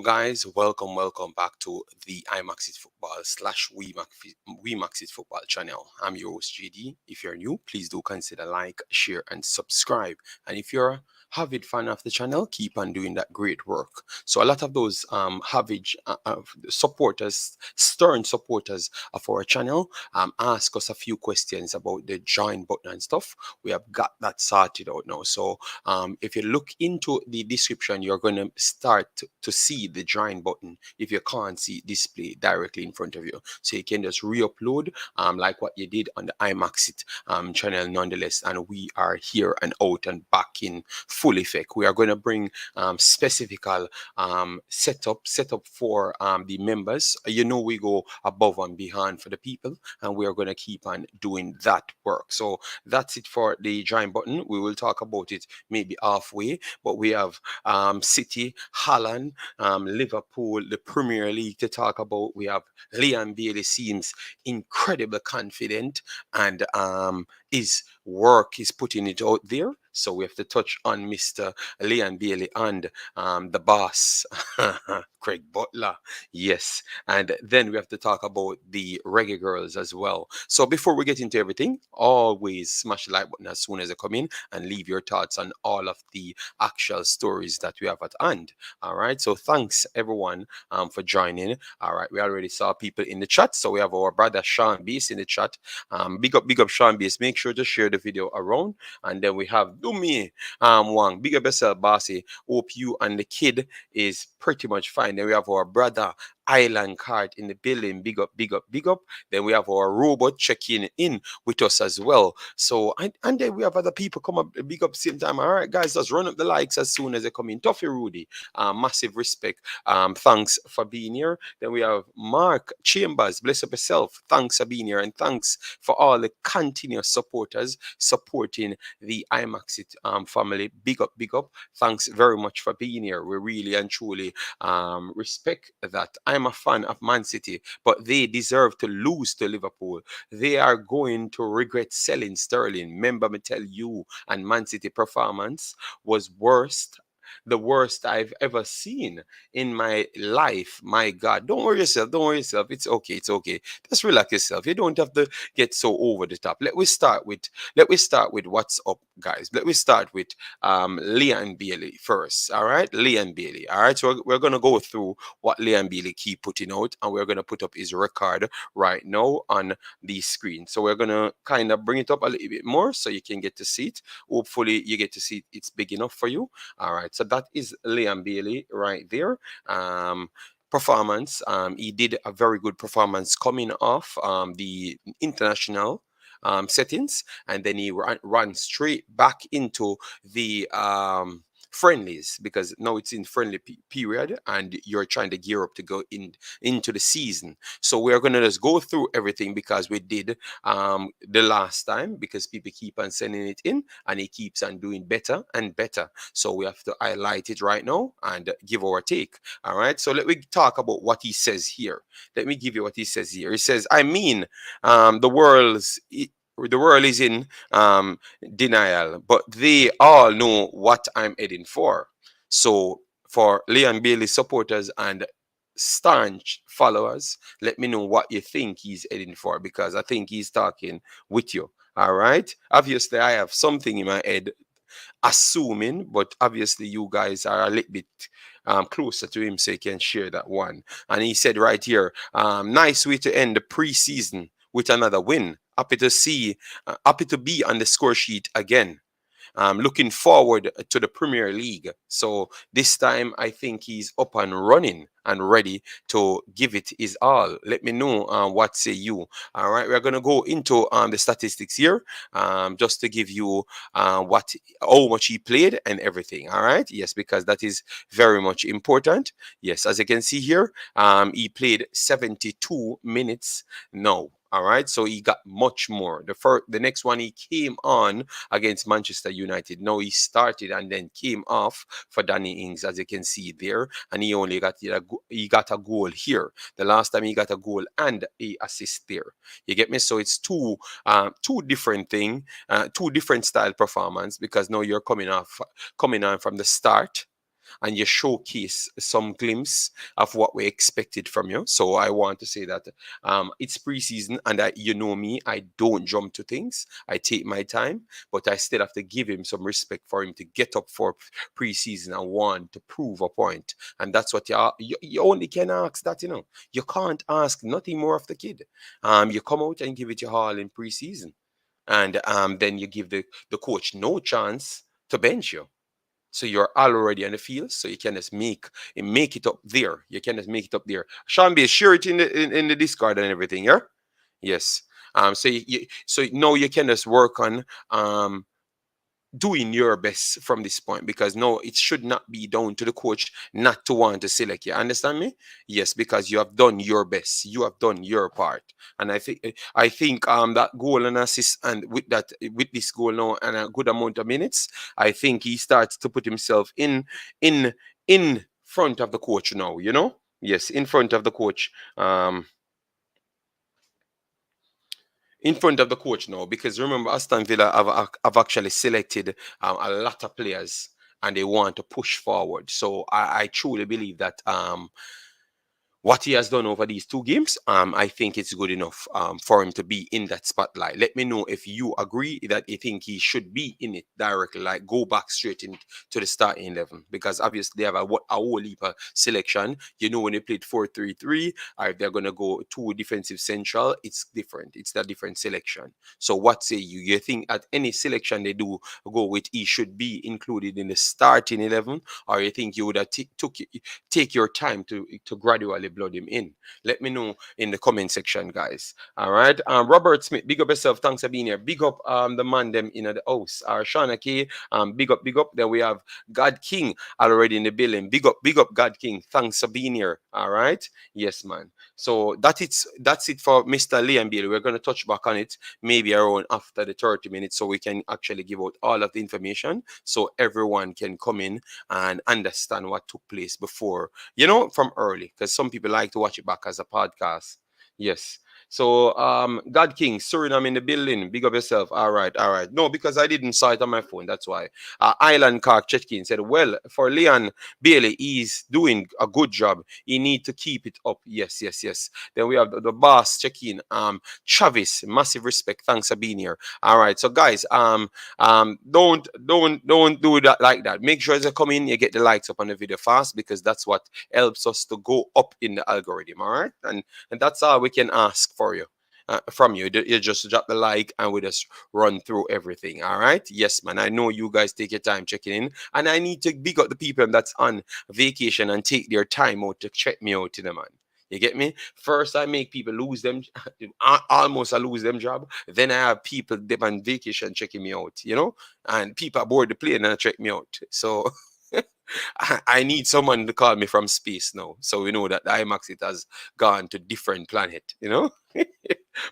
guys, welcome back to the Imaxit Football slash WeMaxit Football channel. I'm your host JD. If you're new, please do consider like, share, and subscribe. And if you're a avid fan of the channel, keep on doing that great work. So a lot of those supporters, stern supporters of our channel, ask us a few questions about the join button and stuff. We have got that sorted out now. So if you look into the description, you're going to start to see the join button if you can't see it display directly in front of you. So you can just re-upload like what you did on the Imaxit channel nonetheless. And we are here and out and back in full effect. We are going to bring specific setup for the members. You know, we go above and beyond for the people, and we are going to keep on doing that work. So that's it for the join button. We will talk about it maybe halfway, but we have City, Haaland, Liverpool, the Premier League to talk about. We have Liam Bailey seems incredibly confident, and his work is putting it out there. So we have to touch on Mr. Liam Bailey and the boss, Craig Butler. Yes. And then we have to talk about the Reggae Girls as well. So before we get into everything, always smash the like button as soon as they come in and leave your thoughts on all of the actual stories that we have at hand. All right. So thanks everyone for joining. All right. We already saw people in the chat. So we have our brother Sean Beast in the chat. Big up Sean Beast. Make sure to share the video around. And then we have Dumi Wang. Big up yourself, Bossy. Hope you and the kid is pretty much fine. Then we have our brother Island Card in the building. Big up. Then we have our robot checking in with us as well. So and then we have other people come up, big up same time. All right, guys, just run up the likes as soon as they come in. Toffee Rudy, massive respect. Thanks for being here. Then we have Mark Chambers, bless up yourself. Thanks for being here, and thanks for all the continuous supporters supporting the Imaxit family. Big up. Thanks very much for being here. We really and truly respect that. I'm a fan of Man City, but they deserve to lose to Liverpool. They are going to regret selling Sterling. Remember me tell you, and Man City performance was the worst I've ever seen in my life. My God, don't worry yourself. It's okay. Just relax yourself. You don't have to get so over the top. Let me start with what's up, guys. Let me start with Liam Bailey first. All right, Liam Bailey. All right, so we're gonna go through what Liam Bailey keep putting out, and we're gonna put up his record right now on the screen. So we're gonna kind of bring it up a little bit more so you can get to see it. Hopefully you get to see it. It's big enough for you. All right, so that is Liam Bailey right there. Performance. He did a very good performance coming off the international settings, and then he ran straight back into the friendlies, because now it's in friendly period and you're trying to gear up to go into the season. So we're going to just go through everything because we did the last time, because people keep on sending it in and he keeps on doing better and better. So we have to highlight it right now and give our take. All right, so let me talk about what he says here. Let me give you what he says here. He says, the world is in denial, but they all know what I'm heading for. So for Liam Bailey supporters and staunch followers, let me know what you think he's heading for, because I think he's talking with you. All right, obviously I have something in my head assuming, but obviously you guys are a little bit closer to him, so you can share that one. And he said right here, nice way to end the preseason with another win. Happy to be on the score sheet again. Looking forward to the Premier League. So this time I think he's up and running and ready to give it his all. Let me know what say you. All right, we're gonna go into the statistics here, just to give you how much he played and everything. All right, yes, because that is very much important. Yes, as you can see here, he played 72 minutes now. All right, so he got much more. The next one he came on against Manchester United. No, he started and then came off for Danny Ings, as you can see there, and he only got a goal here. The last time he got a goal and a assist there. You get me? So it's two different thing, two different style performance, because now you're coming on from the start. and you showcase some glimpse of what we expected from you. So I want to say that it's preseason, and you know me, I don't jump to things. I take my time, but I still have to give him some respect for him to get up for preseason and want to prove a point. And that's what you only can ask that, you know. You can't ask nothing more of the kid. You come out and give it your all in preseason, and then you give the coach no chance to bench you. So you're already on the field, so you can just make it up there. You can just make it up there. Sean B, share it in the Discord and everything, yeah? Yes. So now you can just work on doing your best from this point, because no, it should not be down to the coach not to want to select you. Understand me? Yes, because you have done your best, you have done your part. And I think that goal and assist, and with this goal now and a good amount of minutes, I think he starts to put himself in in front of the coach now, you know. Yes, in front of the coach. In front of the coach now, because remember, Aston Villa have actually selected a lot of players, and they want to push forward. So I truly believe that what he has done over these two games, I think it's good enough for him to be in that spotlight. Let me know if you agree that you think he should be in it directly, like go back straight into the starting 11, because obviously they have a whole heap of selection. You know, when they played 4-3-3, or if they're going to go two defensive central, it's different. It's a different selection. So what say you? You think at any selection they do go with, he should be included in the starting 11, or you think you would have take your time to gradually blood him in? Let me know in the comment section, guys. All right. Robert Smith, big up yourself. Thanks for being here. Big up the man them in the house. Shauna K, big up, big up. Then we have God King already in the building. Big up, God King. Thanks for being here. All right. Yes, man. So that's it for Mr. Liam Bailey. We're gonna touch back on it maybe around after the 30 minutes, so we can actually give out all of the information, so everyone can come in and understand what took place before, you know, from early, because some people like to watch it back as a podcast. Yes. So God King, Suriname in the building. Big up yourself. All right, all right. No, because I didn't saw it on my phone. That's why. Island Clark Chetkin said, well, for Leon Bailey, he's doing a good job. He need to keep it up. Yes, yes, yes. Then we have the boss check-in. Travis, massive respect. Thanks for being here. All right. So guys, don't do that like that. Make sure as you come in, you get the likes up on the video fast, because that's what helps us to go up in the algorithm. All right, and that's all we can ask for you. From you. You just drop the like and we just run through everything. All right. Yes, man. I know you guys take your time checking in, and I need to big up the people that's on vacation and take their time out to check me out, you know, man. You get me? First, I make people lose them, almost I lose them job. Then I have people them on vacation checking me out, you know, and people aboard the plane and check me out. So I need someone to call me from space now, so we know that the Imaxit has gone to different planet, you know.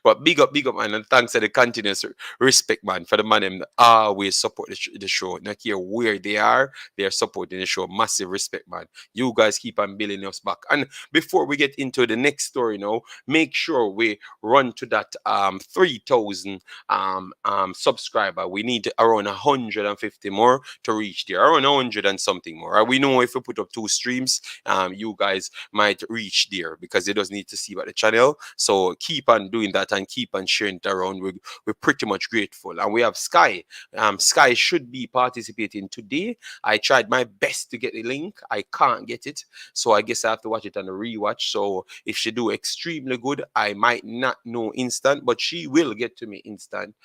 But big up, man, and thanks for the continuous respect, man, for the man them that always support the show. Not care where they are supporting the show. Massive respect, man. You guys keep on building us back. And before we get into the next story now, make sure we run to that 3,000 subscriber. We need around 150 more to reach there, around 100 and something more. We know if we put up 2 streams, you guys might reach there, because it does need to see about the channel. So keep on doing that and keep on sharing it around. We're pretty much grateful. And we have Sky. Sky should be participating today. I tried my best to get the link. I can't get it, so I guess I have to watch it on a rewatch. So if she do extremely good, I might not know instant, but she will get to me instant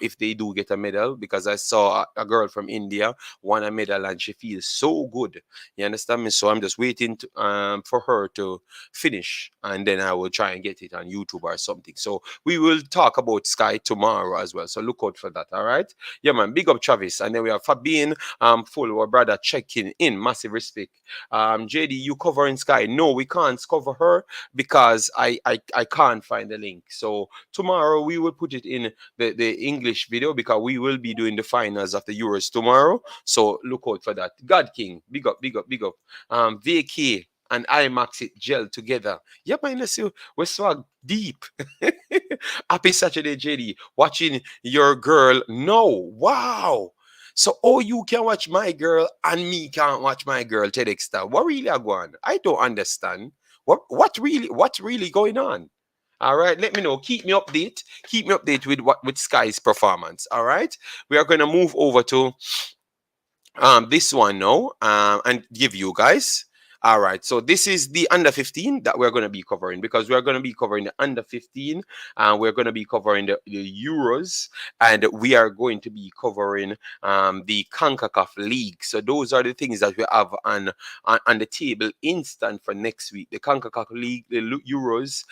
if they do get a medal, because I saw a girl from India won a medal and she feels so good. You understand me? So I'm just waiting for her to finish, and then I will try and get it on YouTube or something. So we will talk about Sky tomorrow as well. So look out for that. All right. Yeah, man. Big up Travis. And then we have Fabian Full, our brother, checking in. Massive respect. JD, you covering Sky? No, we can't cover her because I can't find the link. So tomorrow we will put it in the English video, because we will be doing the finals of the Euros tomorrow. So look out for that. God King, big up, big up, big up. VK and Imaxit gel together. Yeah, man, let's see. We're swag deep. Happy Saturday, JD. Watching your girl. No, wow. So, oh, you can watch my girl and me can't watch my girl, TEDx star. What really are going on? I don't understand. What's really going on? All right, let me know. Keep me update. Keep me update with what with Sky's performance. All right, we are gonna move over to this one now and give you guys. All right, so this is the under 15 that we're going to be covering, because we're going to be covering the under 15, and we're going to be covering the Euros, and we are going to be covering the Concacaf League. So those are the things that we have on the table instant for next week: the Concacaf League, the Euros,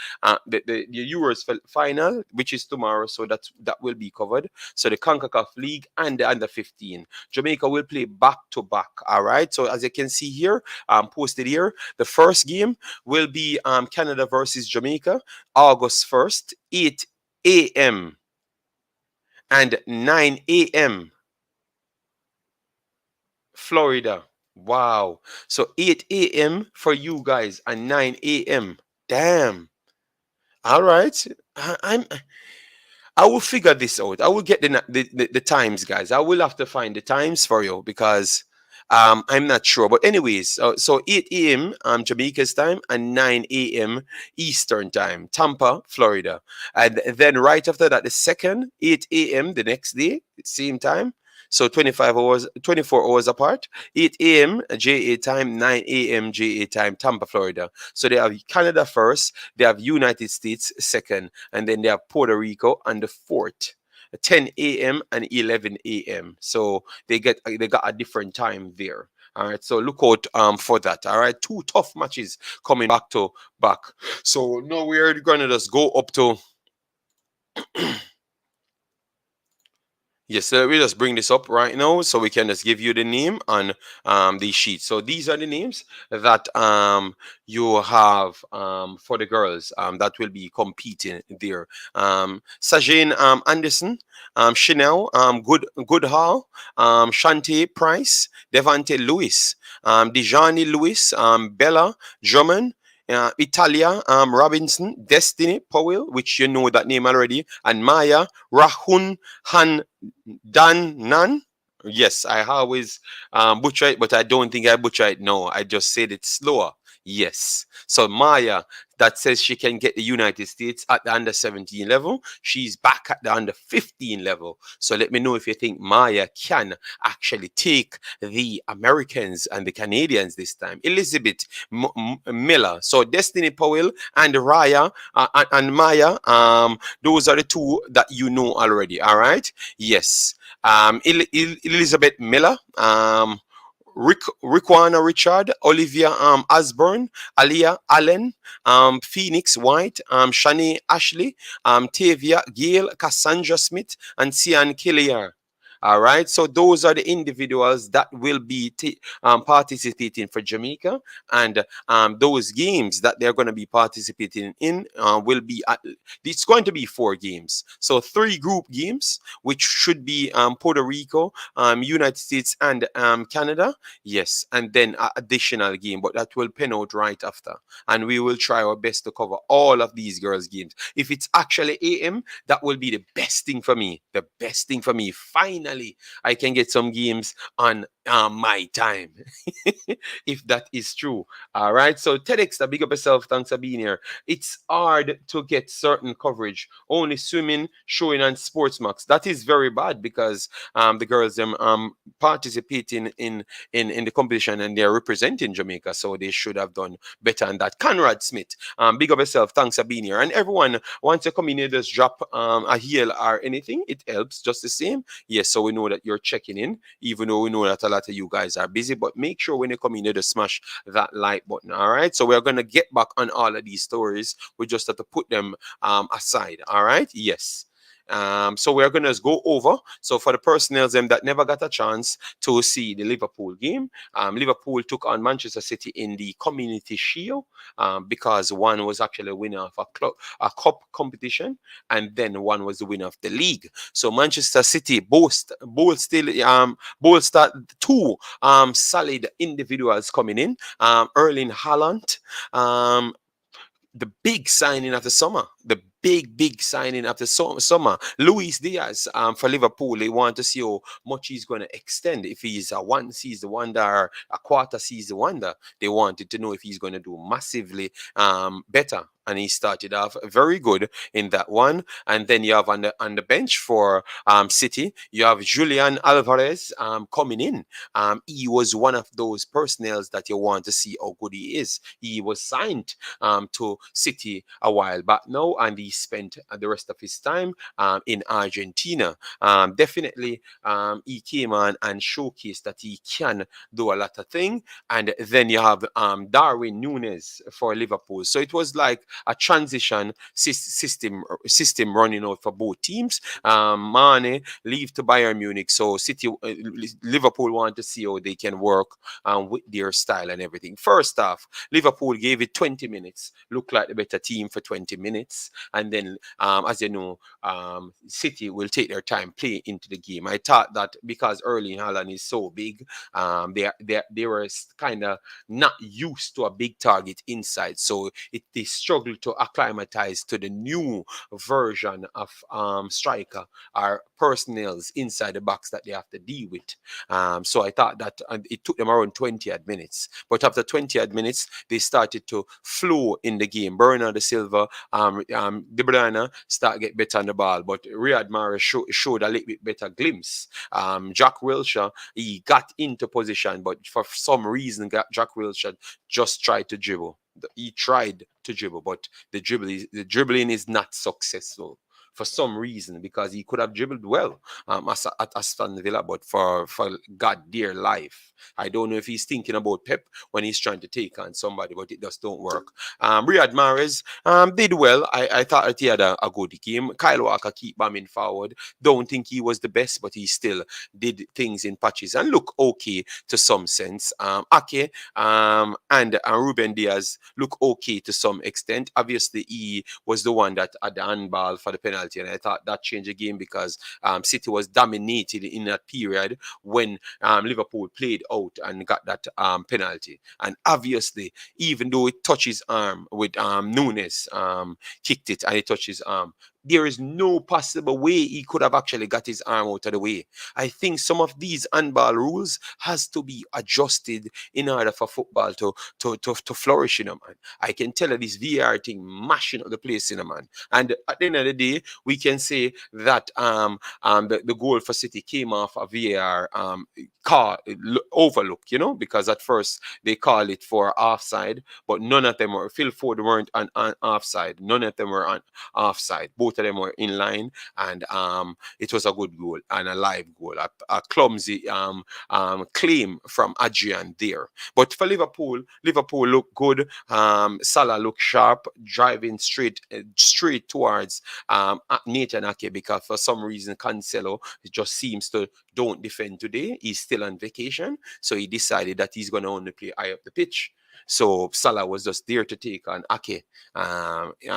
the Euros final, which is tomorrow, so that will be covered. So the Concacaf League and the under 15. Jamaica will play back to back. All right. So as you can see here, posted here, the first game will be Canada versus Jamaica, August 1st, 8 a.m. and 9 a.m. Florida. Wow. So 8 a.m. for you guys and 9 a.m. Damn. All right. I will figure this out. I will get the times, guys. I will have to find the times for you, because I'm not sure. But anyways, so 8 a.m. Jamaica's time and 9 a.m. Eastern time, Tampa, Florida. And then right after that, the second, 8 a.m. the next day, same time. So 25 hours, 24 hours apart. 8 a.m. JA time, 9 a.m. JA time, Tampa, Florida. So they have Canada first, they have United States second, and then they have Puerto Rico on the fourth. 10 a.m. and 11 a.m. So they got a different time there. All right, so look out for that. All right, two tough matches coming back to back. So now we're gonna just go up to. Yes, so we just bring this up right now so we can just give you the name on the sheet. So these are the names that you have for the girls that will be competing there. Sajane Anderson, Chanel, Goodhall, Shante Price, Devante Lewis, Dejani Lewis, Bella Drummond, Italia Robinson, Destiny Powell, which you know that name already, and Maya Rahun Han Dan Nan. Yes, I always butcher it, but I don't think I butcher it. No, I just said it slower. Yes. So Maya, that says she can get the United States at the under 17 level. She's back at the under 15 level. So let me know if you think Maya can actually take the Americans and the Canadians this time. Elizabeth Miller. So Destiny Powell and Raya and Maya, those are the two that you know already. All right. Yes. Elizabeth Miller, Rickwana Richard, Olivia Osborne, Aliyah Allen, Phoenix White, Shani Ashley, Tavia Gale, Cassandra Smith, and Sian Killier. All right, so those are the individuals that will be participating for Jamaica, and those games that they're going to be participating in will be it's going to be 4 games. So 3 group games, which should be Puerto Rico, United States, and Canada. Yes, and then an additional game, but that will pen out right after. And we will try our best to cover all of these girls' games. If it's actually AM, that will be the best thing for me. The best thing for me. Finally, I can get some games on my time. If that is true. All right. So TEDx, big up yourself. Thanks for being here. It's hard to get certain coverage. Only swimming, showing, and sports max. That is very bad, because the girls participating in the competition, and they're representing Jamaica, so they should have done better than that. Conrad Smith, big up yourself. Thanks for being here. And everyone, once you come in here, just drop a heel or anything. It helps just the same. Yes, so we know that you're checking in, even though we know that a lot of you guys are busy. But make sure when you come in here to smash that like button. All right. So we're gonna get back on all of these stories. We just have to put them aside. All right. Yes. So we're going to go over. So for the personnel that never got a chance to see the Liverpool game, Liverpool took on Manchester City in the Community Shield because one was actually a winner of a cup competition, and then one was the winner of the league. So Manchester City both start 2 solid individuals coming in. Erling Haaland, the big signing of the summer, the big signing after summer. Luis Diaz for Liverpool. They want to see how much he's going to extend. If he's a one season wonder or a quarter season wonder, they wanted to know if he's going to do massively better. And he started off very good in that one. And then you have on the bench for City, you have Julian Alvarez coming in. He was one of those personnel that you want to see how good he is. He was signed to City a while back now, and he spent the rest of his time in Argentina. Definitely, he came on and showcased that he can do a lot of things. And then you have Darwin Núñez for Liverpool. So it was like a transition system running out for both teams. Mane leave to Bayern Munich, so City, Liverpool want to see how they can work with their style and everything. First off, Liverpool gave it 20 minutes, looked like the better team for 20 minutes, and then, as you know, City will take their time, play into the game. I thought that because Erling Haaland is so big, they were kind of not used to a big target inside, so they struggled to acclimatize to the new version of striker or personnels inside the box that they have to deal with. So I thought that it took them around 20 odd minutes, but after 20 odd minutes, they started to flow in the game. Bernardo Silva, De Bruyne start get better on the ball, but Riyad Mahrez showed a little bit better glimpse. Jack Wilshere, he got into position, but for some reason, Jack Wilshere just tried to dribble. He tried to dribble, but the dribbling is not successful for some reason, because he could have dribbled well at Aston Villa, but for God dear life, I don't know if he's thinking about Pep when he's trying to take on somebody, but it just don't work. Riyad Mahrez did well. I thought that he had a good game. Kyle Walker keep bombing forward. Don't think he was the best, but he still did things in patches and look okay to some sense. Ake and Ruben Diaz look okay to some extent. Obviously, he was the one that had the handball for the penalty, and I thought that changed the game because City was dominated in that period when Liverpool played out and got that penalty. And obviously, even though it touched his arm with Núñez kicked it and it touched his arm, there is no possible way he could have actually got his arm out of the way. I think some of these handball rules has to be adjusted in order for football to flourish in a man. I can tell you this VAR thing mashing up the place in a man. And at the end of the day, we can say that the goal for City came off a VAR call overlook, because at first they call it for offside, but none of them were. Phil Ford weren't on offside. None of them were on offside. Both of them were in line, and it was a good goal and a live goal. A clumsy claim from Adrian there. But for Liverpool looked good. Salah looked sharp, driving straight towards Nathan Ake, because for some reason Cancelo just seems to don't defend today. He's still on vacation, so he decided that he's going to only play high up the pitch. So Salah was just there to take on Ake.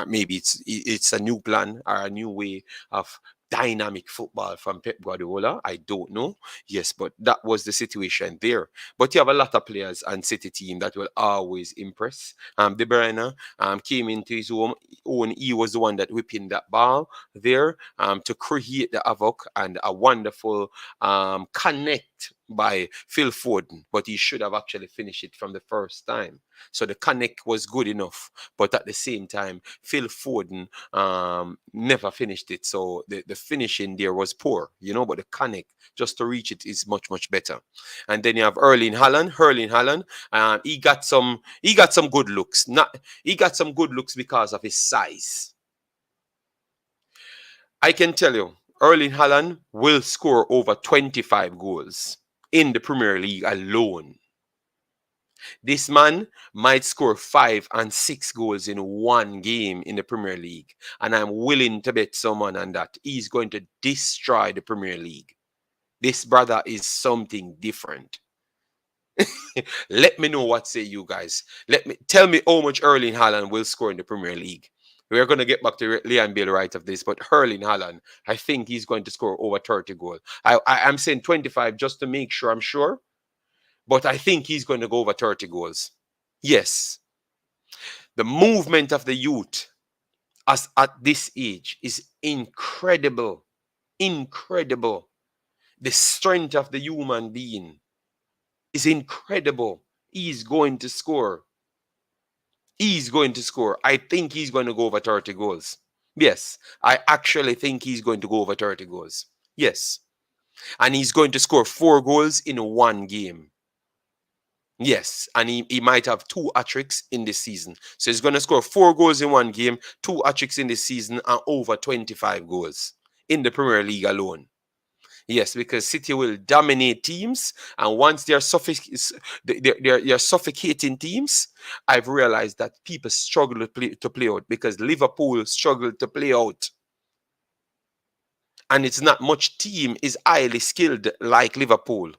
Maybe it's a new plan or a new way of dynamic football from Pep Guardiola. I don't know. Yes, but that was the situation there. But you have a lot of players and City team that will always impress. De Bruyne came into his own. He was the one that whipping that ball there to create the havoc and a wonderful connect by Phil Foden, but he should have actually finished it from the first time. So the connect was good enough, but at the same time, Phil Foden never finished it. So the finishing there was poor, but the connect just to reach it is much better. And then you have Erling Haaland, he got some good looks. He got some good looks because of his size. I can tell you, Erling Haaland will score over 25 goals in the Premier League alone. This man might score 5 and 6 goals in one game in the Premier League. And I'm willing to bet someone on that. He's going to destroy the Premier League. This brother is something different. Let me know what say you guys. Tell me how much Erling Haaland will score in the Premier League. We're going to get back to Leon Bale right of this, but Erling Haaland, I think he's going to score over 30 goals. I'm saying 25 just to make sure I'm sure, but I think he's going to go over 30 goals. Yes. The movement of the youth as at this age is incredible. Incredible. The strength of the human being is incredible. He's going to score. He's going to score. I think he's going to go over 30 goals. Yes, I actually think he's going to go over 30 goals. Yes. And he's going to score 4 goals in one game. Yes, and he might have 2 hat-tricks in this season. So he's going to score 4 goals in one game, 2 hat-tricks in this season, and over 25 goals in the Premier League alone. Yes, because City will dominate teams, and once they're suffocating teams, I've realized that people struggle to play out because Liverpool struggled to play out. And it's not much team is highly skilled like Liverpool.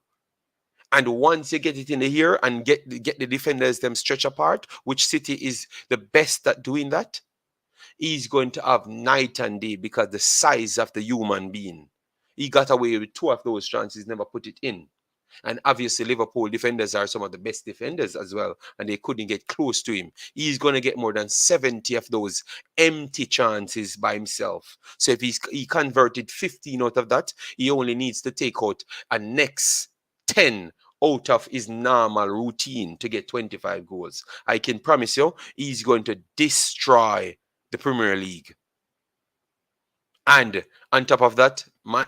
And once you get it in the air and get the defenders them stretch apart, which City is the best at doing that, he's going to have night and day because the size of the human being. He got away with 2 of those chances, never put it in. And obviously, Liverpool defenders are some of the best defenders as well, and they couldn't get close to him. He's going to get more than 70 of those empty chances by himself. So if he converted 15 out of that, he only needs to take out a next 10 out of his normal routine to get 25 goals. I can promise you, he's going to destroy the Premier League. And on top of that, De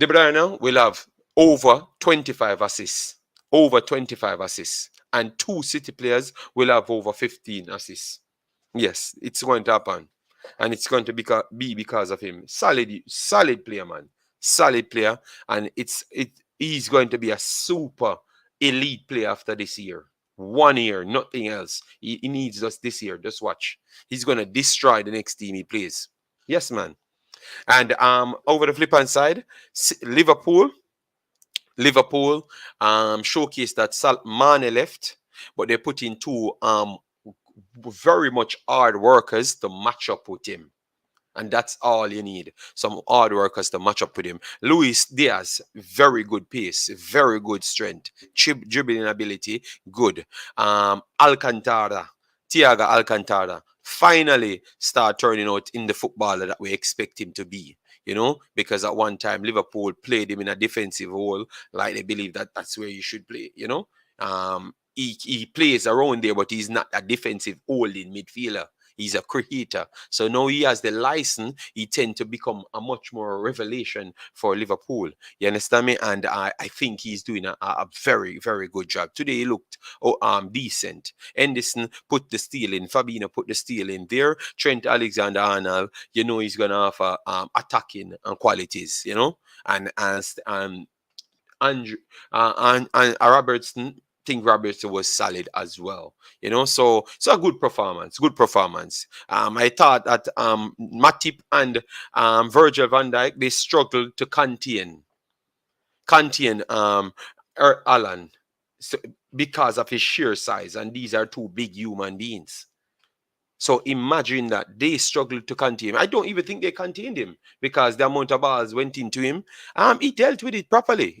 Bruyne will have over 25 assists. Over 25 assists. And 2 City players will have over 15 assists. Yes, it's going to happen. And it's going to be because of him. Solid player, man. Solid player. And he's going to be a super elite player after this year. 1 year, nothing else. He needs us this year. Just watch. He's going to destroy the next team he plays. Yes, man. And over the flip-hand side, Liverpool showcased that Mane left, but they put in 2 very much hard workers to match up with him. And that's all you need. Some hard workers to match up with him. Luis Diaz, very good pace, very good strength, dribbling ability, good. Alcantara, Thiago Alcantara, finally start turning out in the footballer that we expect him to be. You know, because at one time Liverpool played him in a defensive role, like they believe that that's where you should play. You know, he plays around there, but he's not a defensive holding midfielder. He's a creator. So now he has the license. He tend to become a much more revelation for Liverpool. You understand me? And I think he's doing a very, very good job. Today he looked decent. Henderson put the steal in. Fabinho put the steal in there. Trent Alexander-Arnold, you know, he's going to have attacking qualities, you know. And Robertson, think Robertson was solid as well, you know. So a good performance. I thought that Matip and Virgil van Dijk, they struggled to contain Haaland because of his sheer size, and these are 2 big human beings. So imagine that they struggled to contain him. I don't even think they contained him because the amount of balls went into him. He dealt with it properly.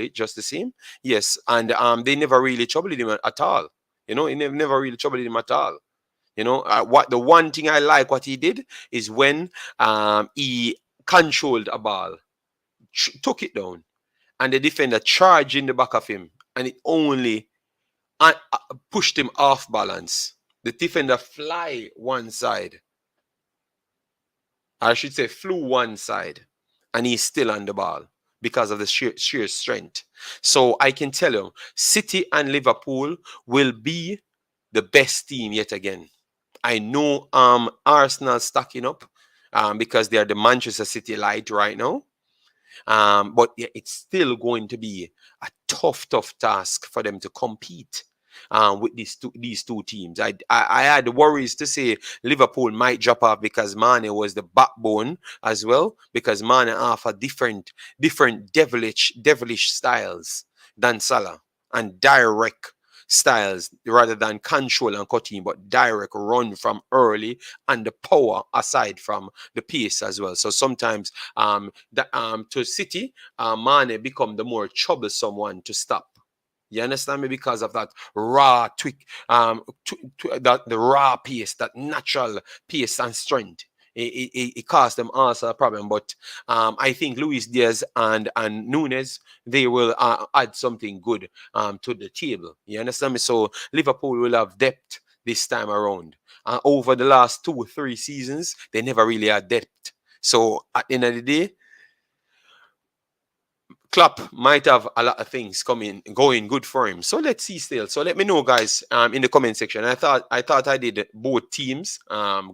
Just the same. Yes, and they never really troubled him at all. You know, he never really troubled him at all. You know, what the one thing I like what he did is when he controlled a ball, took it down, and the defender charged in the back of him, and it only pushed him off balance. The defender flew one side, and he's still on the ball because of the sheer strength. So I can tell you, City and Liverpool will be the best team yet again. I know Arsenal stacking up because they are the Manchester City light right now. But yeah, it's still going to be a tough task for them to compete with these two teams. I had worries to say Liverpool might drop off because Mane was the backbone as well, because Mane offer different devilish styles than Salah, and direct styles rather than control and cutting, but direct run from early and the power aside from the pace as well. So sometimes to City, Mane become the more troublesome one to stop. You understand me? Because of that raw tweak, that the raw pace, that natural pace and strength. It caused them also a problem. But I think Luis Diaz and Nunes, they will add something good to the table. You understand me? So Liverpool will have depth this time around. Over the last 2 or 3 seasons, they never really had depth. So at the end of the day, Klopp might have a lot of things coming going good for him. So let's see still. So let me know, guys, in the comment section. I thought I did both teams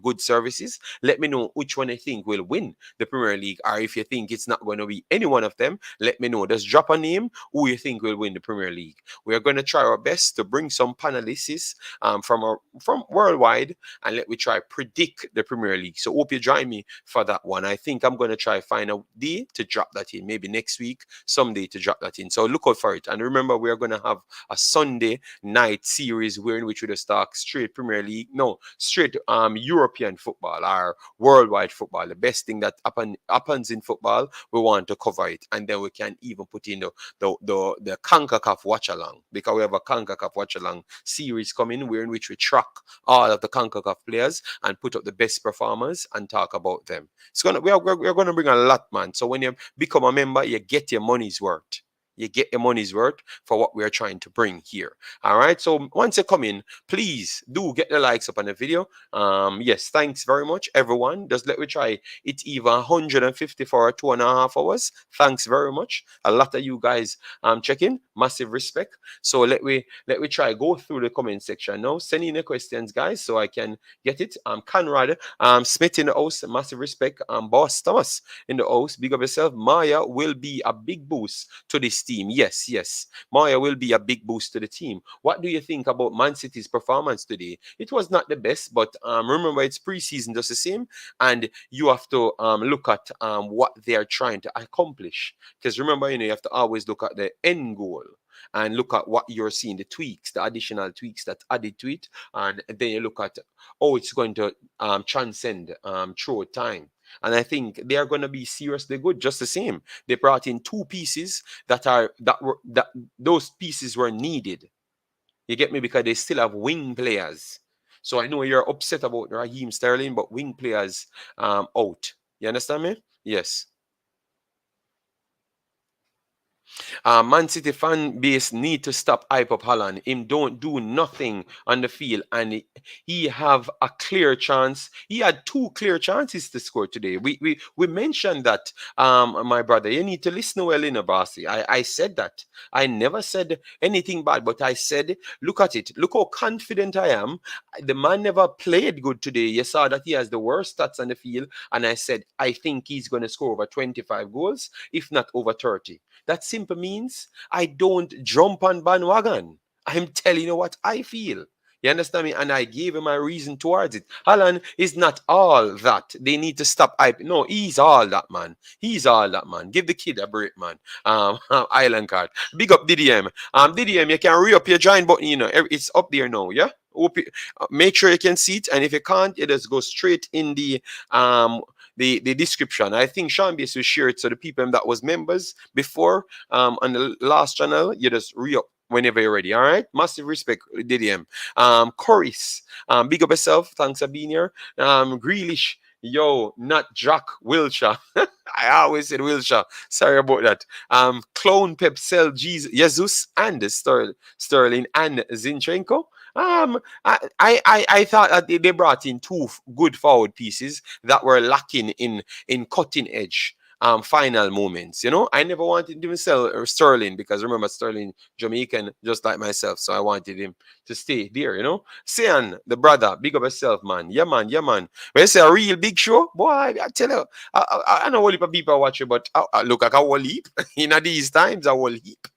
good services. Let me know which one I think will win the Premier League, or if you think it's not going to be any one of them, let me know. Just drop a name who you think will win the Premier League. We are going to try our best to bring some panelists from worldwide, and let me try predict the Premier League. So hope you join me for that one. I think I'm going to try find a day to drop that in, maybe next week someday, to drop that in. So look out for it. And remember, we are going to have a Sunday night series where in which we just talk straight Premier League, no, straight European football or worldwide football. The best thing that happens in football, we want to cover it. And then we can even put in the Concacaf watch along, because we have a Concacaf watch along series coming where in which we track all of the Concacaf players and put up the best performers and talk about them. It's gonna we're gonna bring a lot, man. So when you become a member, you get your money's worth. You get your money's worth for what we're trying to bring here. All right. So once you come in, please do get the likes up on the video. Yes, thanks very much, everyone. Just let me try it even 150 for 2.5 hours. Thanks very much. A lot of you guys checking. Massive respect. So let me try go through the comment section now. Send in the questions, guys, so I can get it. Conrad Smith in the house, massive respect. Boss Thomas in the house, big up yourself. Maya will be a big boost to this team. Yes, yes. Maya will be a big boost to the team. What do you think about Man City's performance today? It was not the best, but remember, it's preseason just the same, and you have to look at what they are trying to accomplish. Because remember, you have to always look at the end goal and look at what you're seeing, the tweaks, the additional tweaks that added to it, and then you look at how it's going to transcend through time. And I think they are going to be seriously good just the same. They brought in two pieces that those pieces were needed. You get me? Because they still have wing players. So I know you're upset about Raheem Sterling, but wing players out. You understand me? Yes. Man City fan base need to stop hype up Haaland. Him don't do nothing on the field, and he have a clear chance. He had two clear chances to score today. We mentioned that, my brother. You need to listen well, in Abasi. I said that. I never said anything bad, but I said, look at it. Look how confident I am. The man never played good today. You saw that he has the worst stats on the field, and I said I think he's going to score over 25 goals, if not over 30. That simply means I don't jump on bandwagon. I'm telling you what I feel. You understand me? And I gave him a reason towards it. Haaland is not all that. They need to stop hype. No, he's all that, man. He's all that, man. Give the kid a break, man. Island card. Big up DDM. DDM, you can re-up your join button, It's up there now, yeah? Make sure you can see it. And if you can't, you just go straight in the description. I think Sean Base will share it so the people that was members before on the last channel, you just re-up whenever you're ready. All right. Massive respect, DDM. Corris, big up yourself. Thanks for being here. Grealish, yo, not Jack Wilshere. I always said Wilshere. Sorry about that. Clone Pep Cell Jesus and Sterling and Zinchenko. I thought that they brought in two good forward pieces that were lacking in cutting edge final moments. I never wanted to sell Sterling, because remember, Sterling Jamaican just like myself, so I wanted him to stay there. Sian, the brother, big up yourself, man. Yeah, man. When you say a real big show, boy, I tell you, I know a heap of people watching, but I look like a whole heap. In these times, a whole heap.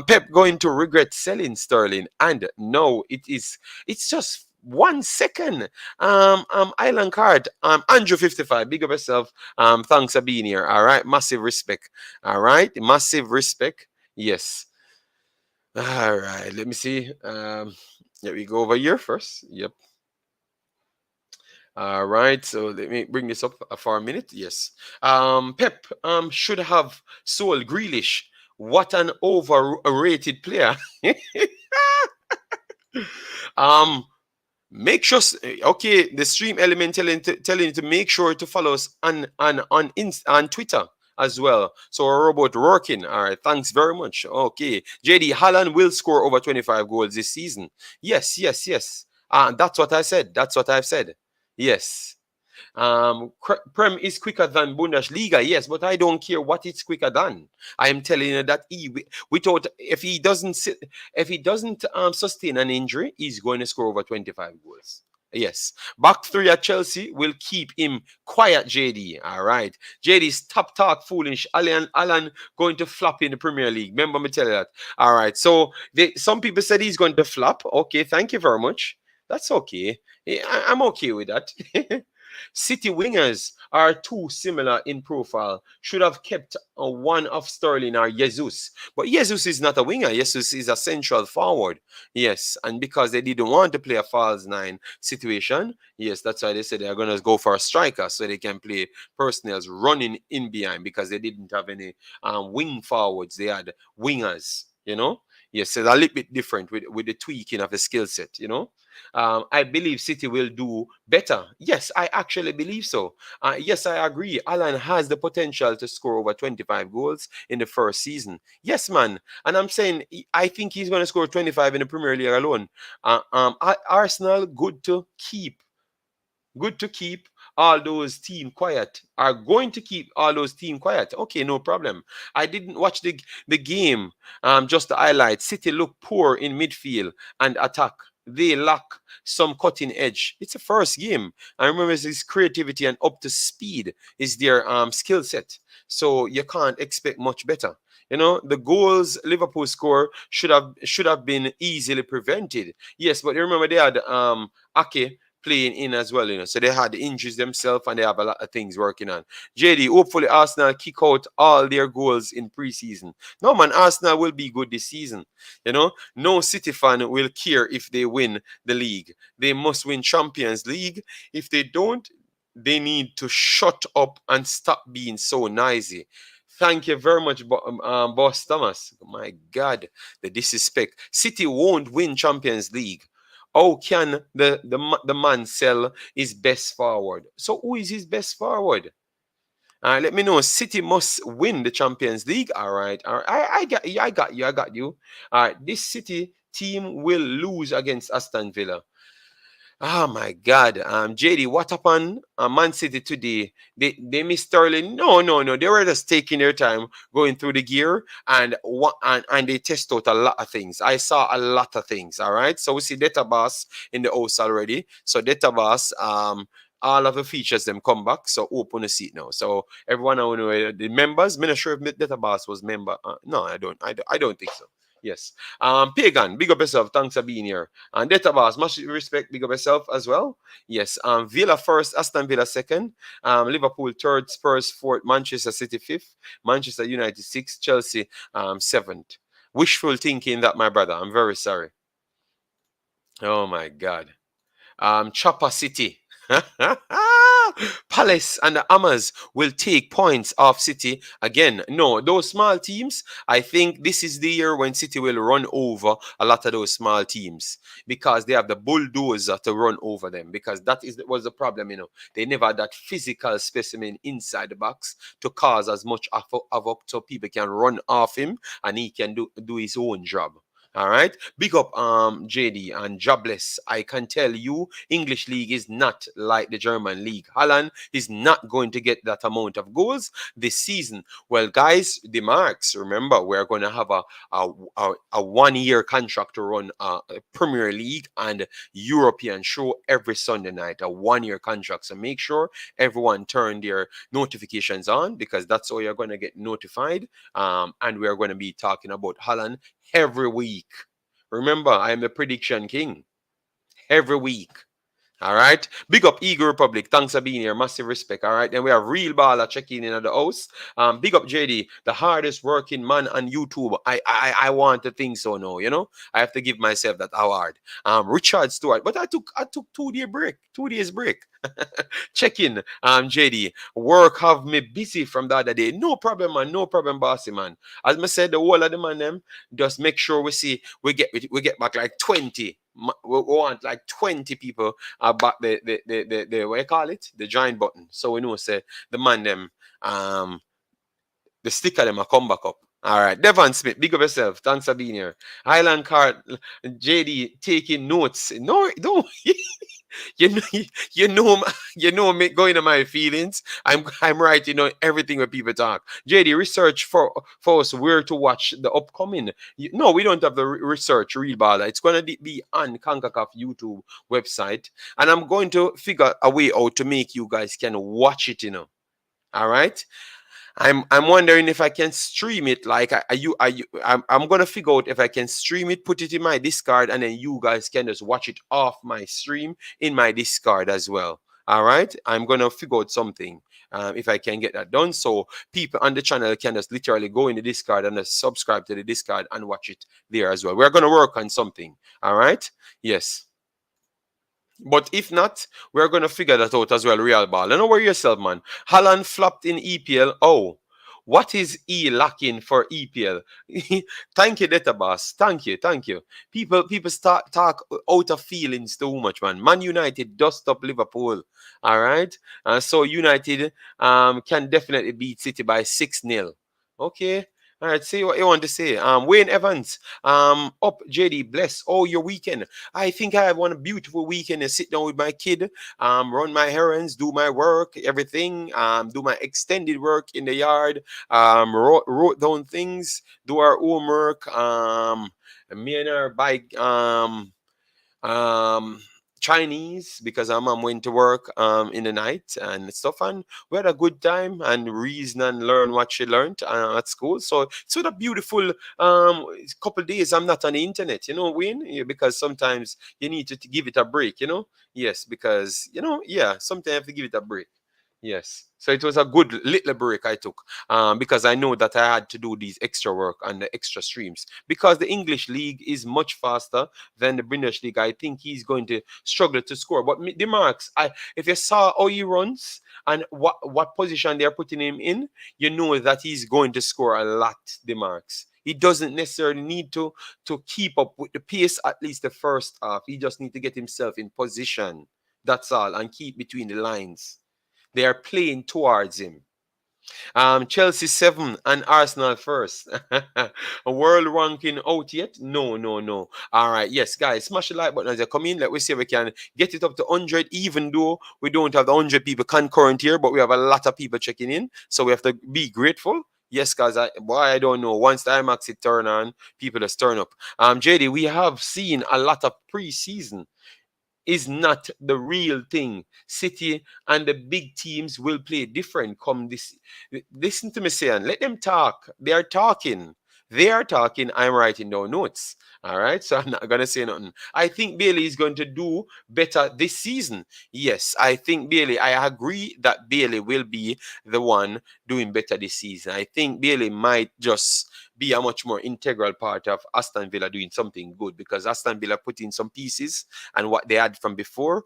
Pep going to regret selling Sterling, and no, it's just 1 second. Island card. Andrew 55. Big up yourself. Thanks for being here. All right. Massive respect. All right. Massive respect. Yes. All right. Let me see. Let me go over here first. Yep. All right, so let me bring this up for a minute. Yes. Pep should have sold Grealish What an overrated player. um, Make sure, okay, the stream element telling you to make sure to follow us on Twitter as well. So our robot working. All right, thanks very much. Okay, JD Haaland will score over 25 goals this season. Yes, yes, yes. That's what I said. That's what I've said. Yes. Prem is quicker than Bundesliga, yes, but I don't care what it's quicker than. I am telling you that without if he doesn't sustain an injury, he's going to score over 25 goals. Yes, back three at Chelsea will keep him quiet. JD, all right. JD, stop talk foolish. Alan going to flop in the Premier League. Remember me tell you that. All right. So some people said he's going to flop. Okay, thank you very much. That's okay. I'm okay with that. City wingers are too similar in profile. Should have kept one of Sterling or Jesus. But Jesus is not a winger. Jesus is a central forward. Yes. And because they didn't want to play a false nine situation, yes, that's why they said they're going to go for a striker so they can play personnels running in behind because they didn't have any wing forwards. They had wingers, you know. Yes, so it's a little bit different with the tweaking of the skill set, you know. I believe City will do better. Yes, I actually believe so. Yes, I agree. Alan has the potential to score over 25 goals in the first season. Yes, man. And I'm saying I think he's going to score 25 in the Premier League alone. Arsenal, good to keep. Good to keep all those team quiet. Are going to keep all those team quiet. Okay, no problem. I didn't watch the game. Just the highlights. City look poor in midfield and attack. They lack some cutting edge. It's a first game. I remember this creativity and up to speed is their skill set. So you can't expect much better. You know, the goals Liverpool score should have been easily prevented. Yes, but you remember they had Ake playing in as well, you know. So they had injuries themselves and they have a lot of things working on. JD, hopefully Arsenal kick out all their goals in preseason. No man, Arsenal will be good this season. You know, no City fan will care if they win the league. They must win Champions League. If they don't, they need to shut up and stop being so noisy. Thank you very much, Boss Thomas. My God, the disrespect. City won't win Champions League. How can the man sell his best forward? So who is his best forward? Let me know. City must win the Champions League. All right. All right. I got you. I got you. I got you. All right. This City team will lose against Aston Villa. Oh my God. JD, what happened? Man City today. They missed Sterling. No, no, no. They were just taking their time going through the gear and they test out a lot of things. I saw a lot of things. All right. So we see Data Boss in the house already. So Data Boss, all of the features them come back. So open the seat now. So everyone I know the members. I'm not sure if Data Boss was member. No, I don't. I don't think so. Yes. Pagan, big up yourself. Thanks for being here. And Database, much respect, big up yourself as well. Yes. Villa first, Aston Villa second, Liverpool third, Spurs fourth, Manchester City fifth, Manchester United sixth, Chelsea seventh. Wishful thinking that, my brother. I'm very sorry. Oh my God. Chopper City. Palace and the Hammers will take points off City again. No, those small teams, I think this is the year when City will run over a lot of those small teams because they have the bulldozer to run over them because was the problem, you know. They never had that physical specimen inside the box to cause as much havoc so people can run off him and he can do his own job. All right. Big up JD and jobless. I can tell you English league is not like the German league. Haaland is not going to get that amount of goals this season. Well, guys, the marks, remember, we're going to have a 1-year contract to run Premier League and European show every Sunday night, a 1-year contract. So make sure everyone turn their notifications on because that's how you're going to get notified. And we're going to be talking about Haaland every week. Remember, I am the prediction king. Every week. All right. Big up Eagle Republic. Thanks for being here. Massive respect. All right. Then we have Real Baller checking in at the house. Big up JD, the hardest working man on YouTube. I want to think so now. You know, I have to give myself that award. Richard Stewart. But I took 2 day break. 2 days break. Check in. JD. Work have me busy from the other day. No problem, man. No problem, bossy man. As I said, the whole of the man them just make sure we get back like 20. We want like 20 people about the what you call it, the join button, so we know say the man them the sticker them a come back up. All right, Devon Smith, big up yourself. Thanks for being here. Highland Card, JD taking notes. No, don't. you know, you know me going to my feelings. I'm writing on everything when people talk. JD, research for us where to watch the upcoming. No, we don't have the research real baller. It's gonna be on Concacaf YouTube website, and I'm going to figure a way out to make you guys can watch it. All right. I'm wondering if I can stream it. Like, I'm gonna figure out if I can stream it, put it in my Discord, and then you guys can just watch it off my stream in my Discord as well. All right, I'm gonna figure out something. If I can get that done, so people on the channel can just literally go in the Discord and just subscribe to the Discord and watch it there as well. We're gonna work on something. All right. Yes. But if not, we're going to figure that out as well, real ball. Don't worry yourself, man. Haaland flopped in EPL. Oh, what is E lacking for EPL? Thank you, Data Boss. Thank you, thank you. People start talk out of feelings too much, man. Man United dust up Liverpool. All right. So United can definitely beat City by 6-0. Okay. All right, see what you want to say. Wayne Evans, up JD, bless all your weekend. I think I have one beautiful weekend to sit down with my kid, run my errands, do my work, everything, do my extended work in the yard, wrote down things, do our homework, me and her bike, um Chinese because our mom went to work in the night and stuff, and we had a good time and reason and learn what she learned at school. So it's been a beautiful couple days. I'm not on the internet, Win, because sometimes you need to give it a break. Yes, because yeah, sometimes you have to give it a break. Yes. So it was a good little break I took because I know that I had to do these extra work and the extra streams because the English league is much faster than the British league. I think he's going to struggle to score. But the marks, if you saw how he runs and what position they're putting him in, you know that he's going to score a lot, the marks. He doesn't necessarily need to keep up with the pace, at least the first half. He just need to get himself in position. That's all, and keep between the lines. They are playing towards him. Chelsea 7 and Arsenal first. A world ranking out yet? No, no, no. All right, yes, guys, smash the like button as you come in. Let me see if we can get it up to 100, even though we don't have the 100 people concurrent here, but we have a lot of people checking in, so we have to be grateful. Yes, guys, I don't know. Once the Imaxit turn on, people just turn up. JD, we have seen a lot of preseason is not the real thing. City and the big teams will play different come this. Listen to me saying, let them talk. They are talking. They are talking. I'm writing down notes. All right. So I'm not going to say nothing. I think Bailey is going to do better this season. Yes, I think Bailey, I agree that Bailey will be the one doing better this season. I think Bailey might just be a much more integral part of Aston Villa doing something good because Aston Villa put in some pieces and what they had from before,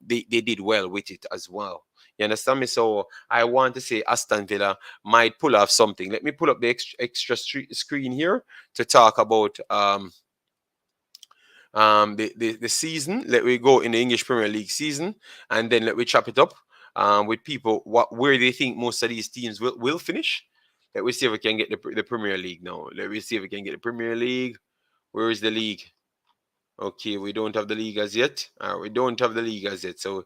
they did well with it as well. You understand me? So I want to say Aston Villa might pull off something. Let me pull up the extra screen here to talk about the season. Let me go in the English Premier League season, and then let me chop it up with people where they think most of these teams will finish. Let me see if we can get the Premier League now. Let me see if we can get the Premier League. Where is the league? Okay, we don't have the league as yet. We don't have the league as yet, so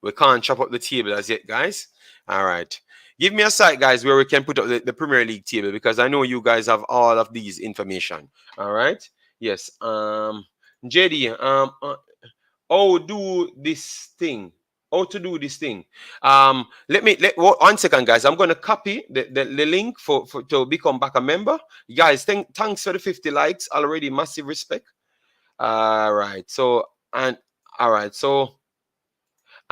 we can't chop up the table as yet, guys. All right. Give me a site, guys, where we can put up the Premier League table because I know you guys have all of these information. All right. Yes. JD, how do this thing? How to do this thing? Let 1 second, guys. I'm gonna copy the link for to become back a member. Guys, thanks for the 50 likes already. Massive respect. All right. So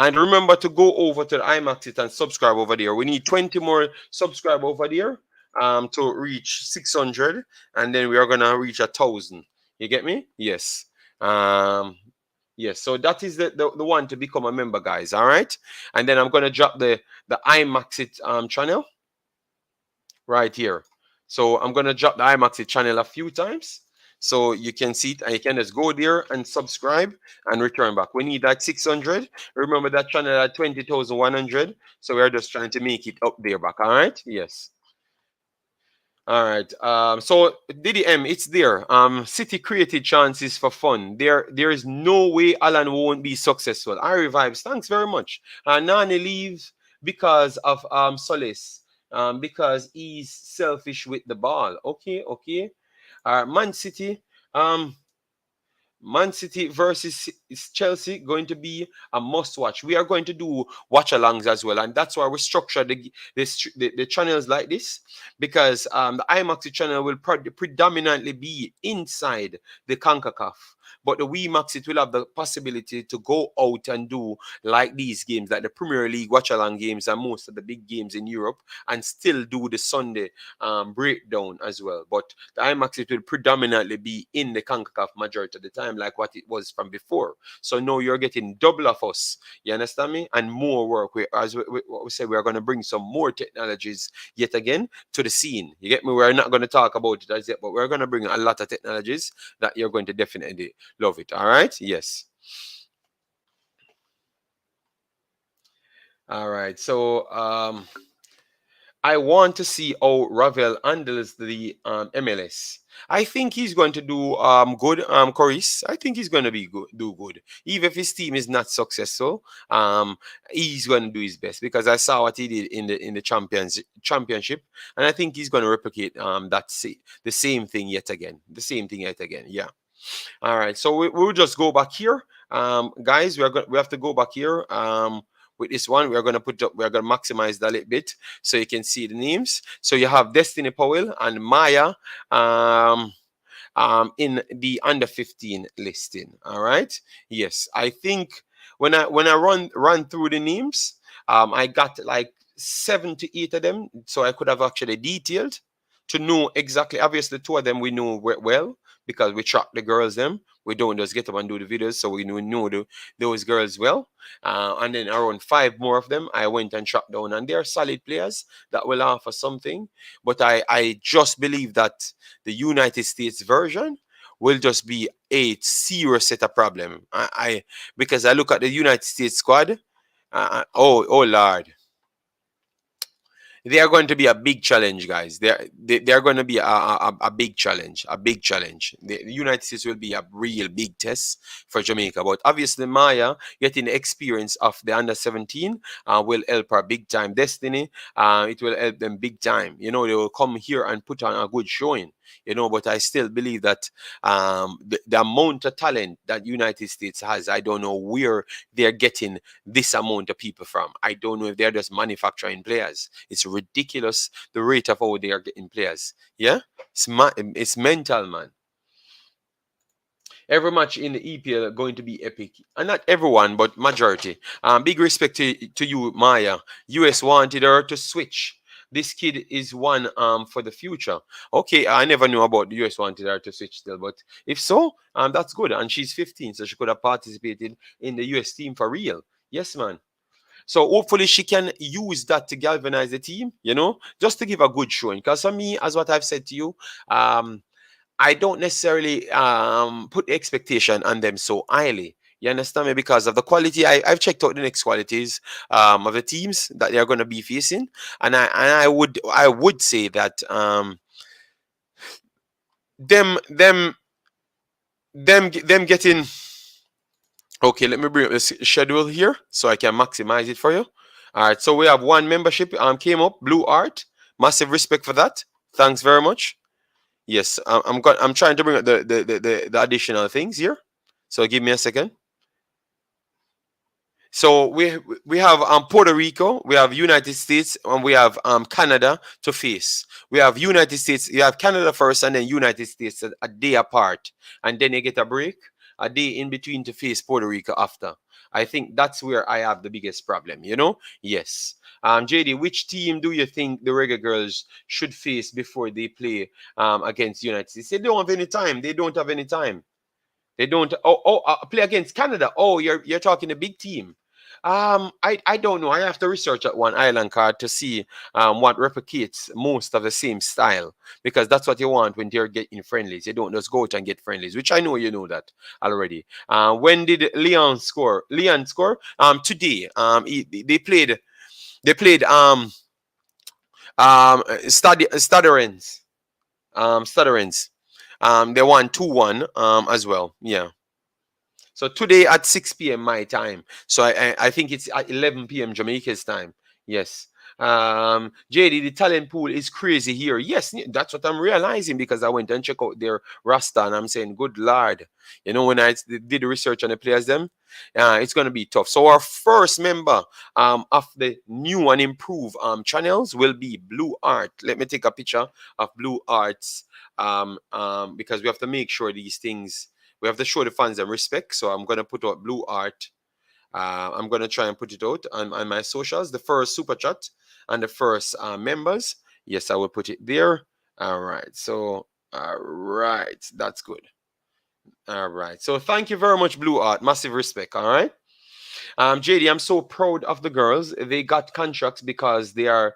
And remember to go over to the Imaxit and subscribe over there. We need 20 more subscribe over there to reach 600, and then we are gonna reach 1,000. You get me? Yes. Um, yes. So that is the one to become a member, guys. All right. And then I'm gonna drop the Imaxit channel right here. So I'm gonna drop the Imaxit channel a few times so you can see it, and you can just go there and subscribe and return back. We need that 600. Remember that channel at 20,100. So we're just trying to make it up there back. All right. Yes. All right. So DDM, it's there. City created chances for fun. There is no way Alan won't be successful. I revives. Thanks very much. Nani leaves because of Solis. Because he's selfish with the ball. Okay, okay. Man City. Man City versus Chelsea going to be a must watch. We are going to do watch alongs as well, and that's why we structure the channels like this, because the IMAX channel will predominantly be inside the Concacaf, but the WeMaxit will have the possibility to go out and do like these games, like the Premier League watch along games and most of the big games in Europe, and still do the Sunday breakdown as well. But the IMAX will predominantly be in the CONCACAF majority of the time, like what it was from before. So now you're getting double of us. You understand me? And more work. As what we say, we are going to bring some more technologies yet again to the scene. You get me? We're not going to talk about it as yet, but we're going to bring a lot of technologies that you're going to definitely love it. All right? Yes. All right. So I want to see how Ravel handles the MLS. I think he's going to do good, Coris. I think he's going to be good, do good. Even if his team is not successful, he's going to do his best, because I saw what he did in the championship, and I think he's going to replicate the same thing yet again. The same thing yet again. Yeah. All right. So we'll just go back here, guys. We have to go back here. With this one, we're going to maximize that a little bit so you can see the names. So you have Destiny Powell and Maya in the under 15 listing. All right. Yes, I think when I run through the names, I got like 7 to 8 of them, so I could have actually detailed to know exactly. Obviously, 2 of them we know well, because we track the girls them. We don't just get up and do the videos, so we know those girls well. And then around 5 more of them I went and tracked down, and they're solid players that will offer something. But I just believe that the United States version will just be a serious set of problem. Because I look at the United States squad. Oh Lord. They are going to be a big challenge, guys. They are going to be a big challenge, a big challenge. The United States will be a real big test for Jamaica. But obviously, Maya getting the experience of the under 17 will help her big time. Destiny, it will help them big time. You know, they will come here and put on a good showing. You know, but I still believe that the amount of talent that United States has, I don't know where they're getting this amount of people from. I don't know if they're just manufacturing players. It's ridiculous the rate of how they are getting players. Yeah, it's mental, man. Every match in the EPL are going to be epic, and not everyone, but majority. Big respect to you, Maya. US wanted her to switch. This kid is one for the future. Okay, I never knew about the US wanted her to switch still, but if so, that's good. And she's 15, so she could have participated in the US team for real. Yes, man. So hopefully she can use that to galvanize the team, you know, just to give a good showing. Because for me, as what I've said to you, I don't necessarily put the expectation on them so highly. You understand me? Because of the quality, I've checked out the next qualities of the teams that they're going to be facing, and I would say that them getting. Okay, let me bring up this schedule here so I can maximize it for you. All right, so we have one membership came up, Blue Art. Massive respect for that. Thanks very much. Yes, I'm trying to bring up the additional things here. So give me a second. So we have Puerto Rico, we have United States, and we have Canada to face. We have United States, you have Canada first, and then United States a day apart, and then you get a break, a day in between to face Puerto Rico after. I think that's where I have the biggest problem, Yes. JD, which team do you think the Reggae Girls should face before they play against United States? They don't have any time. They don't have any time. They don't. Play against Canada. Oh, you're talking a big team. I don't know. I have to research at one island card to see what replicates most of the same style, because that's what you want when you're getting friendlies. You don't just go out and get friendlies, which I know you know that already. When did Leon score? Leon score? Today. They played. They played. Stutterins. Stutterins. They won 2-1. As well. Yeah. So today at 6 p.m. my time. So I think it's at 11 p.m. Jamaica's time. Yes. JD, the talent pool is crazy here. Yes, that's what I'm realizing, because I went and checked out their roster and I'm saying, good Lord. When I did the research on the players, it's going to be tough. So our first member of the new and improved channels will be Blue Art. Let me take a picture of Blue Arts because we have to make sure these things, we have to show the fans them respect. So I'm going to put out Blue Art. I'm going to try and put it out on my socials. The first super chat and the first members. Yes, I will put it there. All right. So, all right. That's good. All right. So thank you very much, Blue Art. Massive respect. All right. JD, I'm so proud of the girls. They got contracts because they are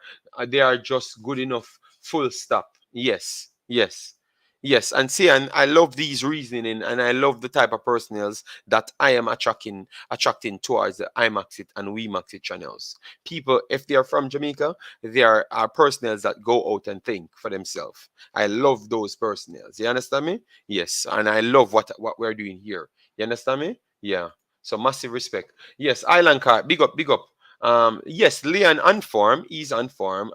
just good enough. Full stop. Yes. Yes. Yes, and see, and I love these reasoning, and I love the type of personnels that I am attracting towards the Imaxit and WeMaxit channels. People, if they are from Jamaica, they are personnels that go out and think for themselves. I love those personnels. You understand me? Yes, and I love what we're doing here. You understand me? Yeah. So massive respect. Yes, Island Car, big up, big up. Yes, Leon on form, he's on form.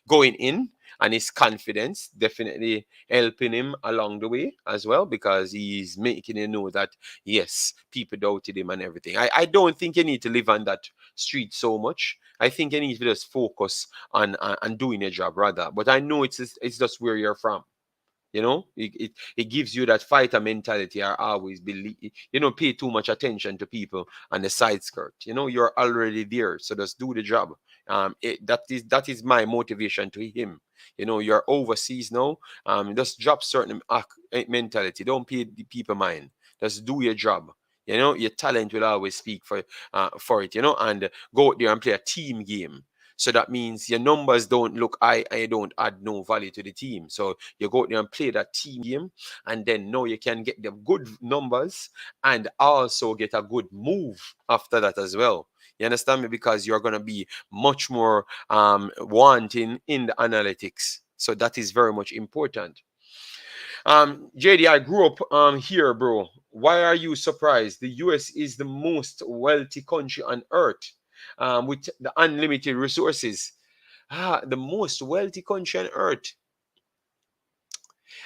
Going in, and his confidence definitely helping him along the way as well, because he's making you know that yes, people doubted him and everything. I don't think you need to live on that street so much. I think you need to just focus on doing your job rather. But I know it's just where you're from. It gives you that fighter mentality. I always believe, pay too much attention to people on the side skirt. You're already there, so just do the job. That is my motivation to him. You're overseas now. Just drop certain mentality. Don't pay the people mind. Just do your job. Your talent will always speak for it. And go out there and play a team game. So that means your numbers don't look high and you don't add no value to the team. So you go out there and play that team game, and then now you can get the good numbers and also get a good move after that as well. You understand me? Because you're going to be much more wanting in the analytics. So that is very much important. JD, I grew up here, bro. Why are you surprised? The US is the most wealthy country on earth with the unlimited resources. The most wealthy country on earth.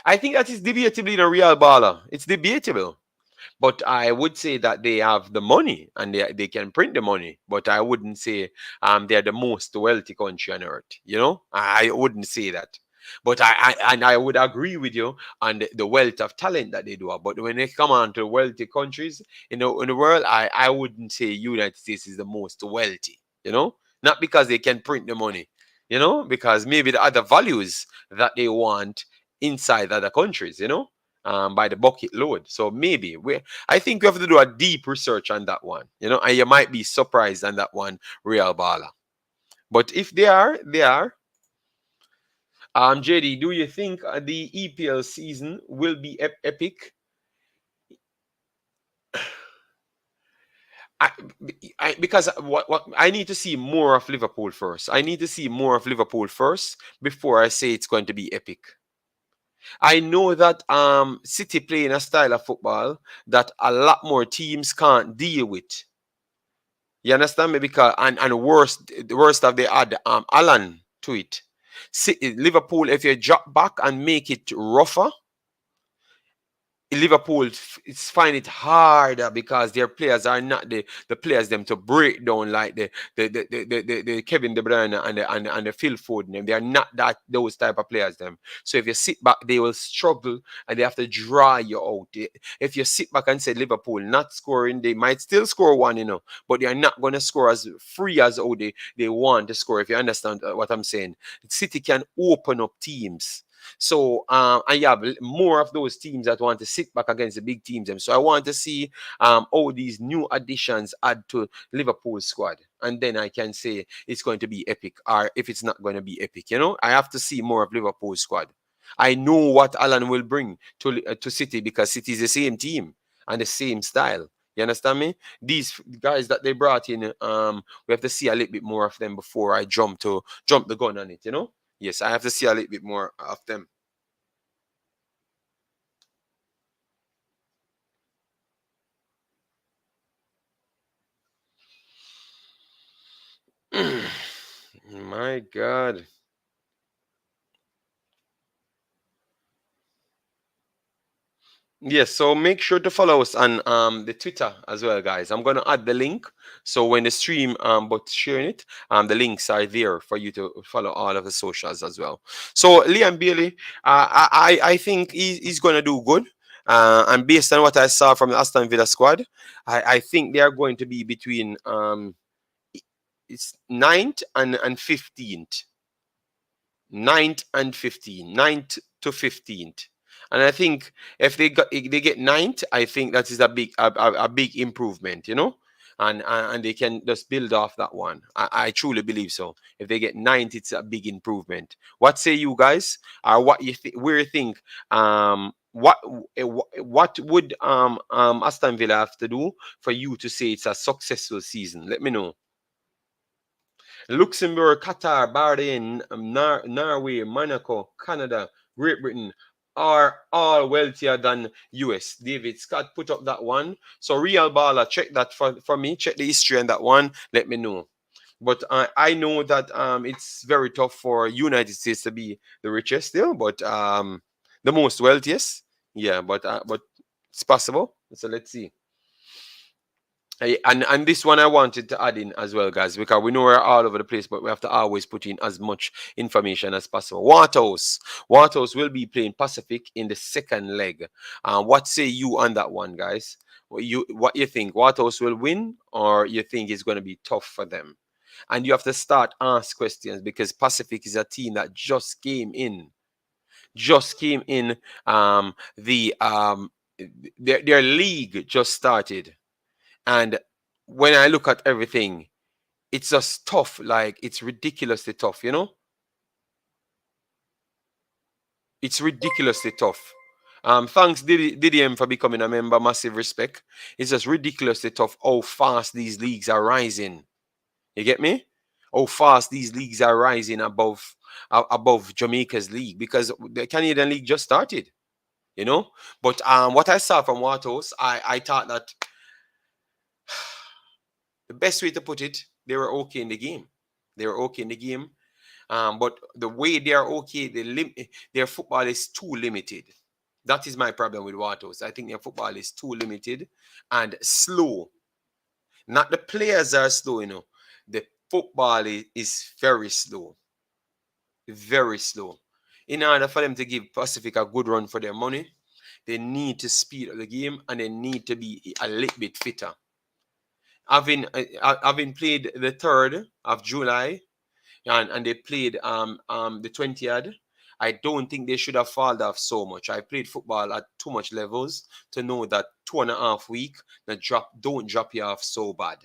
I think that is debatably in a real baller. It's debatable. But I would say that they have the money and they can print the money. But I wouldn't say they're the most wealthy country on earth. I wouldn't say that. But I would agree with you on the wealth of talent that they do have. But when they come on to wealthy countries, in the world, I wouldn't say United States is the most wealthy. Not because they can print the money. Because maybe the other values that they want inside other countries. By the bucket load. So maybe I think we have to do a deep research on that one, and you might be surprised on that one, real baller. But if they are, they are. JD, do you think the EPL season will be epic? Because what I need to see more of Liverpool first. I need to see more of Liverpool first before I say it's going to be epic. I know that City playing a style of football that a lot more teams can't deal with. You understand me? Because and the worst of they add Haaland to it. Liverpool, if you drop back and make it rougher, Liverpool it's find it harder because their players are not the players them to break down like the Kevin De Bruyne and the Phil Foden them. They are not that those type of players them. So if you sit back, they will struggle and they have to draw you out. If you sit back and say Liverpool not scoring, they might still score one, but they are not going to score as free as how they want to score. If you understand what I'm saying, City can open up teams. So and you have more of those teams that want to sit back against the big teams. So I want to see all these new additions add to Liverpool's squad. And then I can say it's going to be epic. Or if it's not going to be epic, I have to see more of Liverpool's squad. I know what Haaland will bring to City because City is the same team and the same style. You understand me? These guys that they brought in, we have to see a little bit more of them before I jump the gun on it. Yes, I have to see a little bit more of them. My God. Yes, so make sure to follow us on the Twitter as well, guys. I'm gonna add the link. So when the stream but sharing it, the links are there for you to follow all of the socials as well. So Liam Bailey, I think he's gonna do good. And based on what I saw from the Aston Villa squad, I think they are going to be between it's ninth and 15th. Ninth and 15th, ninth to 15th. And I think if they get ninth, I think that is a big improvement. And they can just build off that one. I truly believe so. If they get ninth, it's a big improvement. What say you guys? Or what you where you think what would Aston Villa have to do for you to say it's a successful season? Let me know. Luxembourg, Qatar, Bahrain, Norway, Monaco, Canada, Great Britain are all wealthier than US. David Scott put up that one. So Real Baller, check that for me. Check the history on that one. Let me know. But I know that it's very tough for United States to be the richest still, but the most wealthiest. Yeah, but it's possible. So let's see. And this one I wanted to add in as well, guys, because we know we're all over the place, but we have to always put in as much information as possible. Waterhouse will be playing Pacific in the second leg. What say you on that one, guys? What you think? Waterhouse will win, or you think it's going to be tough for them? And you have to start ask questions because Pacific is a team that just came in. Just came in. Their league just started. And when I look at everything, it's just tough. Like it's ridiculously tough. It's ridiculously tough. Thanks Didier for becoming a member. Massive respect. It's just ridiculously tough how fast these leagues are rising. You get me? How fast these leagues are rising above Jamaica's league because the Canadian league just started. But what I saw from Watos, I thought that the best way to put it, they were okay in the game. They were okay in the game. But the way they are okay, their football is too limited. That is my problem with Watos. I think their football is too limited and slow. Not the players are slow. The football is very slow. Very slow. In order for them to give Pacific a good run for their money, they need to speed up the game and they need to be a little bit fitter. Having played the 3rd of July and they played the 20th, I don't think they should have fallen off so much. I played football at too much levels to know that 2.5 week don't drop you off so bad.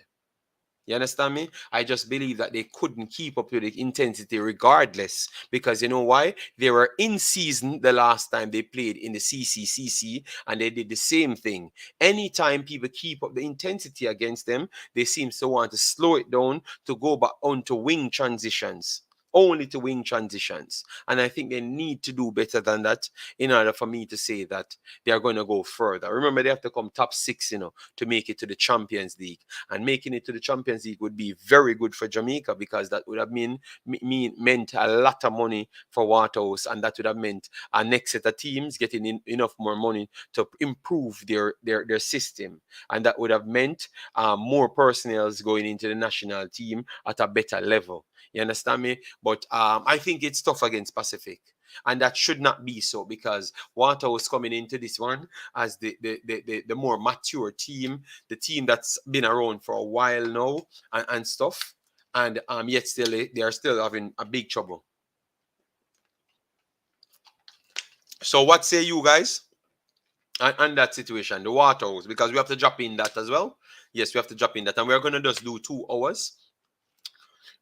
You understand me? I just believe that they couldn't keep up with the intensity regardless. Because you know why? They were in season the last time they played in the CCCC and they did the same thing. Anytime people keep up the intensity against them, they seem to want to slow it down to go back onto wing transitions. only to win transitions. And I think they need to do better than that in order for me to say that they are going to go further. Remember, they have to come top 6, to make it to the Champions League. And making it to the Champions League would be very good for Jamaica, because that would have meant a lot of money for Waterhouse, and that would have meant our next set of teams getting enough more money to improve their system. And that would have meant more personnel going into the national team at a better level. You understand me? But I think it's tough against Pacific. And that should not be so, because Waterhouse coming into this one as the more mature team, the team that's been around for a while now, and stuff. And yet still they are still having a big trouble. So what say you guys on that situation, the Waterhouse? Because we have to drop in that as well. Yes, we have to drop in that. And we're going to just do 2 hours.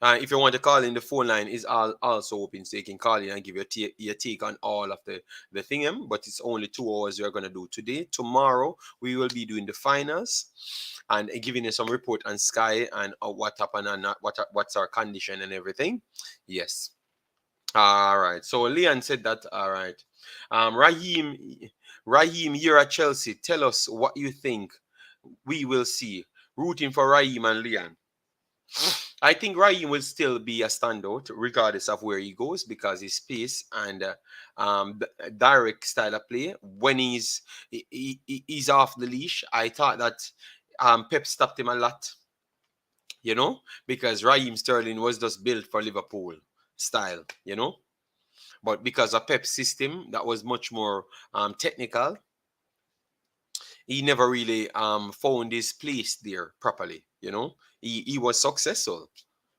If you want to call in, the phone line is also open, so you can call in and give your take on all of the thing. But it's only 2 hours we're going to do today. Tomorrow, we will be doing the finals and giving you some report on Sky and what happened and what's our condition and everything. Yes. All right. So Leon said that. All right. Raheem, you're at Chelsea. Tell us what you think we will see. Rooting for Raheem and Leon. I think Raheem will still be a standout regardless of where he goes, because his pace and direct style of play, when he's off the leash. I thought that Pep stopped him a lot, because Raheem Sterling was just built for Liverpool style, but because of Pep's system that was much more technical, he never really found his place there properly. He was successful,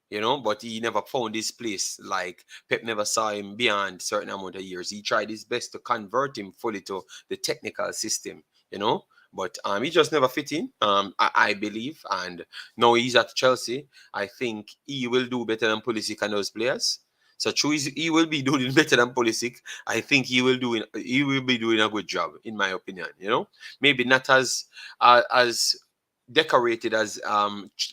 but he never found his place. Like, Pep never saw him beyond certain amount of years. He tried his best to convert him fully to the technical system, but he just never fit in, I believe. And now he's at Chelsea. I think he will do better than Pulisic and those players. So true, he will be doing better than Pulisic. I think he will be doing a good job, in my opinion. Maybe not as decorated as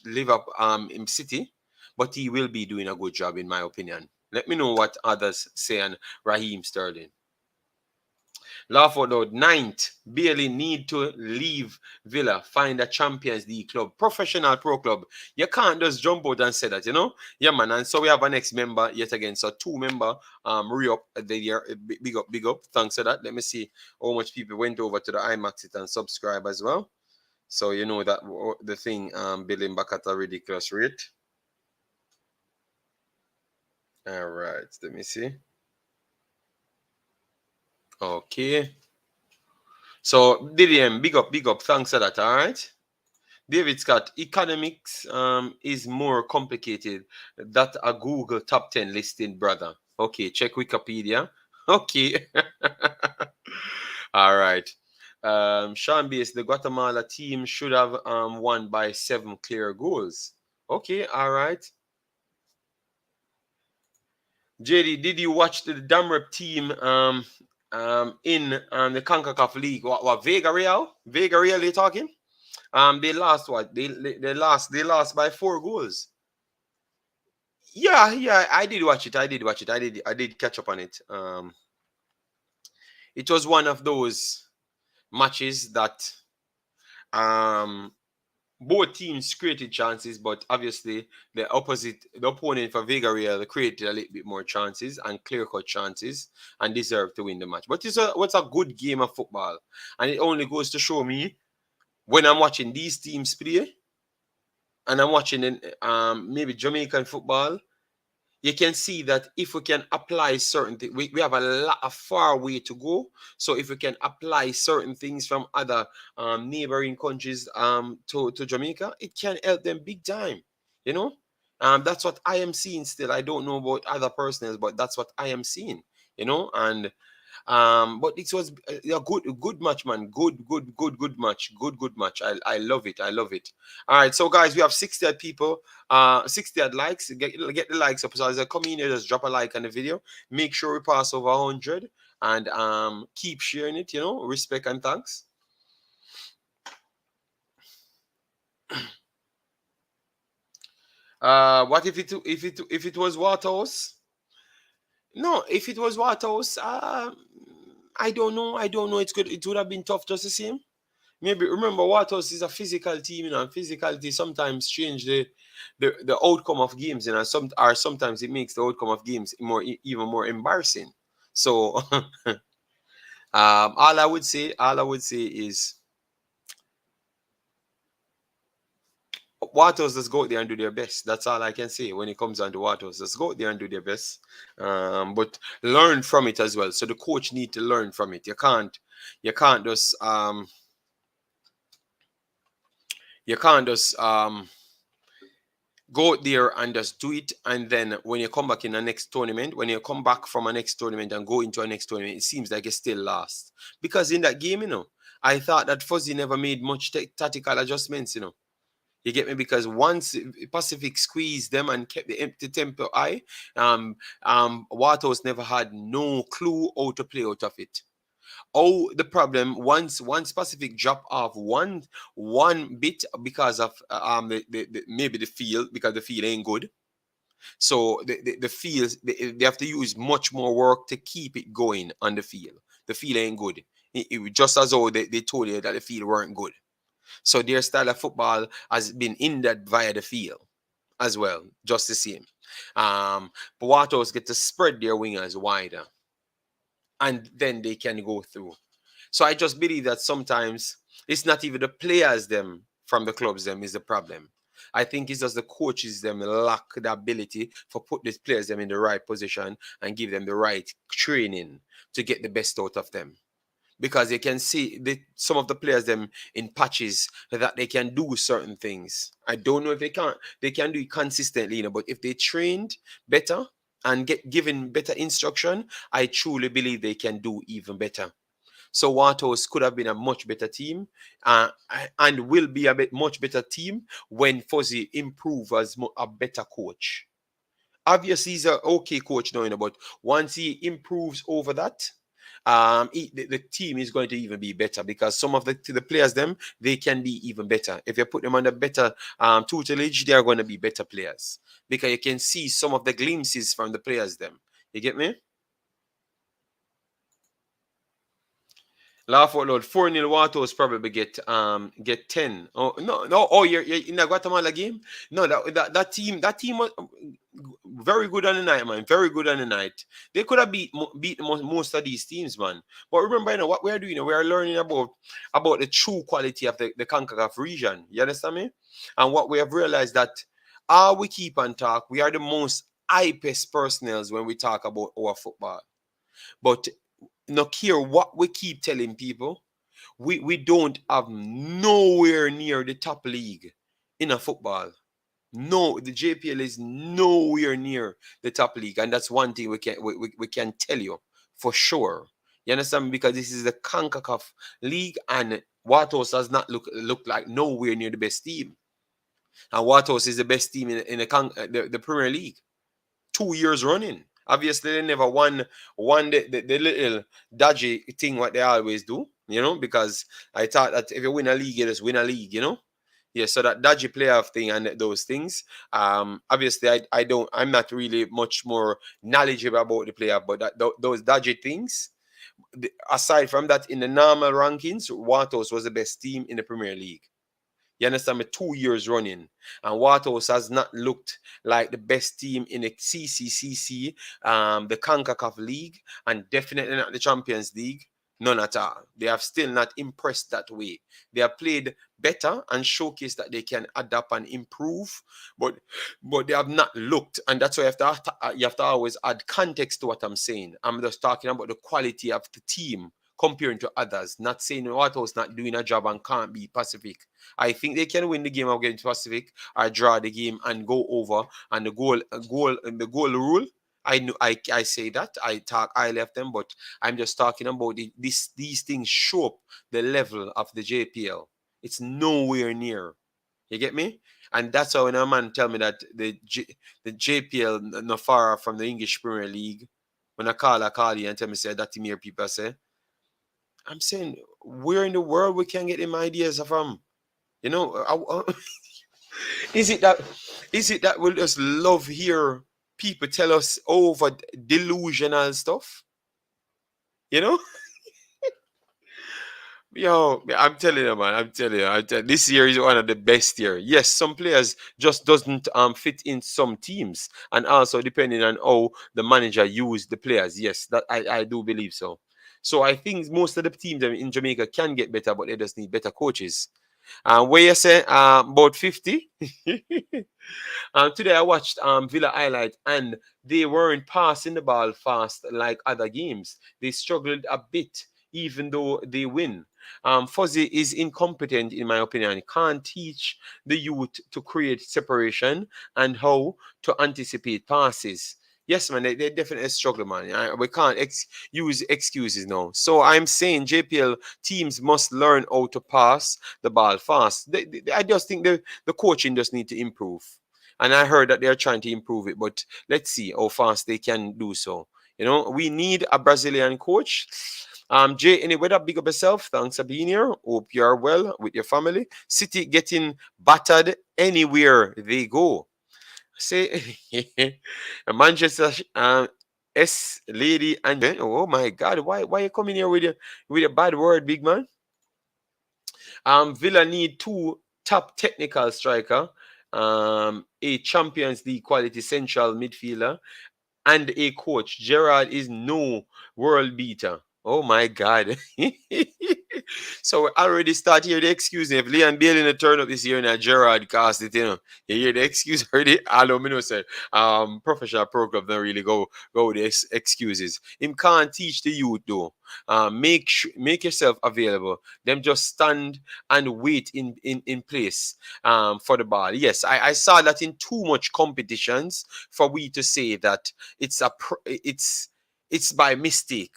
Liverpool in City, but he will be doing a good job, in my opinion. Let me know what others say on Raheem Sterling. Lawford out, 9th. Barely need to leave Villa. Find a Champions League club. Professional pro club. You can't just jump out and say that, Yeah, man. And so we have a next member yet again. So 2 member re-up the year. Big up, big up. Thanks for that. Let me see how much people went over to the Imaxit and subscribe as well. So you know that the thing billing back at a ridiculous rate. All right. Let me see. Okay. So Didier, big up. Thanks for that. All right. David Scott, economics is more complicated than a Google top 10 listing, brother. Okay, check Wikipedia. Okay. All right. Sean Bass, the Guatemala team should have won by 7 clear goals. Okay, all right. JD, did you watch the Damrep team in the Concacaf League? What Vega Real? Vega Real, they talking? They lost what? They lost by 4 goals. Yeah, I did watch it. I did catch up on it. It was one of those matches that both teams created chances, but obviously the opponent for Villarreal created a little bit more chances and clear-cut chances and deserved to win the match. But what's a good game of football, and it only goes to show me when I'm watching these teams play, and I'm watching maybe Jamaican football. You can see that if we can apply certain things, we have a far way to go. So if we can apply certain things from other neighboring countries to Jamaica, it can help them big time. That's what I am seeing still. I don't know about other personnel, but that's what I am seeing. And but it was a good match, man. Good match. Good match. I love it. I love it. All right, so guys, we have 60 odd people, 60 odd likes. Get the likes up. So as I come in here, just drop a like on the video. Make sure we pass over 100 and keep sharing it. Respect and thanks. What if it was Waterhouse? No, if it was Waterhouse, I don't know. I don't know. It would have been tough just the same. Maybe remember Waterhouse is a physical team, and physicality sometimes change the outcome of games, sometimes it makes the outcome of games even more embarrassing. So all I would say is Waterhouse, let's go out there and do their best. That's all I can say when it comes down to Waterhouse. Let's go out there and do their best, but learn from it as well. So the coach need to learn from it. You can't just go out there and just do it, and then when you come back in the next tournament, when you come back from a next tournament and go into a next tournament, it seems like you still lost. Because in that game, I thought that Fuzzy never made much tactical adjustments. You get me? Because once Pacific squeezed them and kept the empty tempo high, Watos never had no clue how to play out of it. Oh, the problem once Pacific drop off one bit because of maybe the field, because the field ain't good. So the field, they have to use much more work to keep it going on the field. The field ain't good. Just as though they told you that the field weren't good. So their style of football has been hindered via the field as well, just the same. Buatos get to spread their wingers wider, and then they can go through. So I just believe that sometimes it's not even the players them from the clubs them is the problem. I think it's just the coaches them lack the ability for put these players them in the right position and give them the right training to get the best out of them. Because you can see some of the players them in patches that they can do certain things. I don't know if they can do it consistently, but if they trained better and get given better instruction, I truly believe they can do even better. So Watos could have been a much better team, and will be a much better team when Fuzzy improve as a better coach. Obviously, he's an okay coach now, but once he improves over that, the team is going to even be better, because some of the players them, they can be even better. If you put them under better tutelage, they are going to be better players, because you can see some of the glimpses from the players them. You get me? Laugh out loud. 4-0 Watos probably get 10. Oh no. Oh, you're in the Guatemala game? No, that team was very good on the night, man. Very good on the night. They could have beat most of these teams, man. But remember, what we're doing, we are learning about the true quality of the Concacaf region. You understand me? And what we have realized that all we keep on talk, we are the most hypest personnels when we talk about our football. But not care what we keep telling people, we don't have nowhere near the top league in a football. No, the JPL is nowhere near the top league, and that's one thing we can tell you for sure. You understand? Because this is the Concacaf league, and Watos does not look like nowhere near the best team. And Watos is the best team in the Premier League, 2 years running. Obviously, they never won the little dodgy thing what they always do, because I thought that if you win a league, you just win a league, Yeah, so that dodgy playoff thing and those things. Obviously, I'm not really much more knowledgeable about the playoff, but those dodgy things. Aside from that, in the normal rankings, Watos was the best team in the Premier League. You understand me? 2 years running. And Waterhouse has not looked like the best team in the CCCC, the CONCACAF League, and definitely not the Champions League. None at all. They have still not impressed that way. They have played better and showcased that they can adapt and improve, but they have not looked. And that's why you have to always add context to what I'm saying. I'm just talking about the quality of the team comparing to others, not saying Waterhouse not doing a job and can't be Pacific. I think they can win the game against Pacific or draw the game and go over. And the goal rule, I know I say that I talk I left them, but I'm just talking about these things show up the level of the JPL. It's nowhere near. You get me? And that's why when a man tell me that the JPL not far from the English Premier League, when I call you and tell me say that to me, people say, I'm saying, where in the world we can get them ideas from? You know, is it that we'll just love here people tell us over delusional stuff, you know. Yo, I'm telling you, man. I'm telling you. This year is one of the best year. Yes, some players just doesn't fit in some teams, and also depending on how the manager use the players. Yes, that I do believe so. So I think most of the teams in Jamaica can get better, but they just need better coaches. Where you say about 50? Today I watched Villa highlight, and they weren't passing the ball fast like other games. They struggled a bit, even though they win. Fuzzy is incompetent, in my opinion. He can't teach the youth to create separation and how to anticipate passes. Yes, man, they definitely struggle, man. We can't use excuses now. So I'm saying JPL teams must learn how to pass the ball fast. I just think the coaching just need to improve. And I heard that they're trying to improve it, but let's see how fast they can do so. You know, we need a Brazilian coach. Jay, anyway, that big up yourself. Thanks for being here. Hope you are well with your family. City getting battered anywhere they go. Say, Manchester S lady and oh my God, why you coming here with a bad word, big man? Villa need two top technical striker, a Champions League quality central midfielder, and a coach. Gerard is no world beater. Oh my God. So we already start here the excuse. If Leon Bailey in turn up this year and Gerard cast it, you hear the excuse already. Hello, me know say professional pro club don't really go with the excuses. Him can't teach the youth though. Make yourself available. Them just stand and wait in place for the ball. Yes, I saw that in too much competitions for we to say that it's by mistake.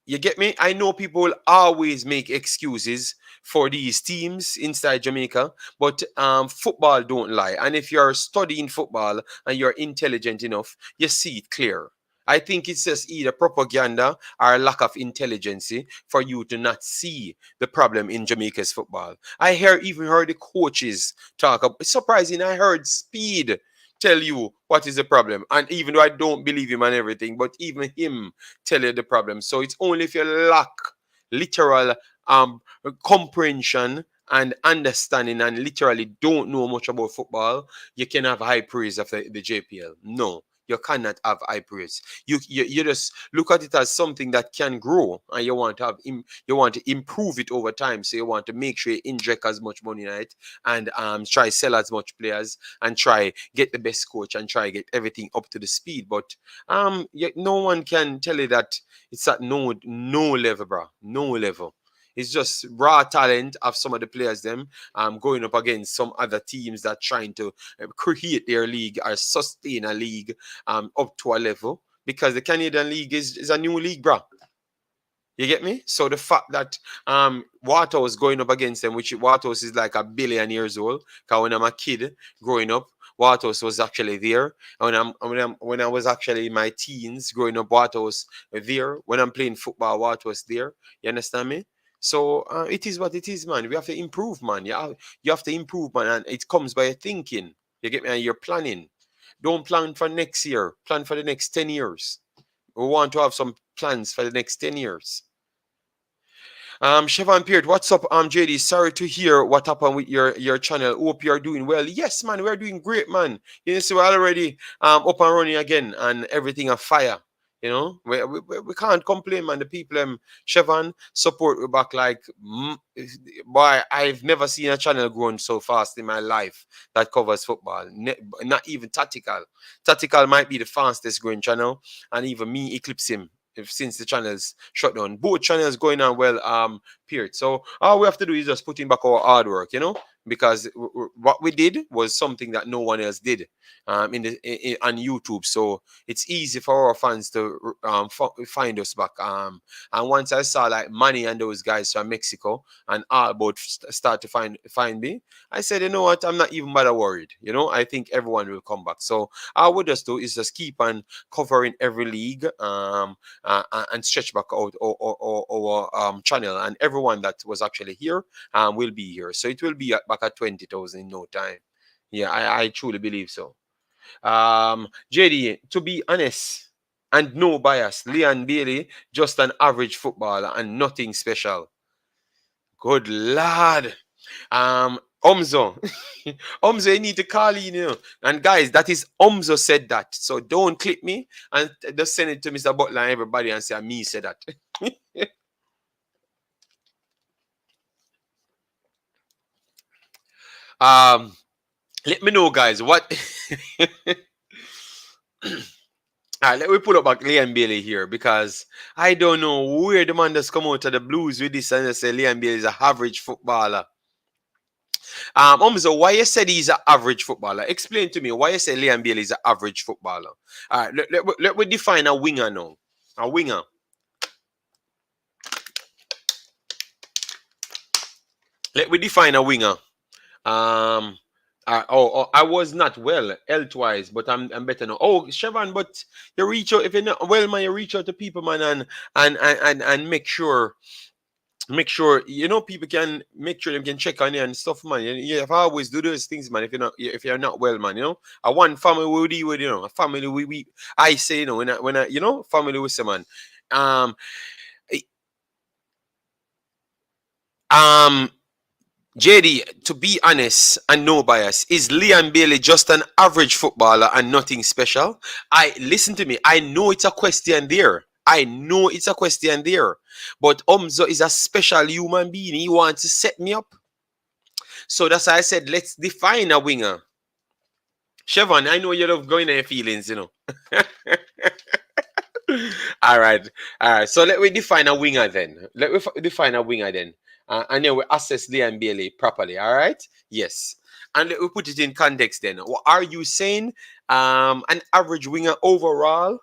You get me? I know people will always make excuses for these teams inside Jamaica, but football don't lie. And if you're studying football and you're intelligent enough, you see it clear. I think it's just either propaganda or lack of intelligence for you to not see the problem in Jamaica's football. Even heard the coaches talk. It's surprising. I heard Speed tell you what is the problem. And even though I don't believe him and everything, but even him tell you the problem. So it's only if you lack literal comprehension and understanding and literally don't know much about football, you can have high praise of the JPL. No, you cannot have high praise. You just look at it as something that can grow, and you want to improve it over time. So you want to make sure you inject as much money in it and try sell as much players and try get the best coach and try get everything up to the speed. But no one can tell you that it's at no level, bro. No level. It's just raw talent of some of the players them going up against some other teams that trying to create their league or sustain a league up to a level, because the Canadian league is a new league, bro. You get me? So the fact that Waterhouse going up against them, which Waterhouse is like a billion years old, because when I'm a kid growing up, Waterhouse was actually there. And when I was actually in my teens growing up, Waterhouse there. When I'm playing football, Waterhouse there. You understand me? So it is what it is, man. We have to improve, man. You have to improve, man, and it comes by thinking. You get me? And you're planning. Don't plan for next year. Plan for the next 10 years. We want to have some plans for the next 10 years. Chevron Peart, what's up? JD, sorry to hear what happened with your channel. Hope you're doing well. Yes, man, we're doing great, man. You know, so we're already up and running again and everything on fire. You know, we can't complain, man. The people Chevron support we back like boy, I've never seen a channel growing so fast in my life that covers football. Not even tactical. Tactical might be the fastest growing channel, and even me eclipse him since the channels shut down. Both channels going on well, period. So all we have to do is just put in back our hard work, you know, because what we did was something that no one else did on YouTube. So it's easy for our fans to find us back. And once I saw like Manny and those guys from Mexico and all about start to find me, I said, you know what, I'm not even bother worried. You know, I think everyone will come back. So all we just do is just keep on covering every league and stretch back out our channel, and everyone that was actually here will be here. So it will be back at 20,000 in no time. Yeah, I truly believe so. JD, to be honest and no bias, Leon Bailey just an average footballer and nothing special. Good lad. Omzo. Omzo, you need to call in, you know. And guys, that is Omzo said that. So don't clip me and just send it to Mr. Butler and everybody and say me said that. um, let me know, guys, what let me pull up back Liam Bailey here because I don't know where the man just come out of the blues with this and they say Liam Bailey is a average footballer. So why you said he's an average footballer? Explain to me why you say Liam Bailey is an average footballer. All right, let me define a winger now. A winger. Let me define a winger. I was not well health-wise, but I'm better now. Oh, Chevron, but you reach out if you're not well, man. You reach out to people, man, and make sure you know people can make sure they can check on you and stuff, man. You have to always do those things, man. If you're not well, man, you know. I want family with you, with you know, a family we I say, you know, when I you know family with some man. Um eh, um JD, to be honest and no bias, is Liam Bailey just an average footballer and nothing special? I listen to me. I know it's a question there. I know it's a question there. But Omzo is a special human being. He wants to set me up. So that's why I said let's define a winger. Chevron, I know you love going in your feelings, you know. All right. All right. So let me define a winger then. Let me define a winger then. And then we assess Liam Bailey properly. All right. Yes. And let me put it in context then. Are you saying an average winger overall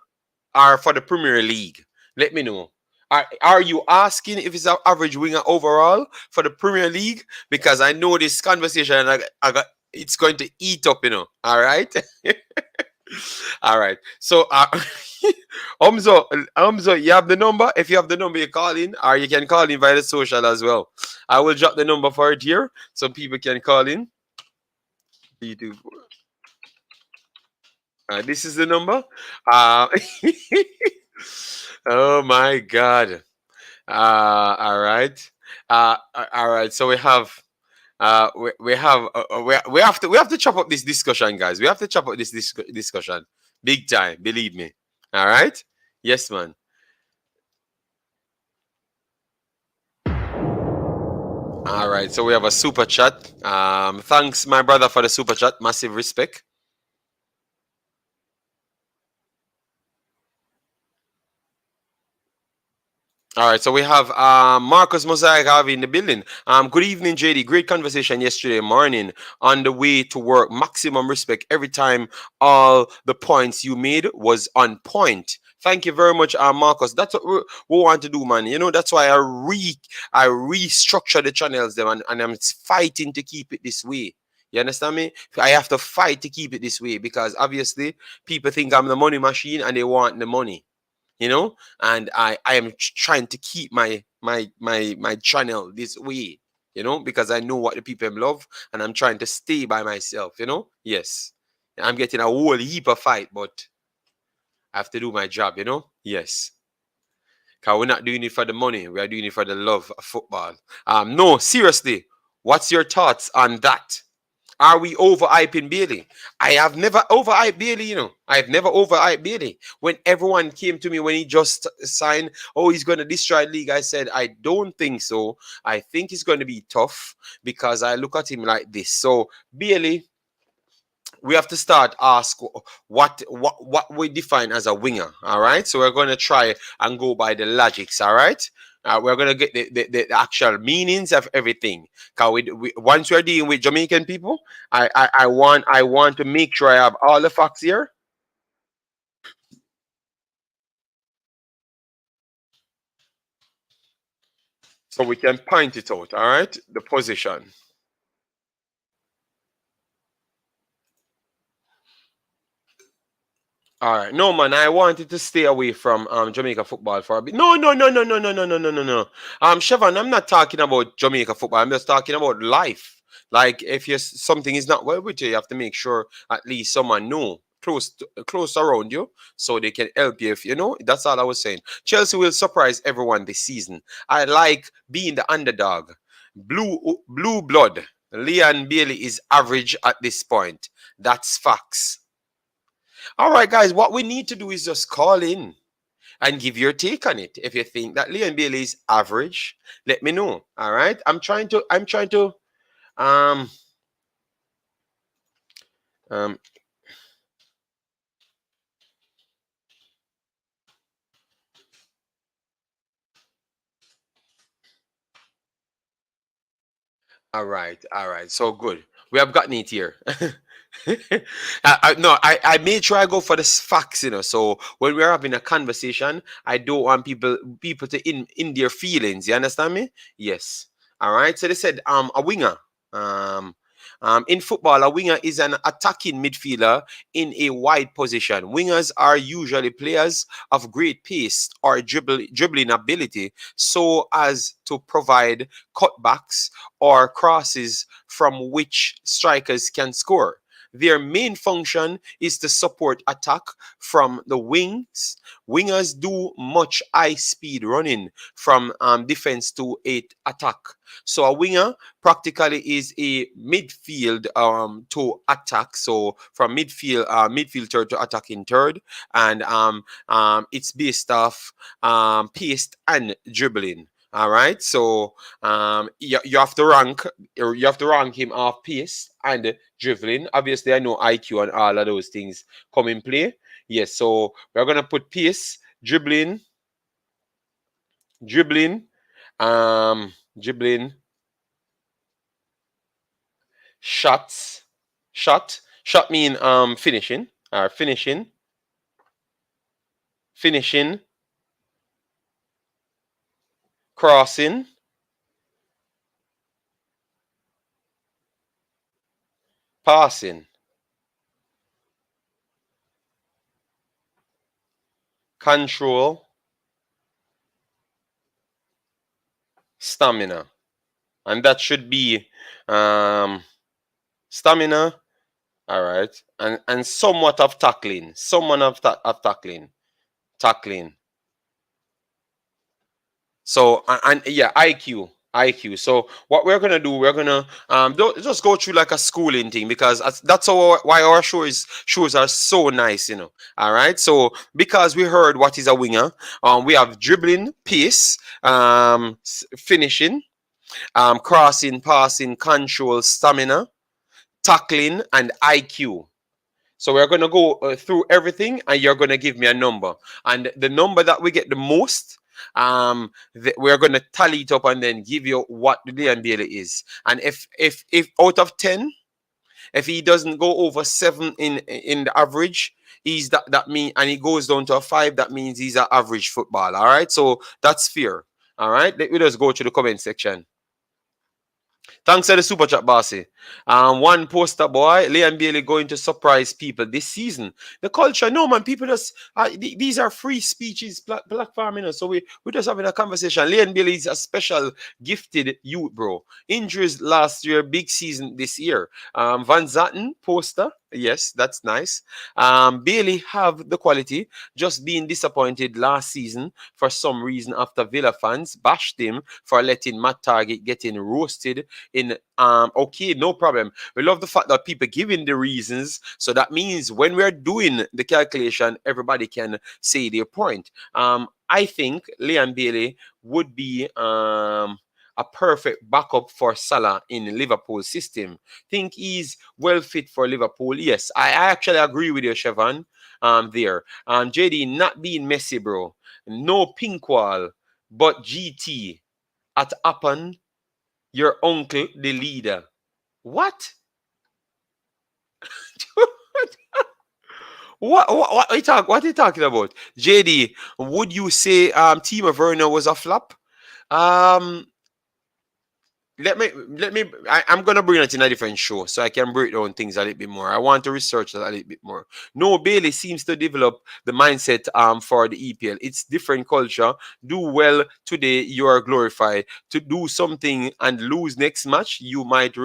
or for the Premier League? Let me know. Are you asking if it's an average winger overall for the Premier League? Because I know this conversation and I got it's going to eat up, you know. All right. All right. So, Umzo, you have the number. If you have the number, you call in, or you can call in via the social as well. I will drop the number for it here so people can call in. This is the number. Uh, oh my God. All right. All right. So we have to chop up this discussion, guys. We have to chop up this discussion big time. Believe me. All right. Yes, man. All right. So we have a super chat. Thanks, my brother, for the super chat. Massive respect. All right, so we have Marcus Mosaic in the building. Good evening, JD. Great conversation yesterday morning on the way to work. Maximum respect every time. All the points you made was on point. Thank you very much, Marcus. That's what we want to do, man. You know, that's why I restructure the channels, them, and I'm fighting to keep it this way. You understand me? I have to fight to keep it this way because obviously people think I'm the money machine and they want the money, you know, and I am trying to keep my channel this way, you know, because I know what the people love and I'm trying to stay by myself, you know. Yes, I'm getting a whole heap of fight, but I have to do my job, you know. Yes, because we're not doing it for the money, we are doing it for the love of football. No, seriously, what's your thoughts on that? Are we overhyping Bailey? I have never overhyped Bailey, you know. I've never overhyped Bailey. When everyone came to me when he just signed, oh, he's going to destroy the league, I said, I don't think so. I think it's going to be tough because I look at him like this. So, Bailey, we have to start ask what we define as a winger. All right, so we're going to try and go by the logics. All right, we're going to get the actual meanings of everything, because once we're dealing with Jamaican people, I want to make sure I have all the facts here, so we can point it out. All right, the position. All right, no man, I wanted to stay away from Jamaica football for a bit. No, no, no, no, no, no, no, no, no, no, no. Chevron, I'm not talking about Jamaica football. I'm just talking about life. Like if you something is not well with you, you have to make sure at least someone know. close around you, so they can help you. If you know, that's all I was saying. Chelsea will surprise everyone this season. I like being the underdog. Blue blood. Leon Bailey is average at this point. That's facts. All right, guys. What we need to do is just call in and give your take on it. If you think that Leon Bailey is average, let me know. All right. I'm trying to um um all right, all right. So good. We have gotten it here. No, I made sure I go for the facts, So when we're having a conversation, I don't want people to in their feelings. You understand me? Yes. All right. So they said a winger. Um in football, a winger is an attacking midfielder in a wide position. Wingers are usually players of great pace or dribbling ability, so as to provide cutbacks or crosses from which strikers can score. Their main function is to support attack from the wings. Wingers do much high speed running from defense to attack. So a winger practically is a midfield to attack. So from midfield third to attacking third, and it's based off pace and dribbling. All right, so you have to rank him off pace and dribbling. Obviously, I know IQ and all of those things come in play. Yes, so we're gonna put pace, dribbling, dribbling, shots, shot mean finishing, or finishing, crossing, passing, control, stamina, and that should be um stamina. All right, and somewhat of tackling, tackling. So and yeah, IQ. So what we're gonna do, we're gonna just go through like a schooling thing, because that's why our shows are so nice. All right. So because we heard what is a winger, we have dribbling, pace, finishing, crossing, passing, control, stamina, tackling, and IQ. So we're going to go through everything, and you're going to give me a number. And the number that we get the most, we're going to tally it up and then give you what the Leon Bailey is. And if out of 10, if he doesn't go over 7 in the average, he's that mean, and he goes down to a 5, that means he's an average football. All right, so that's fair. All right, let me just go to the comment section. Thanks for the super chat, bossy. One poster boy, Leon Bailey going to surprise people this season. The culture, no man, people just these are free speeches platform, So we're just having a conversation. Leon Bailey is a special gifted youth, bro. Injuries last year, big season this year. Van Zatten poster, yes, that's nice. Bailey have the quality, just being disappointed last season for some reason after Villa fans bashed him for letting Matt Target getting roasted in okay, no problem. We love the fact that people giving the reasons, so that means when we're doing the calculation, everybody can say their point. I think Leon Bailey would be a perfect backup for Salah in Liverpool system. Think he's well fit for Liverpool. Yes, I actually agree with you, Chevan. There. JD not being messy, bro. No pink wall, but GT at Upon your uncle, the leader. What? What are you talking about? JD, would you say Timo Werner was a flop? Um I'm gonna bring it in a different show so I can break down things a little bit more. I want to research that a little bit more. No, Bailey seems to develop the mindset for the EPL. It's different culture. Do well today, you are glorified. To do something and lose next match, you might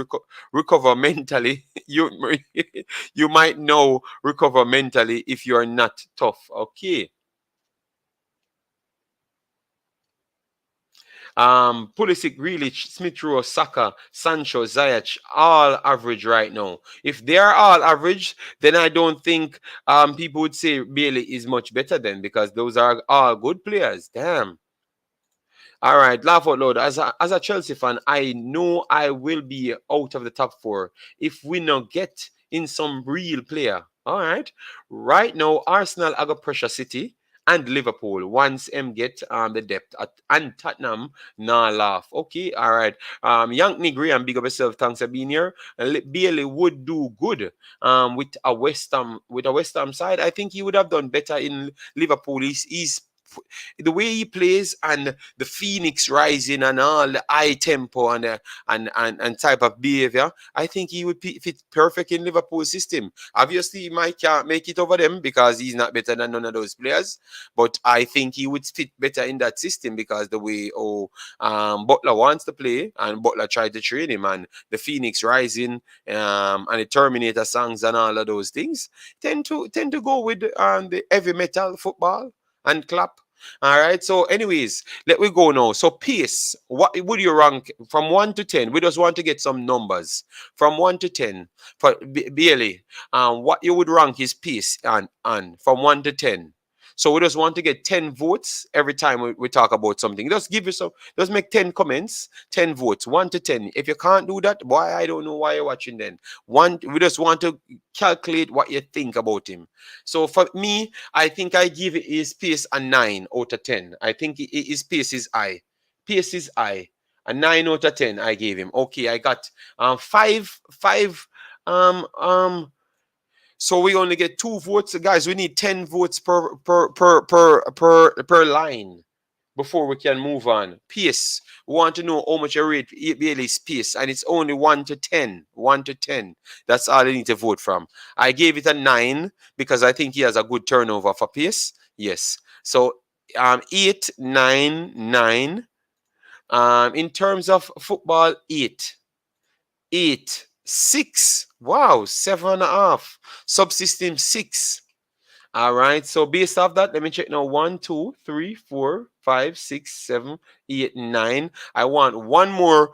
recover mentally. You might know recover mentally if you are not tough. Okay. Pulisic, Grealish, Smith Rowe, Saka, Sancho, Ziyech, all average right now. If they are all average, then I don't think people would say Bailey is much better than, because those are all good players. Damn. All right, laugh out loud. As a Chelsea fan, I know I will be out of the top four if we not get in some real player. All right. Right now, Arsenal are got pressure City and Liverpool once M get the depth and Tottenham nah laugh. Okay, all right. Young Nigri and big up yourself. Thanks for being here. Bailey would do good with a West Ham side. I think he would have done better in Liverpool. He's the way he plays and the Phoenix rising and all the high tempo and type of behavior, I think he would fit perfect in Liverpool's system. Obviously, he might can't make it over them because he's not better than none of those players, but I think he would fit better in that system because the way Butler wants to play and Butler tried to train him and the Phoenix rising and the Terminator songs and all of those things tend to go with the heavy metal football and clap. All right. So, anyways, let we go now. So, pace. What would you rank from 1 to 10? We just want to get some numbers from 1 to 10 for Bailey. What you would rank his pace on from 1 to 10. So we just want to get 10 votes every time we talk about something. Just give you some. Just make 10 comments, 10 votes, 1 to 10. If you can't do that, boy, I don't know why you're watching. Then we just want to calculate what you think about him. So for me, I think I give his pace a 9 out of 10. I think his pace is high. Pace is high. A 9 out of 10 I gave him. Okay, I got five so we only get 2 votes, guys. We need 10 votes per line before we can move on. Pace. We want to know how much you rate Bailey's pace, and it's only 1 to 10. 1 to 10. That's all I need to vote from. I gave it a 9 because I think he has a good turnover for pace. Yes. So 8, 9, 9. In terms of football, 8. 8. 6. Wow, 7.5. Subsystem 6. All right. So based off that, let me check now. 1, 2, 3, 4, 5, 6, 7, 8, 9. I want one more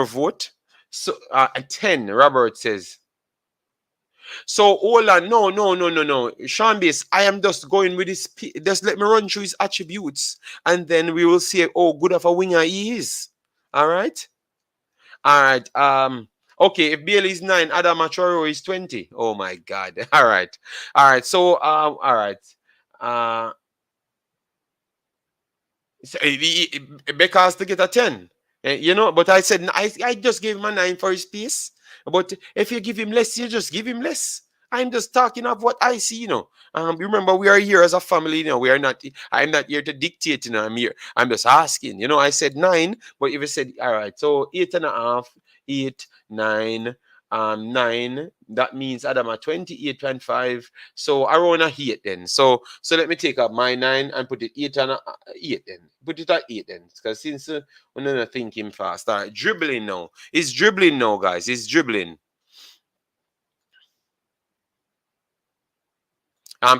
vote. So 10, Robert says. So hold on. No, no, no, no, no. Sean Base, I am just going with his just let me run through his attributes and then we will see how good of a winger he is. All right. All right. Okay, if Bailey is 9, Adam Achoro is 20. Oh my god. All right. All right. So all right. Uh so, because to get a 10. But I said I just gave him a 9 for his piece. But if you give him less, you just give him less. I'm just talking of what I see. Remember, we are here as a family. We are not. I'm not here to dictate. I'm here. I'm just asking. I said 9, but if you said all right, so 8.5, 8, 9, 9. That means Adam at 28.5. So around a 8 then. So let me take up my 9 and put it 8 then. Put it at 8 then. Because since we're not thinking fast. All right, dribbling now. It's dribbling now, guys. It's dribbling.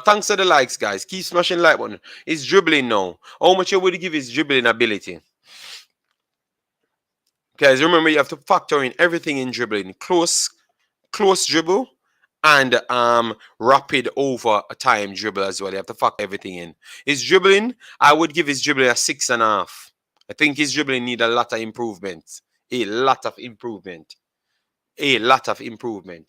Thanks for the likes, guys. Keep smashing like button. It's dribbling now. How much you would give his dribbling ability? Guys, remember you have to factor in everything in dribbling. Close dribble and rapid over time dribble as well. You have to factor everything in. His dribbling, I would give his dribbling a 6.5. I think his dribbling need a lot of improvement. A lot of improvement.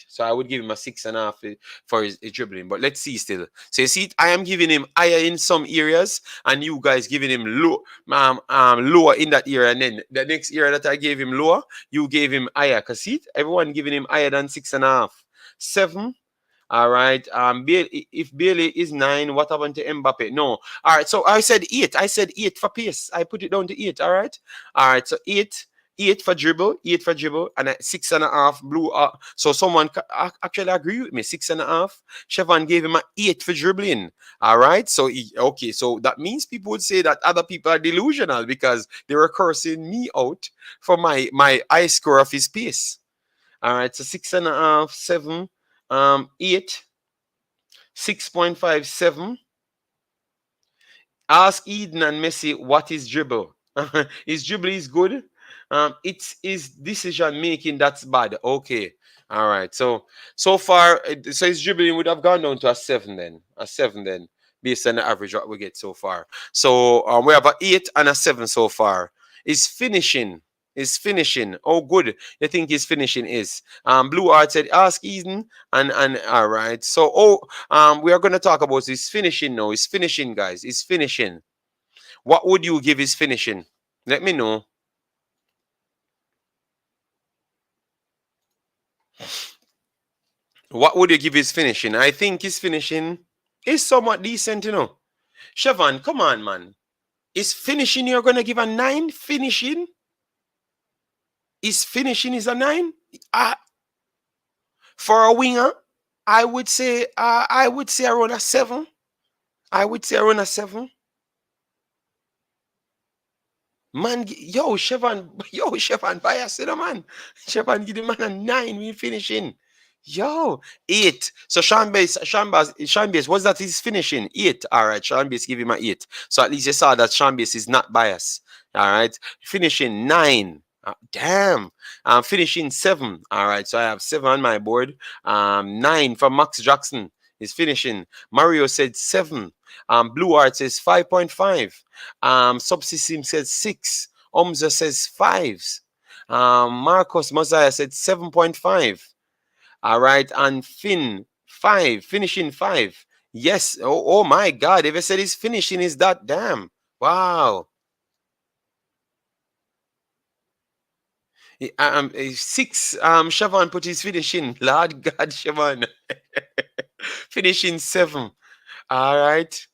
So I would give him a 6.5 for his dribbling. But let's see still. So you see, I am giving him higher in some areas, and you guys giving him lower in that area. And then the next area that I gave him lower, you gave him higher. Cause see, everyone giving him higher than 6.5. 7. All right. If Bailey is 9, what happened to Mbappe? No. All right. So I said 8. I said 8 for pace. I put it down to 8. All right. All right. So 8. 8 for dribble, 8 for dribble, and a 6.5 blue. So someone actually agree with me. 6.5. Chevron gave him a 8 for dribbling. All right. So okay. So that means people would say that other people are delusional because they were cursing me out for my high score of his pace. All right. So 6.5, 7, 8, 6.57. Ask Eden and Messi what is dribble. His dribble is good. It's his decision making that's bad. Okay. All right. So far, so his dribbling would have gone down to a 7 then. A 7 then, based on the average what we get so far. So we have a 8 and a 7 so far. His finishing. His finishing. Oh, good. You think his finishing is? Blue Art said, ask Eden. And all right. So we are gonna talk about his finishing now. His finishing, guys. His finishing. What would you give his finishing? Let me know. What would you give his finishing? I think his finishing is somewhat decent, you know. Chevron, come on, man. Is finishing you're gonna give a 9? Finishing? Is finishing is a 9? For a winger, I would say around a 7. I would say around a 7. Man, Chevron bias, you know, man. Chevron give the man a 9 when finishing. Yo, 8. So Sean Base, what's that he's finishing? 8. All right, Sean Base give him a 8. So at least you saw that Sean Base is not biased. All right, finishing 9. Damn. Finishing 7. All right, so I have 7 on my board. 9 from Max Jackson is finishing. Mario said 7. Blue Art says 5.5. Subsystem says 6. Omza says 5s. Marcos Mosiah said 7.5. All right, and Finn 5, finishing 5. Yes. Oh my God! If I said his finishing is that, damn. Wow. 6. Siobhan put his finishing. Lord God, Siobhan. Finishing 7. All right.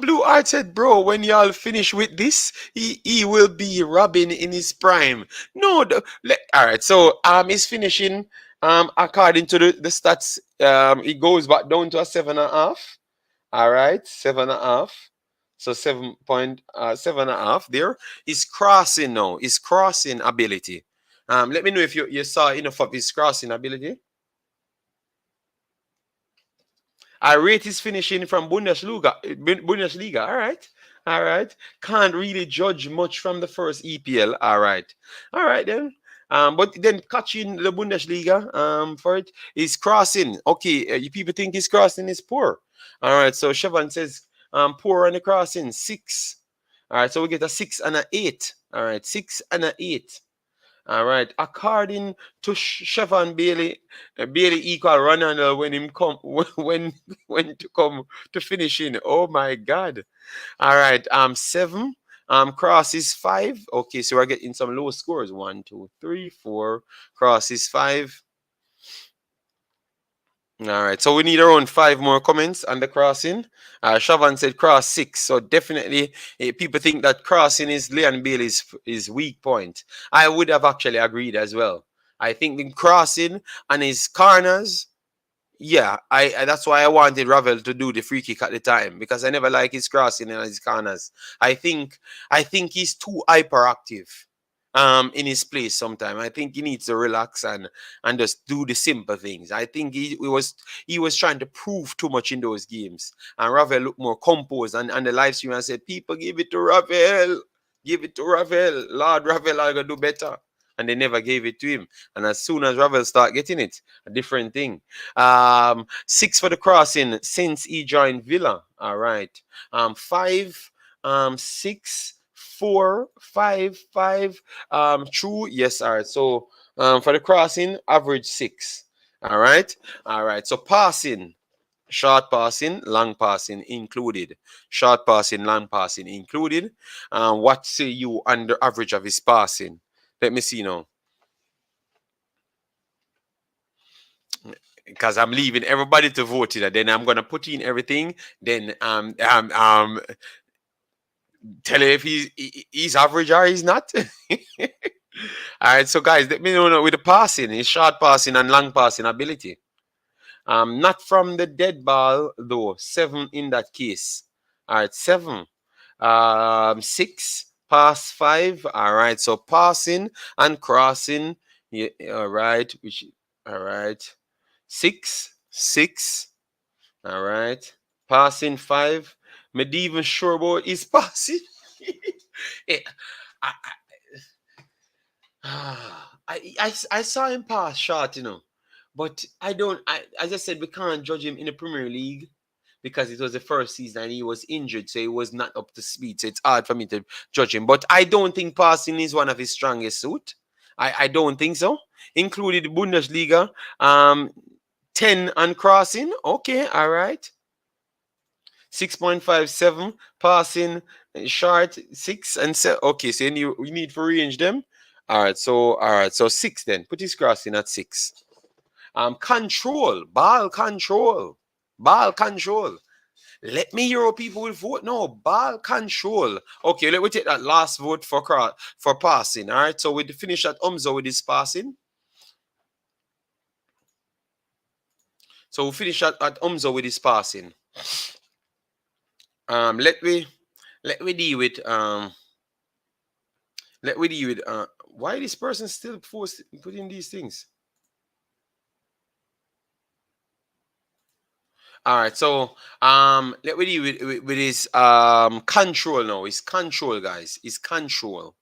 Blue Art said, bro, when y'all finish with this, he will be Robin in his prime. No, all right. So he's finishing according to the stats. It goes back down to a 7.5. All right, 7.5. So 7.7.5 there. Is crossing now. Is crossing ability. Let me know if you saw enough of his crossing ability. I rate his finishing from Bundesliga. Bundesliga. All right. All right. Can't really judge much from the first EPL. All right. All right then. But then catching the Bundesliga for it is crossing. Okay, you people think his crossing is poor. All right. So Chevron says poor on the crossing 6. All right. So we get a 6 and an 8. All right. 6 and an 8. All right. According to Chevron Bailey, Bailey equal Ronaldo when him come when to come to finishing. Oh my God. All right. 7. Cross is 5. Okay, so we're getting some low scores. 1, 2, 3, 4. Cross is 5. All right, so we need around 5 more comments on the crossing. Shavan said cross 6, so definitely people think that crossing is Leon Bailey's weak point. I would have actually agreed as well. I think the crossing and his corners, yeah, I that's why I wanted Ravel to do the free kick at the time because I never like his crossing and his corners. I think he's too hyperactive in his place sometimes. I think he needs to relax and just do the simple things. I think he was trying to prove too much in those games. And Ravel looked more composed and the live stream and said, people give it to Ravel. Give it to Ravel. Lord Ravel are gonna do better. And they never gave it to him. And as soon as Ravel start getting it, a different thing. 6 for the crossing since he joined Villa. All right. 5, 6, 4, 5, 5. True. Yes. All right. So for the crossing, average 6. All right. All right. So passing. Short passing, long passing included. Short passing, long passing included. What say you on the average of his passing? Let me see now. because I'm leaving everybody to vote in, and then I'm gonna put in everything. Then tell him if he's average or he's not. All right, so guys, let me know with the passing, his short passing and long passing ability. Not from the dead ball though. 7 in that case. All right, 7. 6 pass 5. All right, so passing and crossing. Yeah, all right. All right. 6, 6. All right. Passing 5. Me not even sure about his passing. Eh, I, I saw him pass short, but I don't. As I said, we can't judge him in the Premier League because it was the first season and he was injured, so he was not up to speed. So it's hard for me to judge him. But I don't think passing is one of his strongest suit. I don't think so. Included the Bundesliga, 10 and crossing. Okay, all right. 6.57 passing short 6 and 7. Okay, so you need to range them. All right, so 6 then. Put his crossing at 6. Ball control. Let me hear what people will vote. No, ball control. Okay, let me take that last vote for passing. All right, so we finish at Umzo with his passing. So we finish at Umzo with his passing. Let me deal with why this person still putting these things. All right, so let me deal with his control now. His control, guys. His control.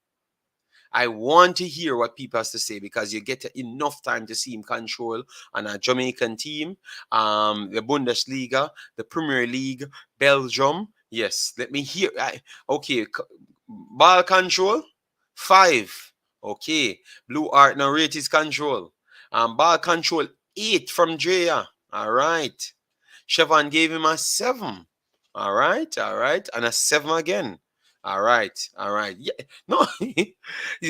I want to hear what people has to say because you get enough time to see him control on a Jamaican team, the Bundesliga, the Premier League, Belgium. Yes, let me hear. Okay, ball control 5. Okay, Blue Art now rate his control. Ball control 8 from Drea. All right. Chevron gave him a 7. All right, and a 7 again. All right. Yeah, no.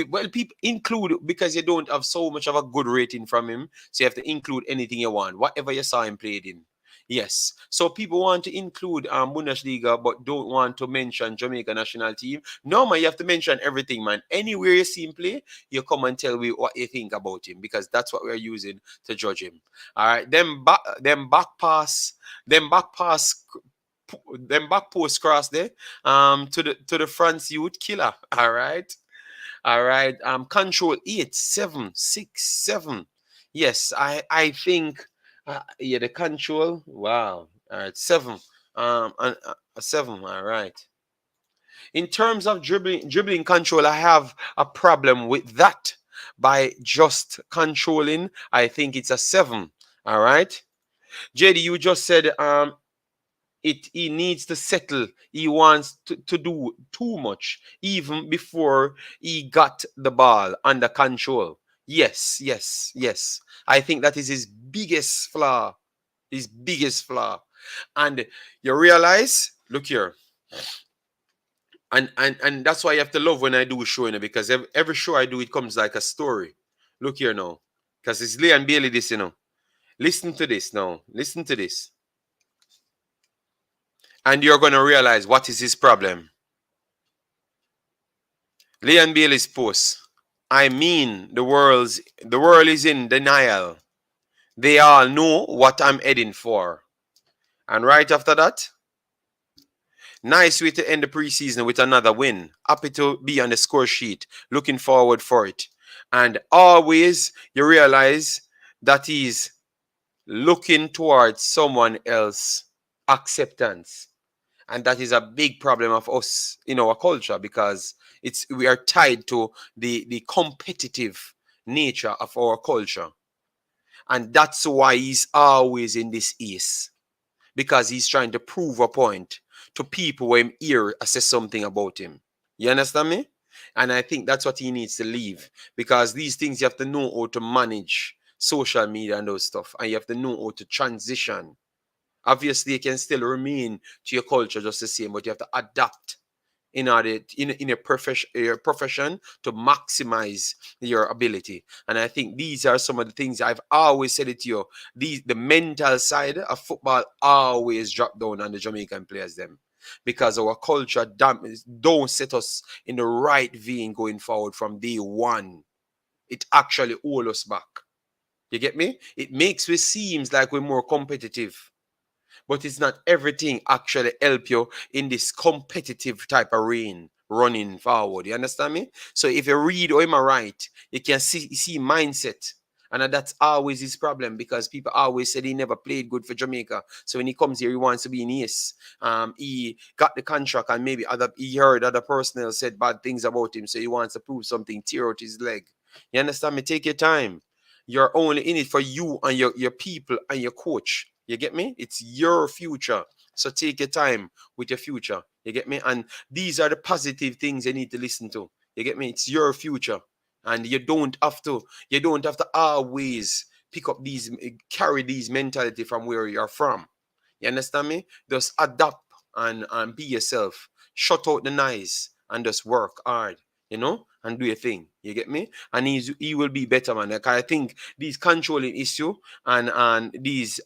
Well, people include because you don't have so much of a good rating from him, so you have to include anything you want, whatever you saw him played in. Yes. So people want to include Bundesliga, but don't want to mention Jamaica national team. No, man, you have to mention everything, man. Anywhere you see him play, you come and tell me what you think about him because that's what we're using to judge him. All right. Them back pass them back post cross there to the France youth killer. All right. Control 8, 7, 6, 7. Yes, I think yeah, the control. Wow. All right, 7. And, 7. All right. In terms of dribbling control, I have a problem with that. By just controlling, I think it's a 7. All right. JD, you just said he needs to settle. He wants to do too much even before he got the ball under control. Yes. I think that is his biggest flaw. And you realize, look here. And that's why you have to love when I do a show, because every show I do, it comes like a story. Look here now. Because it's Leon Bailey this, Listen to this now. Listen to this. And you're going to realize what is his problem. Leon Bailey's post. I mean, the world is in denial. They all know what I'm heading for. And right after that, nice way to end the preseason with another win. Happy to be on the score sheet. Looking forward for it. And always you realize that he's looking towards someone else's acceptance. And that is a big problem of us in our culture because we are tied to the competitive nature of our culture. And that's why he's always in this ace. Because he's trying to prove a point to people when hear say something about him. You understand me? And I think that's what he needs to leave. Because these things you have to know how to manage social media and those stuff. And you have to know how to transition. Obviously, you can still remain to your culture just the same, but you have to adapt in order in a profession to maximize your ability. And I think these are some of the things I've always said it to you. The mental side of football always drop down on the Jamaican players them, because our culture don't set us in the right vein going forward from day one. It actually holds us back. You get me? It makes it seems like we're more competitive, but it's not everything actually help you in this competitive type of reign running forward. You understand me? So if you read or am I right, you can see mindset. And that's always his problem, because people always said he never played good for Jamaica. So when he comes here, he wants to be in East. He got the contract, and maybe he heard other personnel said bad things about him. So he wants to prove something, tear out his leg. You understand me? Take your time. You're only in it for you and your people and your coach. You get me? It's your future. So take your time with your future. You get me? And these are the positive things you need to listen to. You get me? It's your future. And you don't have to always carry these mentality from where you're from. You understand me? Just adapt and be yourself. Shut out the noise and just work hard, and do your thing. You get me? And he will be better, man. Like, I think these controlling issue and these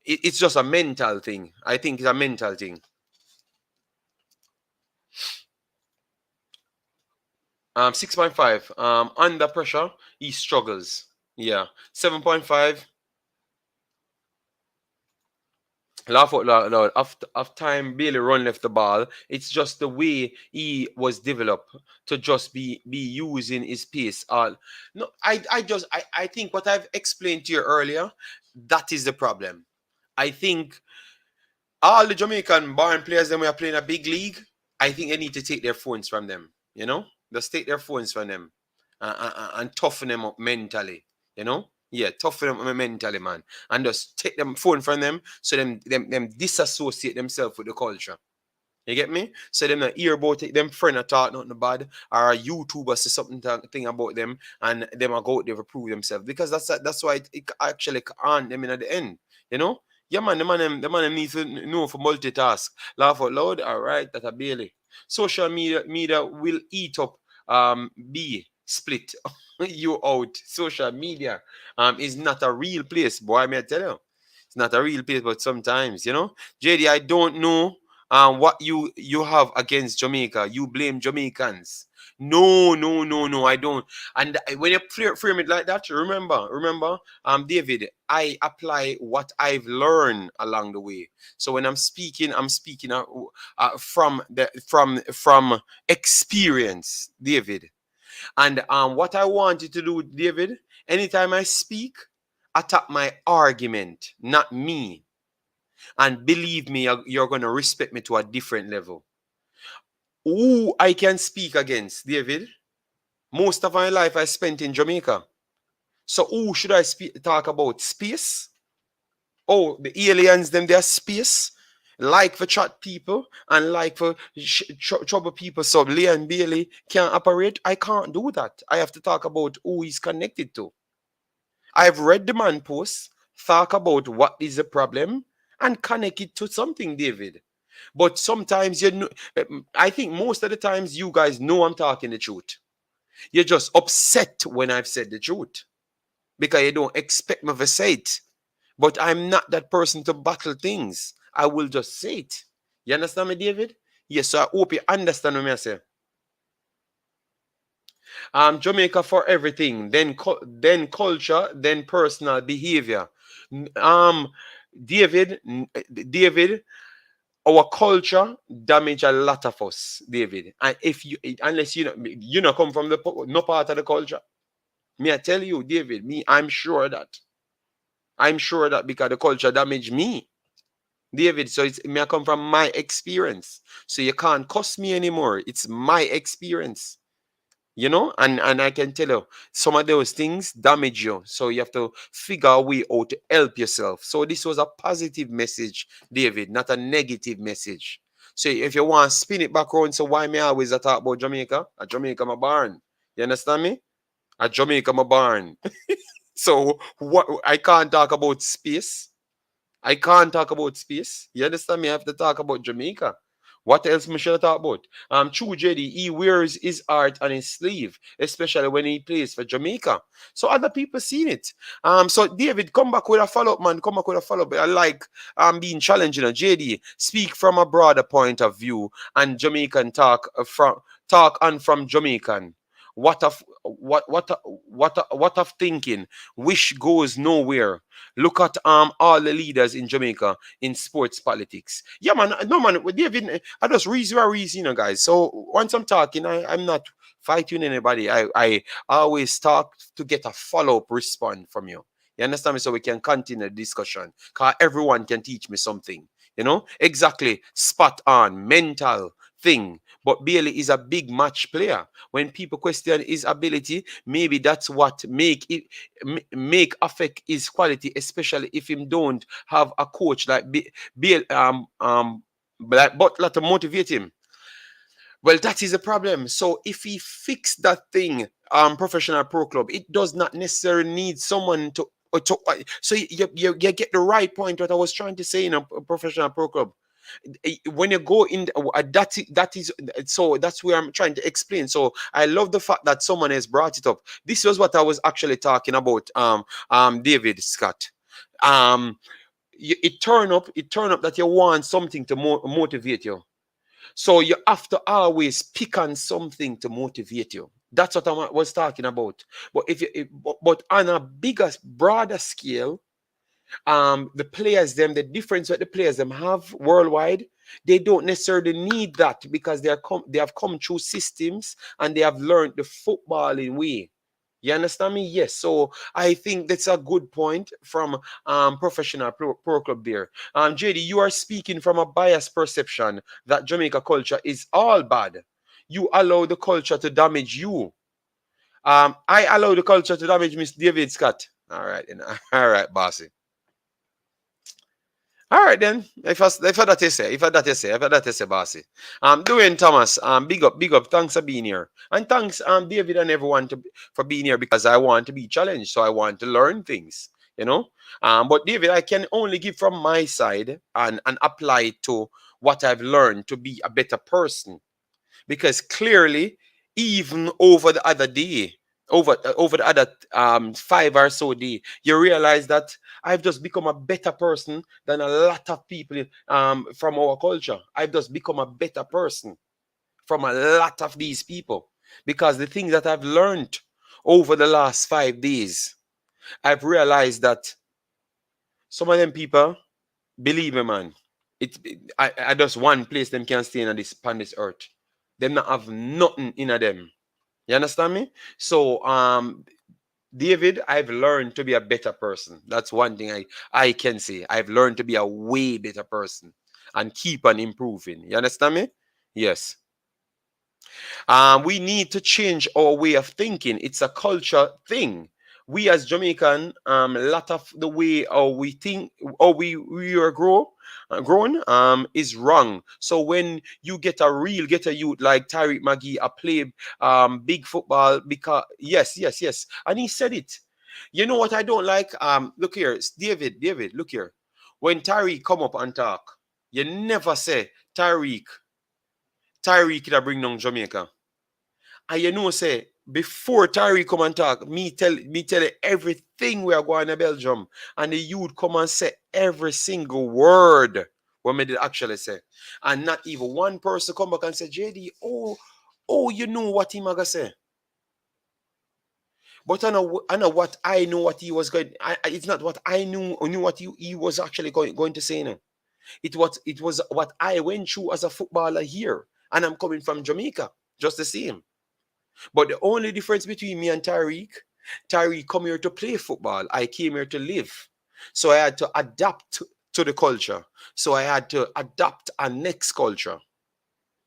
it's just a mental thing. I think it's a mental thing. 6.5. Under pressure, he struggles. Yeah. 7.5. Laugh out loud. After time Bailey run left the ball, it's just the way he was developed to just be using his pace. No, I think what I've explained to you earlier, that is the problem. I think all the Jamaican born players that we are playing a big league, I think they need to take their phones from them. Just take their phones from them and toughen them up mentally. Yeah, toughen them up mentally, man, and just take them phone from them, so them disassociate themselves with the culture. You get me? So them not hear about it, them friend are talk nothing bad, or a YouTuber say something thing about them, and them are go out there to prove themselves, because that's why it actually on them in at the end. You know? Yeah, man, the man needs to know for multitask. Laugh out loud, all right, that a Bailey. Social media will eat up be split you out. Social media is not a real place, boy. May I tell you? It's not a real place, but sometimes, JD, I don't know what you have against Jamaica. You blame Jamaicans. No, no, no, no, I don't. And when you frame it like that, remember, David, I apply what I've learned along the way. So when I'm speaking from experience, David. And what I want you to do, David, anytime I speak, attack my argument, not me. And believe me, you're going to respect me to a different level. Who I can speak against, David? Most of my life I spent in Jamaica. So who should I talk about? Space? Oh, the aliens, them, they're space. Like for chat people and like for trouble people. So Leon Bailey can't operate. I can't do that. I have to talk about who he's connected to. I've read the man post, talk about what is the problem, and connect it to something, David. But sometimes I think most of the times you guys know I'm talking the truth. You're just upset when I've said the truth because you don't expect me to say it. But I'm not that person to battle things. I will just say it. You understand me, David? Yes, so I hope you understand what I say. Jamaica for everything, then culture, then personal behavior. Um, David, our culture damage a lot of us, David. And if unless you know come from no part of the culture, me I tell you, David, I'm sure that because the culture damage me, David. So it's me I come from my experience. So you can't cuss me anymore. It's my experience. And I can tell you some of those things damage you, so you have to figure a way out to help yourself. So this was a positive message, David, not a negative message. So if you want to spin it back around, so why me always talk about Jamaica? At Jamaica my barn. You understand me? At Jamaica my barn. So what, I can't talk about space. I can't talk about space. You understand me? I have to talk about Jamaica. What else we should talk about? True JD, he wears his art on his sleeve, especially when he plays for Jamaica. So other people seen it. So David, come back with a follow-up, man. Come back with a follow-up. I like being challenging. JD, speak from a broader point of view and Jamaican talk and from Jamaican. What of thinking? Wish goes nowhere. Look at all the leaders in Jamaica in sports politics. Yeah, man. No, man. David, I just reason, guys. So once I'm talking, I'm not fighting anybody. I always talk to get a follow-up response from you. You understand me? So we can continue the discussion. Because everyone can teach me something. Exactly. Spot on. Mental thing. But Bailey is a big match player. When people question his ability, maybe that's what make affect his quality, especially if him don't have a coach like Bailey, like Butler to motivate him. Well, that is a problem. So if he fix that thing, professional pro club, it does not necessarily need someone so you get the right point what I was trying to say in a professional pro club. When you go in, that is so that's where I'm trying to explain. So I love the fact that someone has brought it up. This was what I was actually talking about. David Scott. It turn up that you want something to motivate you. So you have to always pick on something to motivate you. That's what I was talking about. But but on a bigger, broader scale, the players them, the difference that the players them have worldwide, they don't necessarily need that because they have come through systems and they have learned the footballing way. You understand me? Yes. So I think that's a good point from professional pro club there. JD, you are speaking from a biased perception that Jamaica culture is all bad. You allow the culture to damage you. I allow the culture to damage Miss David Scott. All right, then. All right, bossy. All right then. If I that you say, bossy. Dwayne Thomas, big up. Thanks for being here, and thanks David and everyone for being here because I want to be challenged, so I want to learn things. You know. But David, I can only give from my side and apply it to what I've learned to be a better person because clearly, even over the other day, over the other 5 or so day, you realize that I've just become a better person than a lot of people from our culture. I've just become a better person from a lot of these people because the things that I've learned over the last 5 days, I've realized that some of them people, believe me, man, I just one place them can stay on this earth. Them not have nothing in them. You understand me? So David, I've learned to be a better person. That's one thing I can say. I've learned to be a way better person and keep on improving. You understand me? Yes. We need to change our way of thinking. It's a culture thing. We as Jamaican, a lot of the way how we think, how we are grown, is wrong. So when you get a youth like Tariq Magee, a play big football because yes, and he said it. You know what I don't like? Look here, David, look here. When Tariq come up and talk, you never say Tariq could bring down Jamaica. And you know, say, before Tyree come and talk, me tell you everything we are going to Belgium. And the youth come and say every single word what me did actually say. And not even one person come back and say, JD, you know what he maga say. But I know what I know what he was going. It's not what I knew what he was actually going to say now. It was what I went through as a footballer here, and I'm coming from Jamaica, just the same. But the only difference between me and Tariq come here to play football. I came here to live. So I had to adapt to the culture. So I had to adapt a next culture.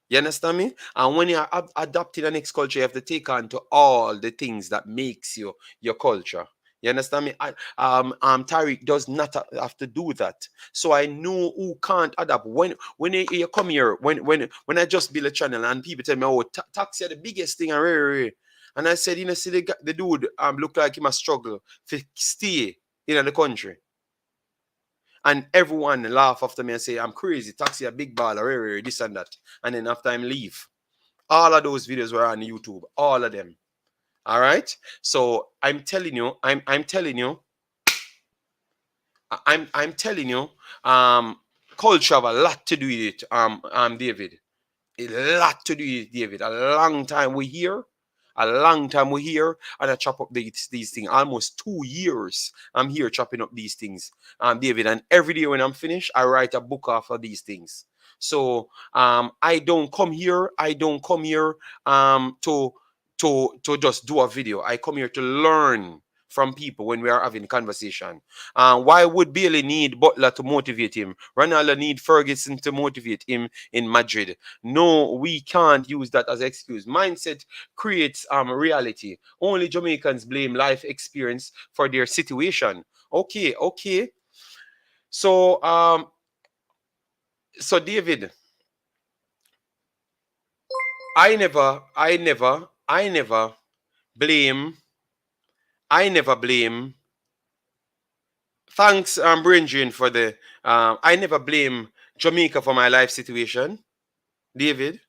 You understand me? And when you're adapting a next culture, you have to take on to all the things that makes your culture. You understand me? Tariq does not have to do that. So I know who can't adapt. When you come here, when I just build a channel and people tell me, oh, taxi are the biggest thing, and I said, see the dude look like he must struggle to stay in the country. And everyone laugh after me and say, I'm crazy, taxi a big baller, this and that. And then after I leave. All of those videos were on YouTube. All of them. All right. So I'm telling you, I'm telling you, I'm telling you, culture have a lot to do with it, David. A lot to do with it, David. A long time we here. A long time we here, and I chop up these things. Almost 2 years I'm here chopping up these things, David. And every day when I'm finished, I write a book off of these things. So I don't come here. I don't come here to just do a video. I come here to learn from people when we are having conversation. Why would Bailey need Butler to motivate him? Ronaldo need Ferguson to motivate him in Madrid. No, we can't use that as an excuse. Mindset creates reality. Only Jamaicans blame life experience for their situation. Okay, okay. So so David, I never blame. I never blame. Thanks, Brinjin, for the. I never blame Jamaica for my life situation, David.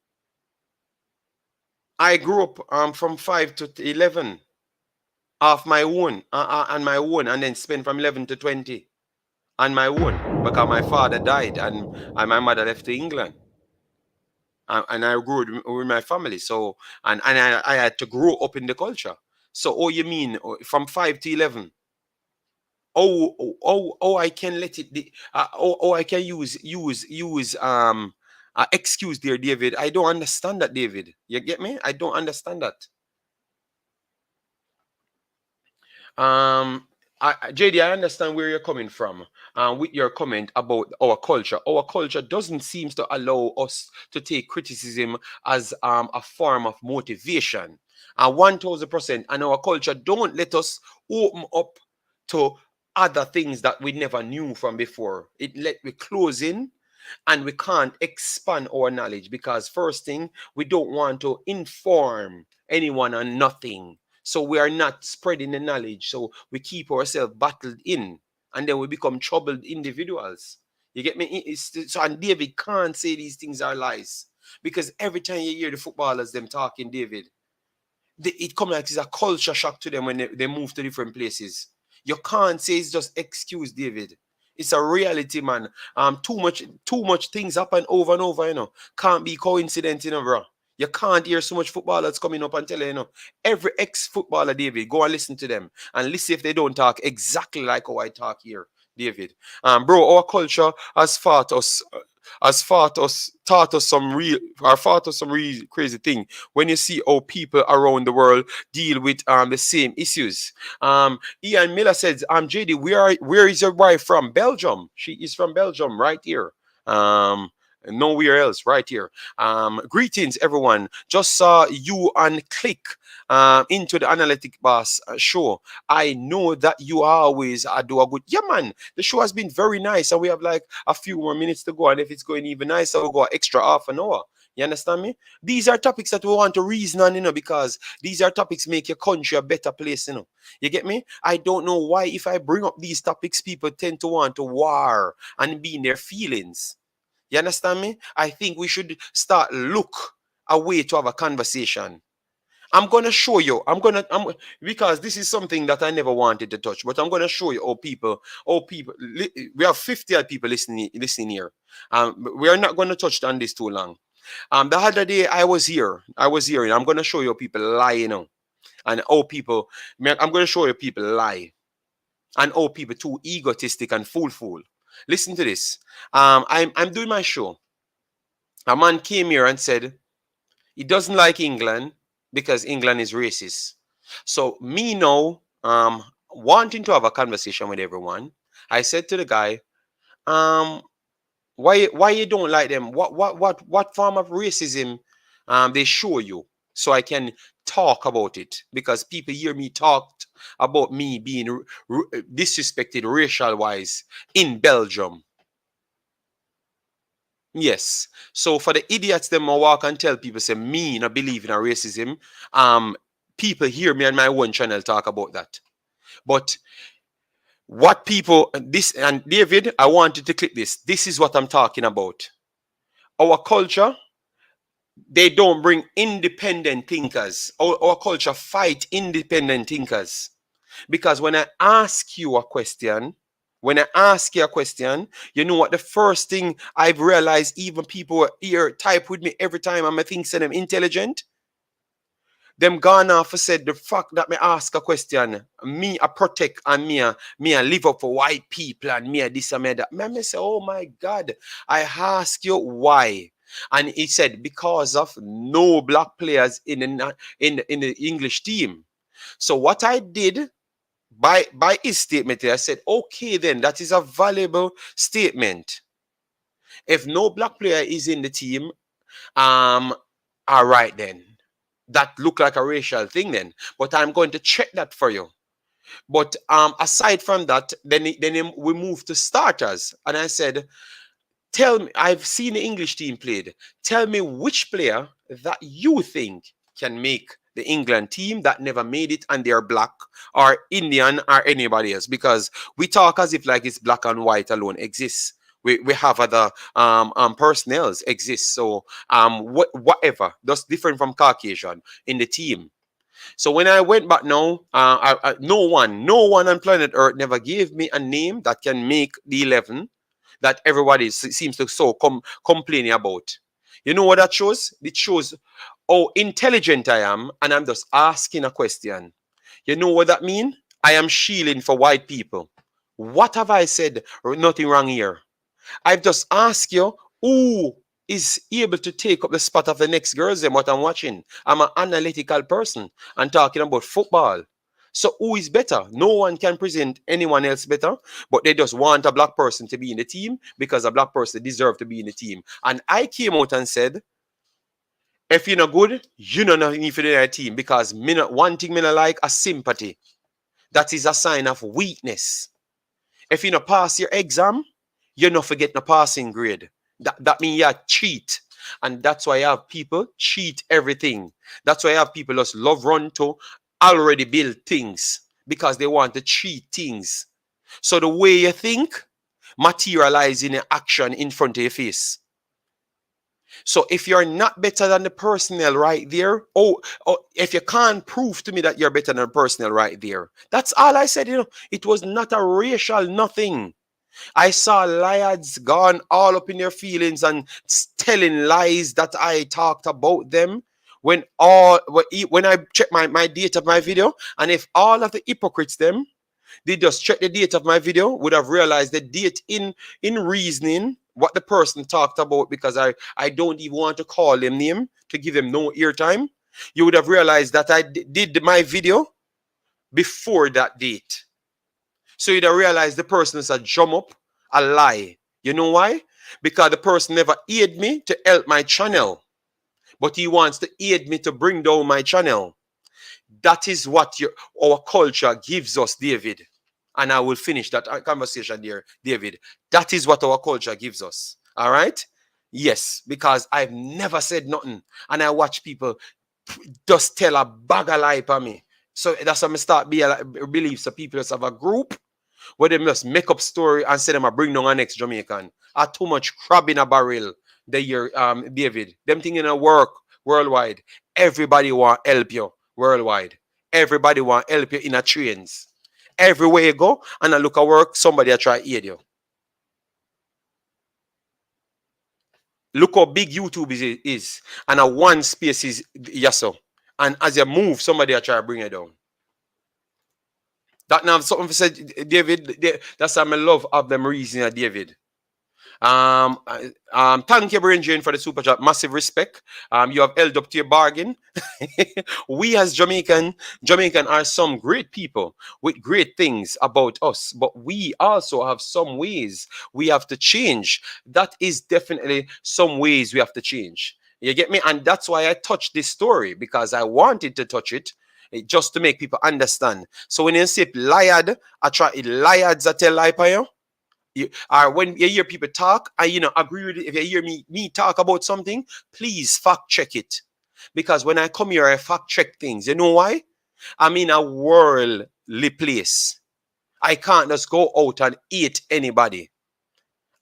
I grew up from 5 to 11 off my own, on my own, and then spent from 11 to 20 on my own because my father died and my mother left to England. And I grew with my family. So, and I had to grow up in the culture. So, oh, you mean from 5 to 11? Oh, I can let it be. I can use excuse there, David. I don't understand that, David. You get me? I don't understand that. JD, I understand where you're coming from with your comment about our culture. Our culture doesn't seem to allow us to take criticism as a form of motivation. 1000%. And our culture don't let us open up to other things that we never knew from before. It let we close in and we can't expand our knowledge because first thing, we don't want to inform anyone on nothing. So we are not spreading the knowledge. So we keep ourselves bottled in and then we become troubled individuals. You get me? So and David can't say these things are lies because every time you hear the footballers them talking, David, it comes like it's a culture shock to them when they move to different places. You can't say it's just excuse, David. It's a reality, man. Too much things happen over and over, Can't be coincidence, bro. You can't hear so much footballers coming up and telling, every ex-footballer, David, go and listen to them and listen if they don't talk exactly like how I talk here, David. Bro, our culture taught us some real crazy thing when you see how people around the world deal with the same issues. Ian Miller says, JD, where is your wife from? Belgium. She is from Belgium, right here. Nowhere else, right here. Greetings, everyone. Just saw you on Click into the Analytic Boss show. I know that you always do a good. Yeah, man. The show has been very nice, and we have like a few more minutes to go. And if it's going even nicer, we'll go extra half an hour. You understand me? These are topics that we want to reason on, because these are topics make your country a better place, You get me? I don't know why if I bring up these topics, people tend to want to war and be in their feelings. You understand me? I think we should start look a way to have a conversation. I'm gonna show you. Because this is something that I never wanted to touch, but I'm gonna show you we have 50 odd people listening here. We are not gonna touch on this too long. The other day I was here, and I'm gonna show you people lie, and I'm gonna show you people lie, and people too egotistic and fool. Listen to this. I'm doing my show. A man came here and said he doesn't like England because England is racist. So me now, wanting to have a conversation with everyone, I said to the guy, why you don't like them? What form of racism they show you, so I can talk about it, because people hear me talk about me being disrespected racial wise in Belgium. Yes. So for the idiots them walk and tell people say me not believe in a racism, people hear me on my own channel talk about that. But What people, this, and David, I wanted to click this. This is what I'm talking about. Our culture, they don't bring independent thinkers. Our culture fight independent thinkers. Because when I ask you a question, you know what the first thing I've realized, even people here type with me every time and I think say them intelligent. Them gone off and said the fact that me ask a question, me a protect and me a live up for white people and me a this and me that. Me say, oh my God, I ask you why. And he said, because of no black players in the English team. So what I did by his statement here, I said, okay, then that is a valuable statement. If no black player is in the team, all right then. That look like a racial thing then. But I'm going to check that for you. But aside from that, then we moved to starters. And I said, tell me, I've seen the English team played. Tell me which player that you think can make the England team that never made it and they're black or Indian or anybody else. Because we talk as if like it's black and white alone exists. We have other personnels exist. So whatever, that's different from Caucasian in the team. So when I went back now, no one on planet Earth never gave me a name that can make the 11 that everybody seems to complaining about. You know what that shows? It shows how intelligent I am, and I'm just asking a question. You know what that means? I am shielding for white people. What have I said? Nothing wrong here. I've just asked you who is able to take up the spot of the next girls and what I'm watching. I'm an analytical person and talking about football. So who is better? No one can present anyone else better, but they just want a black person to be in the team because a black person deserves to be in the team. And I came out and said, if you're not good, you don't need to be in the team because one thing I like a sympathy. That is a sign of weakness. If you not pass your exam, you're not forgetting a passing grade. That means you cheat. And that's why I have people cheat everything. That's why I have people just love run to already build things because they want to cheat things. So the way you think materialize in action in front of your face. So if you're not better than the personnel right there, if you can't prove to me that you're better than the personnel right there, that's all I said. It was not a racial nothing. I saw liars gone all up in their feelings and telling lies that I talked about them. When I check my date of my video, and if all of the hypocrites them, they just check the date of my video, would have realized the date in reasoning what the person talked about, because I don't even want to call them name to give them no airtime. You would have realized that I did my video before that date. So you'd have realized the person is a drum up, a lie. You know why? Because the person never aided me to help my channel, but he wants to aid me to bring down my channel. That is what our culture gives us, David. And I will finish that conversation there, David. That is what our culture gives us. All right? Yes, because I've never said nothing. And I watch people just tell a bag of lie for me. So that's how I start believe. So people just have a group where they just make up story and say them I bring down a next Jamaican. Are too much crab in a barrel. The year, David. Them thing in a work worldwide. Everybody want help you worldwide. Everybody want help you in a trains. Everywhere you go and I look at work, somebody will try to aid you. Look how big YouTube is. And a one space is yes, so. And as you move, somebody will try to bring you down. That now something said, David, that's how I love of them reasoning, David. Thank you, Brain Jane, for the super chat. Massive respect. You have held up to your bargain. We as Jamaican are some great people with great things about us, but we also have some ways we have to change. That is definitely some ways we have to change. You get me? And that's why I touched this story, because I wanted to touch it. Just to make people understand. So when you say liad, I try liads I tell lie for you. Or when you hear people talk, I agree with it. If you hear me talk about something, please fact check it. Because when I come here, I fact check things. You know why? I'm in a worldly place. I can't just go out and eat anybody.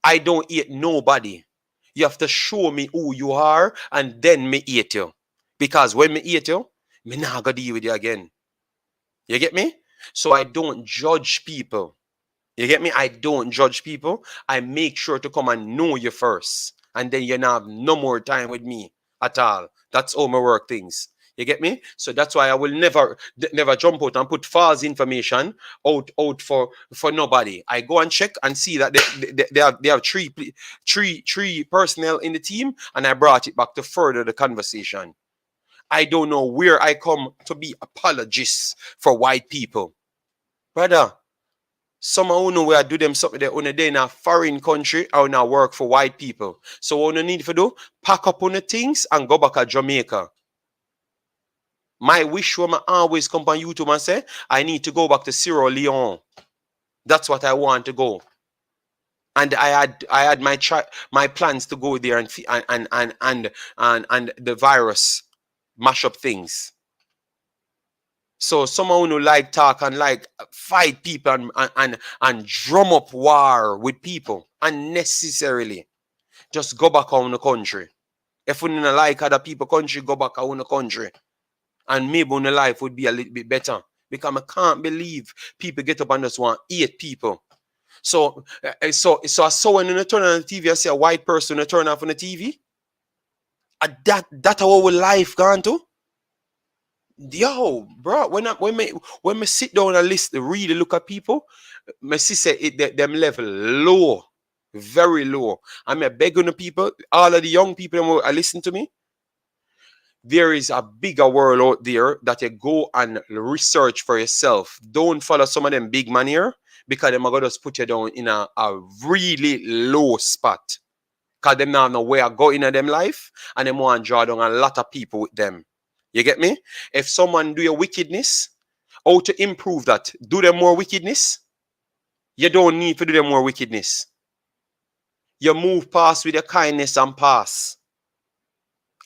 I don't eat nobody. You have to show me who you are and then me eat you. Because when me eat you, me not gonna deal with you again. You get me? So I don't judge people. You get me? I don't judge people. I make sure to come and know you first. And then you not have no more time with me at all. That's how my work things. You get me? So that's why I will never jump out and put false information out for nobody. I go and check and see that they have three personnel in the team, and I brought it back to further the conversation. I don't know where I come to be apologists for white people. Brother, some of you where do them something they on a day in a foreign country or now work for white people. So what you need to do, pack up on the things and go back to Jamaica. My wish when I always come on YouTube and say, I need to go back to Sierra Leone. That's what I want to go. And I had my plans to go there and the virus mash up things. So someone who like talk and like fight people and drum up war with people unnecessarily. Just go back on the country. If we don't like other people country, go back on the country. And maybe on the life would be a little bit better. Because I can't believe people get up and just want 8 people. So I saw when you turn on the TV, I see a white person turn off on the TV. That's how our life gone to. Yo, bro, when me sit down and listen, really look at people, me see say them level low, very low. I'm begging the people, all of the young people who are listening to me. There is a bigger world out there that you go and research for yourself. Don't follow some of them big man here because them are gonna just put you down in a really low spot. Cause them now know where I go in them life and them want to draw down a lot of people with them. You get me? If someone do your wickedness, how to improve that? Do them more wickedness? You don't need to do them more wickedness. You move past with your kindness and pass.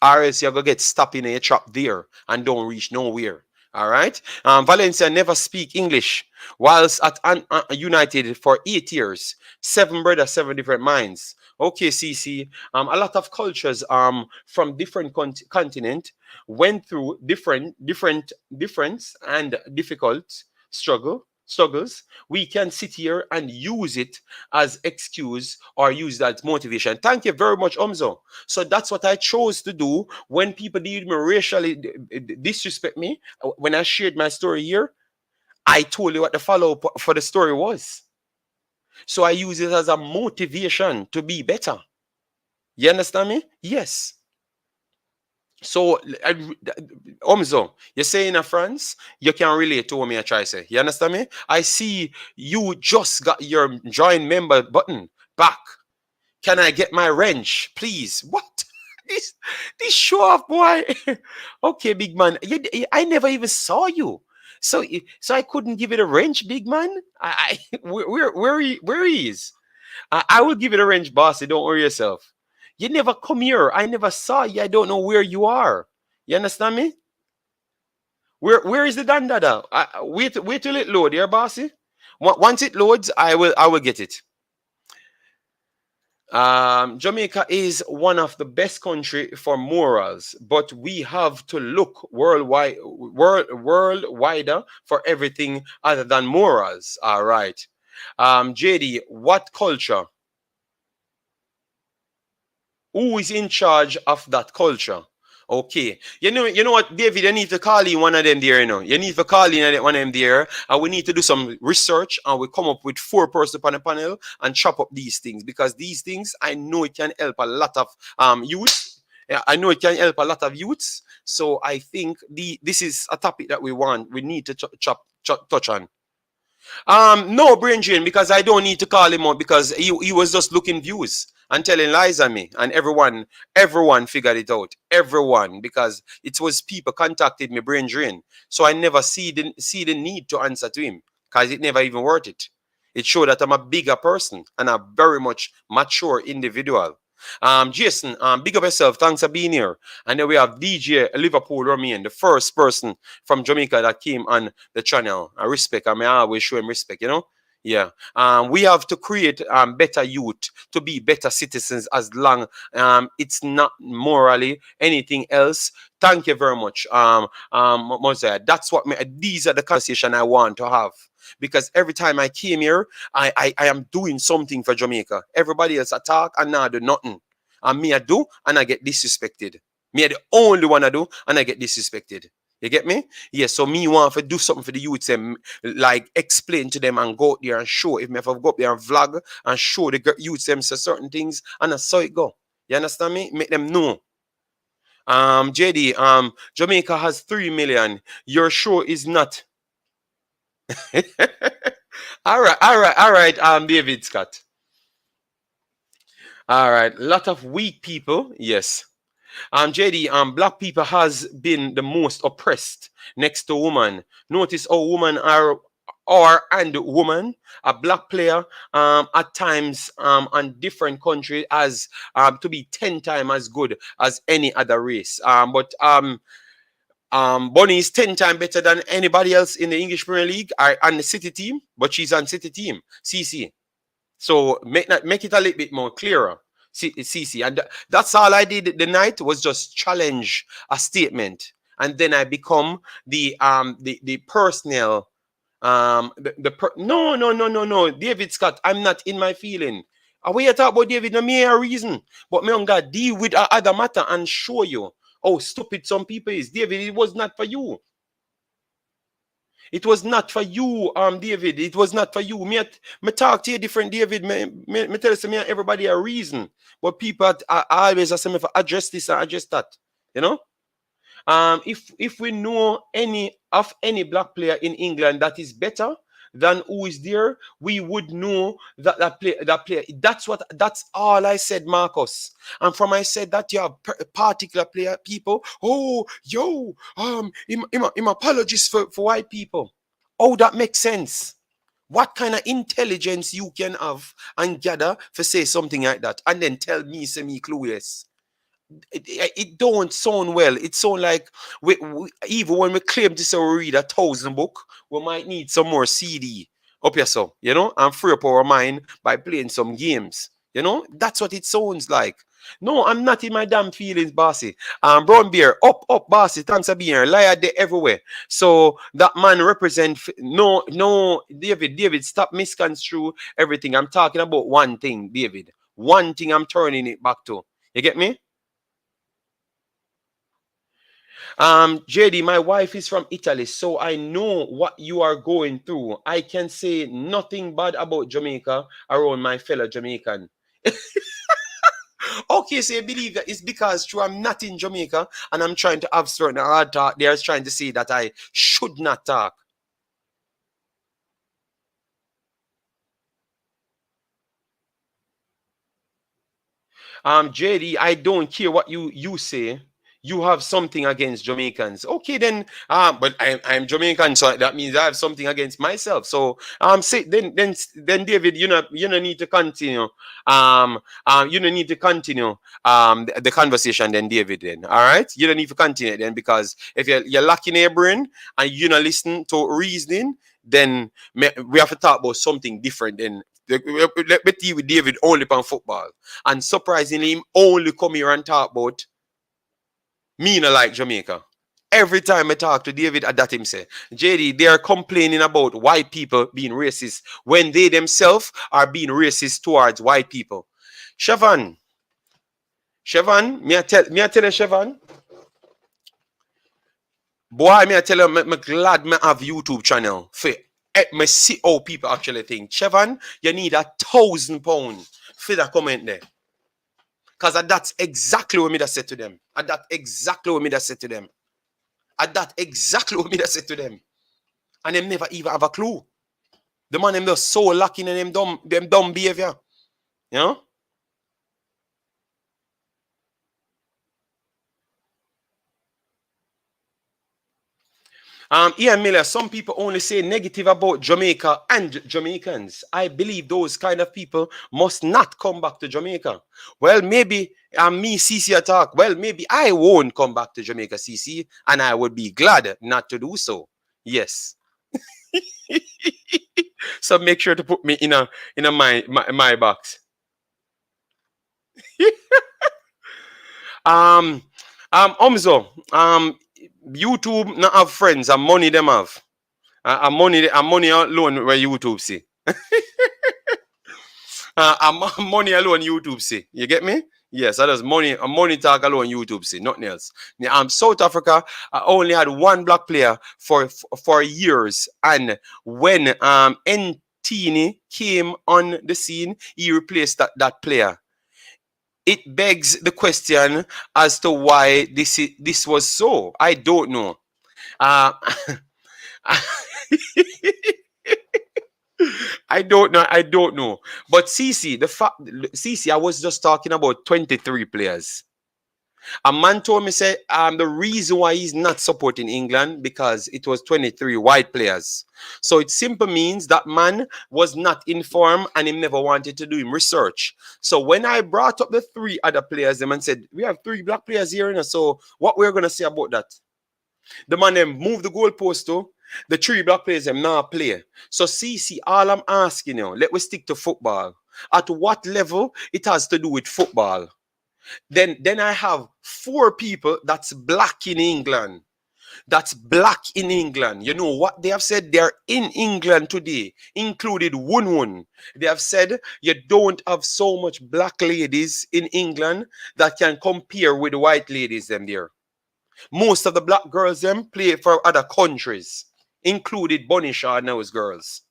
Or else you're going to get stuck in a trap there and don't reach nowhere. All right? Valencia never speak English. Whilst at United for 8 years. 7 brothers, 7 different minds. Okay, CC. A lot of cultures from different continent went through different and difficult struggles. We can sit here and use it as excuse or use that motivation. Thank you very much, Omzo. So that's what I chose to do when people did me racially disrespect me. When I shared my story here, I told you what the follow-up for the story was. So I use it as a motivation to be better. You understand me? Yes. So, Omzo, you say in France, you can relate to what me I try to say. You understand me? I see you just got your join member button back. Can I get my wrench, please? What? this show off, boy. Okay, big man. I never even saw you. So I couldn't give it a wrench, big man. Where he is? I will give it a wrench, boss. Don't worry yourself. You never come here. I never saw you. I don't know where you are. You understand me? Where is the dandada? Wait till it load here, bossy. Once it loads, I will get it. Jamaica is one of the best country for morals, but we have to look worldwider for everything other than morals. All right. JD, what culture? Who is in charge of that culture? Okay. You know what, David, you need to call in one of them there, you know. You need to call in one of them there, and we need to do some research, and we come up with 4 persons on the panel and chop up these things, because these things, I know it can help a lot of youth. Yeah, I know it can help a lot of youths. So I think this is a topic that we need to touch on. No, brain drain, because I don't need to call him out, because he was just looking views and telling lies on me, and everyone figured it out. Everyone, because it was people contacted me, brain drain. So I never see the need to answer to him, because it never even worth it. It showed that I'm a bigger person and a very much mature individual. Jason, big up yourself. Thanks for being here. And then we have DJ Liverpool Romain, the first person from Jamaica that came on the channel. I respect. I always show him respect, you know. Yeah. We have to create better youth to be better citizens as long it's not morally anything else. Thank you very much, Mosiah. That's what these are the conversation I want to have. Because every time I came here, I am doing something for Jamaica. Everybody else attack and now do nothing. And me I do and I get disrespected. Me I the only one I do and I get disrespected. You get me? Yes, so me want to do something for the youths and like explain to them and go out there and show. If me have to go up there and vlog and show the youths them certain things and that's how it go. You understand me? Make them know. JD, Jamaica has 3 million. Your show is not. All right, David Scott. All right, lot of weak people, yes. JD, black people has been the most oppressed next to women. Notice how women and woman, a black player at times on different country as to be 10 times as good as any other race. But Bonnie is 10 times better than anybody else in the English Premier League on the City team, but she's on City team, CC. So make it a little bit more clearer. CC. And that's all I did the night was just challenge a statement. And then I become the personal no, David Scott, I'm not in my feeling. When you talk about David, no me a reason. But me on God deal with other matter and show you how stupid some people is. David, it was not for you. It was not for you, David. It was not for you. Me talk to you different, David. Me tell you, me everybody a reason. But people are always asking me for address this and address that. You know? If we know any black player in England that is better than who is there, we would know that player. That's all I said, Marcus. And from I said that you have particular player people. Oh, yo, him apologies for white people. Oh, that makes sense. What kind of intelligence you can have and gather for say something like that, and then tell me, say me clueless. It don't sound well. It sound like even when we claim to say we read 1,000 book, we might need some more CD up here, so and free up our mind by playing some games. That's what it sounds like. No, I'm not in my damn feelings, bossy. Brown Bear, up, bossy. Thanks for being here. Liar there everywhere. So that man represent no, David, stop misconstrue everything. I'm talking about one thing, David. One thing I'm turning it back to. You get me? JD, my wife is from Italy, so I know what you are going through. I can say nothing bad about Jamaica around my fellow Jamaican. Okay, so you believe that it's because true I'm not in Jamaica and I'm trying to have certain hard talk. They're trying to say that I should not talk. JD, I don't care what you say. You have something against Jamaicans. Okay, then but I'm Jamaican, so that means I have something against myself. So say then David, you don't need to continue. You don't need to continue the conversation then, David, then. All right? You don't need to continue it then, because if you're lacking your brain and you don't listen to reasoning, then we have to talk about something different then. Let me deal with David only on football. And surprisingly, him only come here and talk about me not like Jamaica. Every time I talk to David, that him say, JD, they are complaining about white people being racist when they themselves are being racist towards white people. Siobhan, me I tell you, Siobhan, boy, me I tell you, I'm glad me have YouTube channel for me see how people actually think. Siobhan, you need £1,000 for that comment there. Because that's exactly what me that said to them. And that exactly what me that said to them. And that exactly what me that said to them. And them never even have a clue. The man them just so lacking in them dumb behavior. You know? Ian Miller, some people only say negative about Jamaica and Jamaicans. I believe those kind of people must not come back to Jamaica. Well, maybe me, CC attack. Well, maybe I won't come back to Jamaica, CC, and I would be glad not to do so. Yes. So make sure to put me in a my box. um Omzo, YouTube not have friends and money them have. And money alone where YouTube see. And money alone YouTube see. You get me? Yes, that is money. Money talk alone YouTube see. Nothing else. South Africa only had one black player for years, and when Ntini came on the scene, he replaced that player. It begs the question as to why this was so. I don't know. Uh, I don't know. I don't know. But CC, I was just talking about 23 players. A man told me say the reason why he's not supporting England because it was 23 white players. So it simply means that man was not informed and he never wanted to do him research. So when I brought up the three other players, the man said, we have three black players here, so what we're gonna say about that? The man them move the goalpost to the three black players them now play. So see, all I'm asking you, let we stick to football. At what level it has to do with football? Then I have four people that's black in England. That's black in England. You know what they have said? They're in England today, included Wun. They have said you don't have so much black ladies in England that can compare with the white ladies them there. Most of the black girls them play for other countries, included Bunny Shaw and those girls.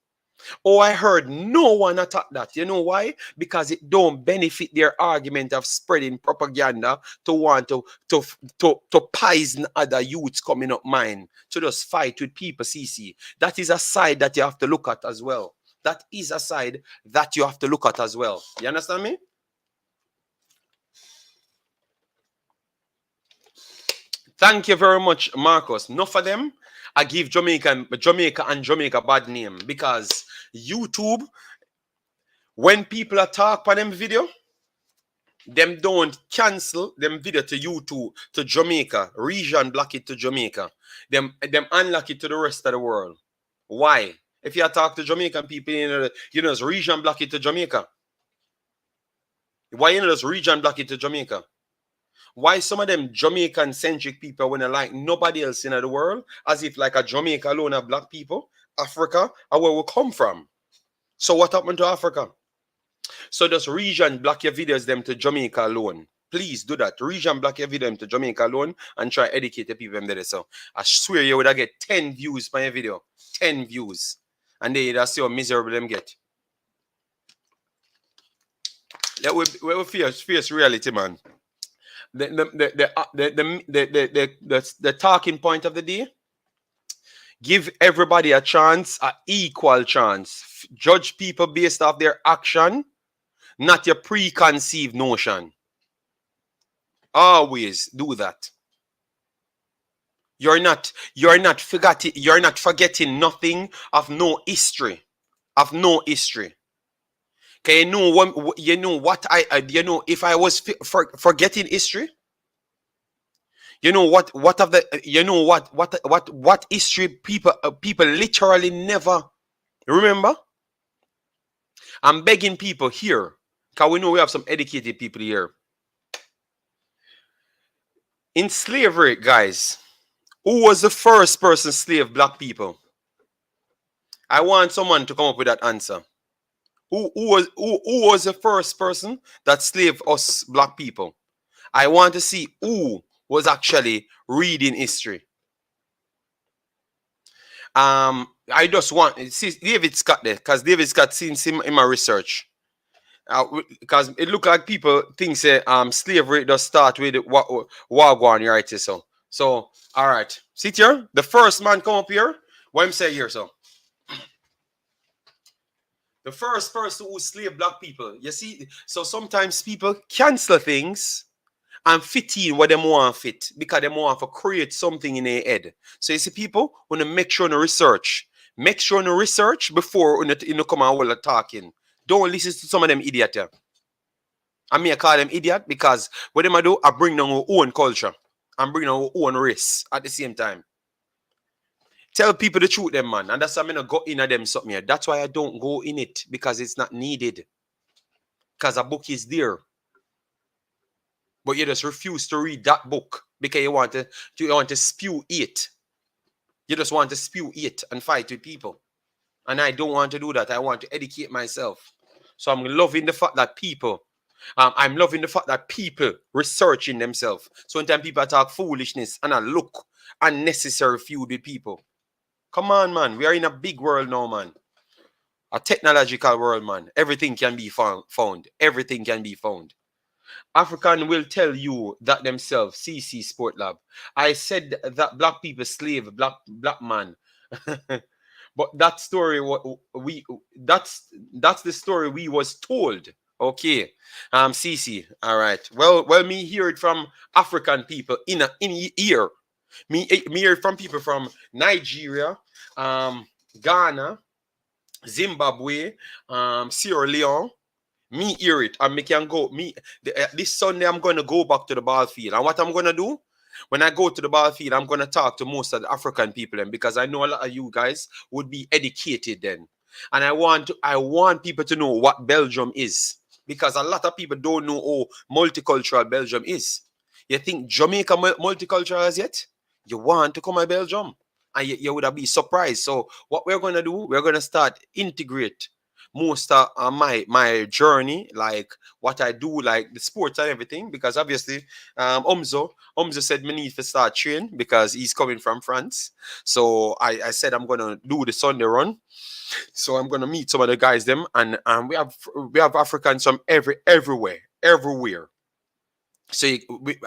Oh, I heard no one attack that. You know why? Because it don't benefit their argument of spreading propaganda to want to poison other youths coming up mine to just fight with people, CC. That is a side that you have to look at as well. That is a side that you have to look at as well. You understand me? Thank you very much, Marcus. Enough of them. I give Jamaica and Jamaica bad name because YouTube, when people attack on them video, them don't cancel them video to YouTube, to Jamaica, region block it to Jamaica. Them unlock it to the rest of the world. Why? If you talk to Jamaican people, it's region block it to Jamaica. Why does region block it to Jamaica? Why some of them Jamaican-centric people when they like nobody else in the world, as if like a Jamaica alone have black people, Africa are where we come from. So what happened to Africa? So does region block your videos them to Jamaica alone. Please do that. Region block your video them to Jamaica alone and try educate the people them there. So I swear you would get 10 views by your video. 10 views. And that's how miserable them get. That we face reality, man. The talking point of the day: give everybody a chance, an equal chance. Judge people based off their action, not your preconceived notion. Always do that. You're not forgetting nothing of no history. Of no history. Okay, if I was forgetting history, what history people literally never remember. I'm begging people here, because we know we have some educated people here. In slavery, guys, who was the first person slave black people? I want someone to come up with that answer. Who was the first person that slaved us black people? I want to see who was actually reading history. I just want see David Scott there, because David Scott seen him in my research. Because it look like people think say slavery does start with Wagwan, right? So all right, sit here. The first man come up here. What I'm saying here, so. The first person who slaved black people. You see, so sometimes people cancel things and fit in what they want to fit because they want to create something in their head. So you see, people want to make sure to research. Make sure to research before you come out while talking. Don't listen to some of them idiots. I mean, I call them idiot because what them I do, I bring down our own culture and bring down our own race at the same time. Tell people the truth, them man. And that's why I'm not go in at them something here. That's why I don't go in it, because it's not needed. Because a book is there. But you just refuse to read that book because you want to spew it. You just want to spew it and fight with people. And I don't want to do that. I want to educate myself. So I'm loving the fact that I'm loving the fact that people researching themselves. Sometimes people talk foolishness and I look unnecessary feud with people. Come on, man. We are in a big world now, man. A technological world, man. Everything can be found. Everything can be found. African will tell you that themselves. CC Sport Lab. I said that black people slave black man. But that story, that's the story we was told. Okay, CC. All right. Well, me hear it from African people in ear. Me hear it from people from Nigeria, Ghana, Zimbabwe, Sierra Leone. Me hear it, and me can go. This Sunday I'm gonna go back to the ball field, and what I'm gonna do when I go to the ball field, I'm gonna talk to most of the African people, then, because I know a lot of you guys would be educated then, and I want people to know what Belgium is, because a lot of people don't know how multicultural Belgium is. You think Jamaica multicultural as yet? You want to come to Belgium, and you would have been surprised. So what we're gonna do, we're gonna start integrate most of my journey, like what I do, like the sports and everything, because obviously Omzo said me need to start training because he's coming from France. So I said I'm gonna do the Sunday run. So I'm gonna meet some of the guys them, and we have Africans from everywhere. So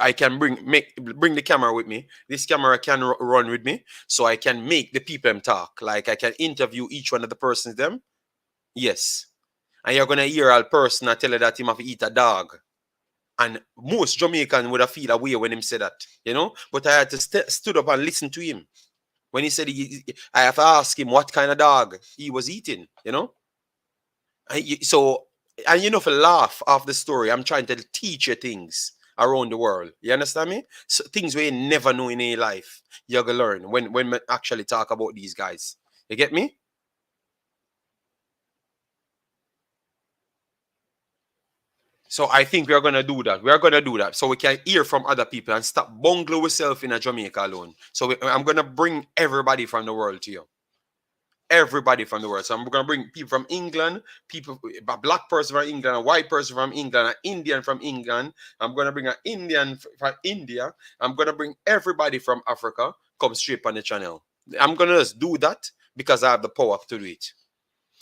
I can bring the camera with me. This camera can run with me, so I can make the people them talk. Like I can interview each one of the persons them. Yes. And you're gonna hear a person tell you that him have to eat a dog. And most Jamaican would have feel away when him said that, you know. But I had to stood up and listen to him. When he said I have to ask him what kind of dog he was eating, you know. And you know, for laugh off the story, I'm trying to teach you things around the world. You understand me? So things we never know in your life, you're gonna learn when we actually talk about these guys. You get me? So I think we are gonna do that. We are gonna do that so we can hear from other people and stop bungling ourselves in a Jamaica alone. So I'm gonna bring everybody from the world to you. Everybody from the world. So I'm gonna bring people from England, a black person from England, a white person from England, an Indian from England. I'm gonna bring an Indian from India. I'm gonna bring everybody from Africa. Come straight on the channel. I'm gonna just do that because I have the power to do it,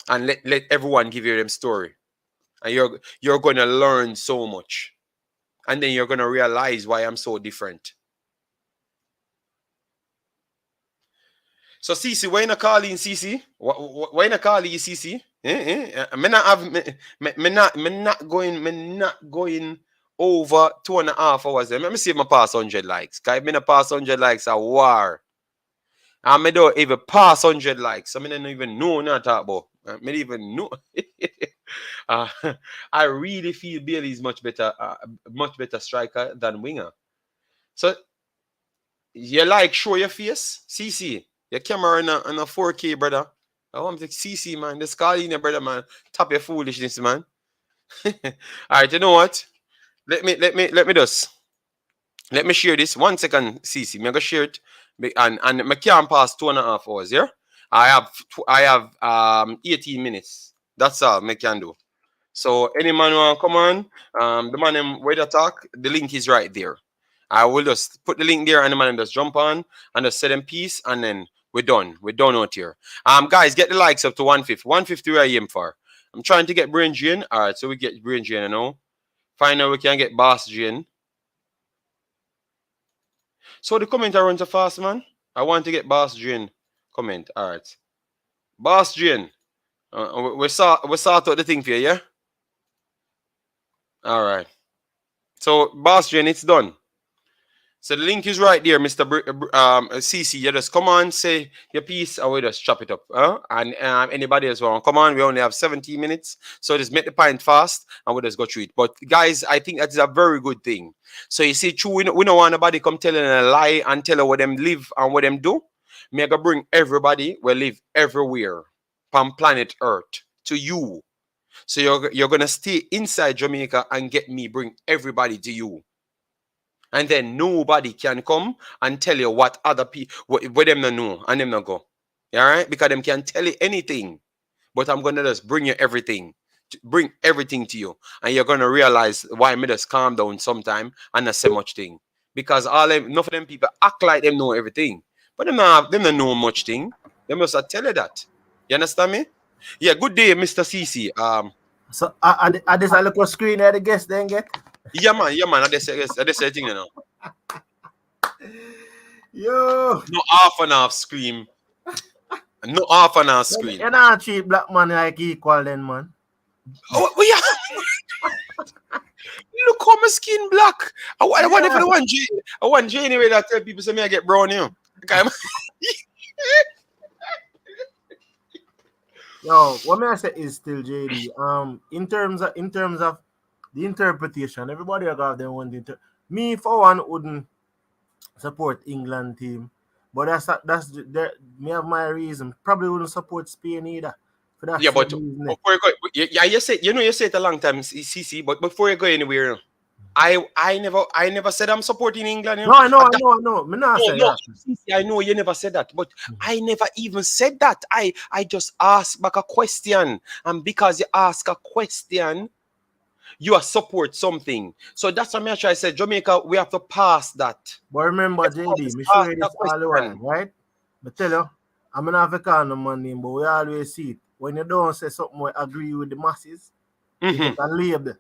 and let everyone give you them story. And you're going to learn so much, and then you're going to realize why I'm so different. So CC, why not calling CC? Why not calling CC? Me not going over 2.5 hours. Let me see if I pass 100 likes. Cause if I pass 100 likes, a war. And I don't even pass 100 likes. I don't even know what I'm talking about. I don't even know. I really feel Bailey is much better striker than winger. So you like show your face, CC. Your camera in a 4K, brother. I want to CC, man. This call in, brother, man. Tap your foolishness, man. All right, you know what? Let me share this. 1 second, CC. I'm gonna share it, and I can't pass 2.5 hours. Yeah, I have 18 minutes. That's all I can do. So any man want to come on, the man in Weather Talk, the link is right there. I will just put the link there and the man just jump on and just say them peace, and then we're done. We're done out here. Guys, get the likes up to 150. 150 where I aim for. I'm trying to get Brain Drain. Alright, so we get Brain Drain, you know. Finally we can get Boss Drain. So the comment I run so fast, man. I want to get Boss Drain comment. Alright. Boss Drain. We sort out the thing for you, yeah? All right. So, Boss Drain, it's done. So the link is right there, Mr. CC. You just come on, say your piece, and we just chop it up. And anybody else want come on? We only have 17 minutes, so just make the point fast, and we just go through it. But guys, I think that is a very good thing. So you see, true, we don't want nobody come telling a lie and tell her what them live and what them do. Me go bring everybody will live everywhere on planet Earth to you. So you're gonna stay inside Jamaica and get me bring everybody to you. And then nobody can come and tell you what other people what them not know and them not go. All right? Because them can tell you anything. But I'm gonna just bring you everything. Bring everything to you. And you're gonna realize why me just calm down sometime and not say much thing. Because enough of them people act like them know everything. But them not know much thing. They must tell you that. You understand me? Yeah, good day, Mr. CC. So I this a little screen there the guest then get. Yeah man, I just say thing you know. Yo, No half and half scream. No half and half screen. you're not treat black man like equal then, man. Oh, look how my skin black. I want if I want Jane. I want Jane anyway that tell people say me I get brown here. Okay. Yo, what may I say is still JD. In terms of the interpretation, everybody have their own me for one wouldn't support England team, but me have my reason. Probably wouldn't support Spain either. For that yeah, but reason, before you go, you say you say it a long time, CC. But before you go anywhere, I never said I'm supporting England. You know? No, I know. Me not say that. CC, I know you never said that, but I never even said that. I just asked back a question, and because you ask a question, you are support something. So that's what I try to say. Jamaica, we have to pass that. But remember, JD, me sure this all the while, right? But tell you, I'm not a call no man name, but we always see it. When you don't say something we agree with the masses, you get a label.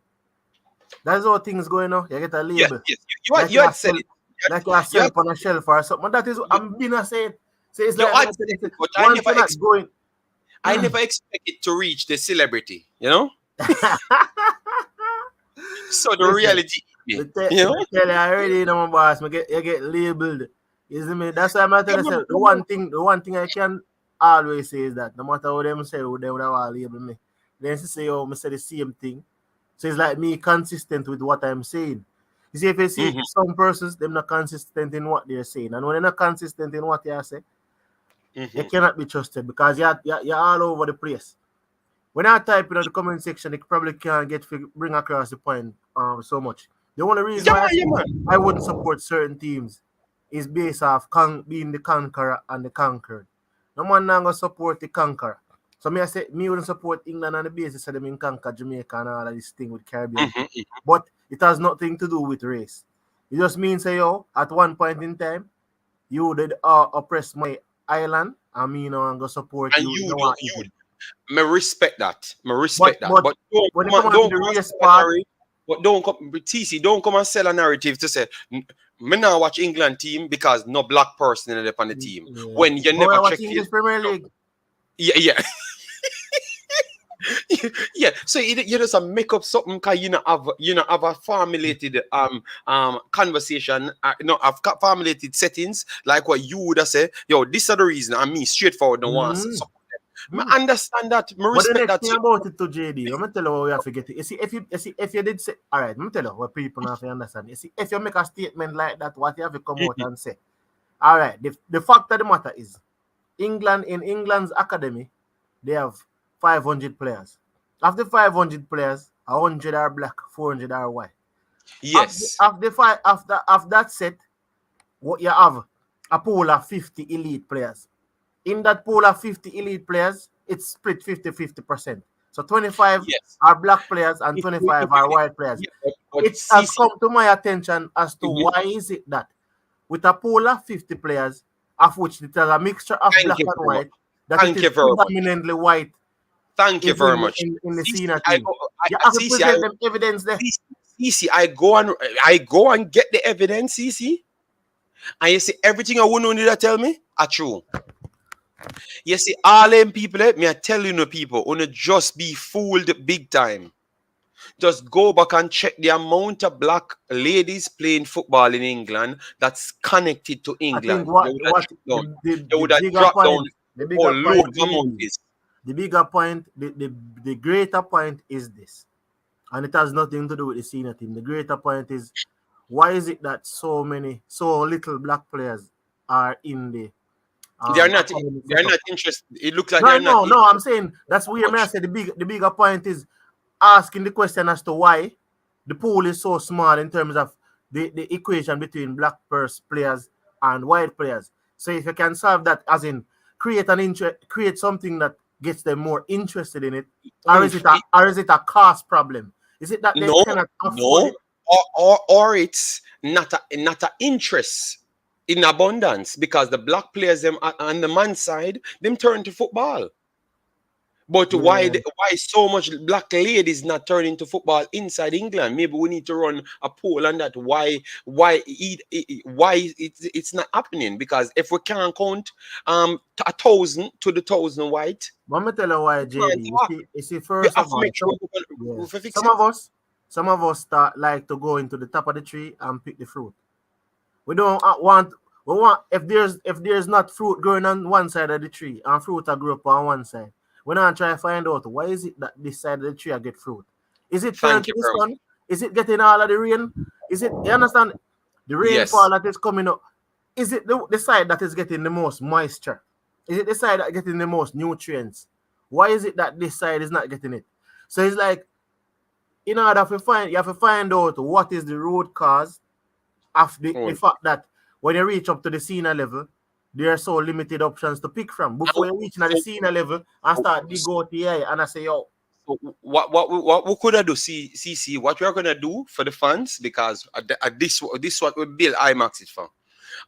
That's how things going on. You get a label. Yes. You had said it. Like you sell on a shelf or something. That is what I'm being saying. So it's like I never expect it to reach the celebrity, you know? So the reality, you know? I already know my boss. You get labeled. You see me? That's why I'm telling you. The one thing I can always say is that no matter what them say, they would have label me. Then she say, oh, I say the same thing. So it's like me consistent with what I'm saying. You see, if you see some persons, they're not consistent in what they're saying. And when they're not consistent in what they are saying, you cannot be trusted because you're all over the place. When I type in the comment section, they probably can't bring across the point so much. The only reason why I wouldn't support certain teams is based off being the conqueror and the conquered. No man not gonna support the conqueror. So me wouldn't support England on the basis of them in conquer Jamaica and all of this thing with Caribbean. But it has nothing to do with race. It just means at one point in time, you did oppress my island. I mean, I'm gonna support and you. Me respect that. But when it comes to the race part, but don't come, TC, don't come and sell a narrative to say me now watch England team because no black person in on the team. Yeah. When you never check English Premier League. Yeah. Yeah, so you just make up something because you know have a formulated conversation, have formulated settings like what you would have said. Yo, this is the reason. I mean, straightforward. No one I understand that. I respect that. Thing about it to JD, I'm gonna tell you what we have to get it. You see, if you did say, all right, I'm gonna tell you what people have to understand. You see, if you make a statement like that, what you have to come out and say. All right, the fact of the matter is, in England's academy, they have 500 players. Of the 500 players, 100 are black, 400 are white. Yes. After that set, what you have a pool of 50 elite players. In that pool of 50 elite players, it's split 50-50%. So 25 are black players and 25 are white players. It has come to my attention as to why is it that with a pool of 50 players, of which it has a mixture of black and white, that it is predominantly white. Thank you very much. In the senior team. You have to present them evidence there. CC, I go and get the evidence, CC. And you see, everything I wouldn't need to tell me are true. You see, all them people, me I tell you, people, wanna just be fooled big time. Just go back and check the amount of black ladies playing football in England that's connected to England. They would have dropped down the bigger point, the greater point is this. And it has nothing to do with the senior team. The greater point is, why is it that so little black players are in the They are not. academic They are setup. not interested. It looks like No, they are not no, no. interested I'm saying that's where may I much. say the bigger point is asking the question as to why the pool is so small in terms of the equation between black players and white players. So if you can solve that, as in create something that gets them more interested in it, Inf- it- or is it a cost problem? Is it that they no, cannot afford no, it? or it's not a interest in abundance because the black players them on the man side them turn to football. But Yeah, why so much black ladies not turning to football inside England? Maybe we need to run a poll on that. Why it's not happening? Because if we can't count 1,000 to the 1,000 white, but me tell you why, we can't JD. talk. You see, We first have of to all, make sure yeah, we fix it. some of us start like to go into the top of the tree and pick the fruit. We don't want we want if there's not fruit growing on one side of the tree and fruit are grow up on one side. We not try to find out why is it that this side of the tree I get fruit. Is it turned Thank to you the very much. sun? Is it getting all of the rain? Is it you understand the rainfall Yes. that is coming up? Is it the side that is getting the most moisture? Is it the side that getting the most nutrients? Why is it that this side is not getting it? So it's like in order to find you have to find out what is the root cause of the Oh, fact that when you reach up to the senior level, there are so limited options to pick from. Before you reach at the so, senior level and start dig so, out the eye and I say, yo, so what we could I do? See what we are gonna do for the fans because this what we build Imaxit for.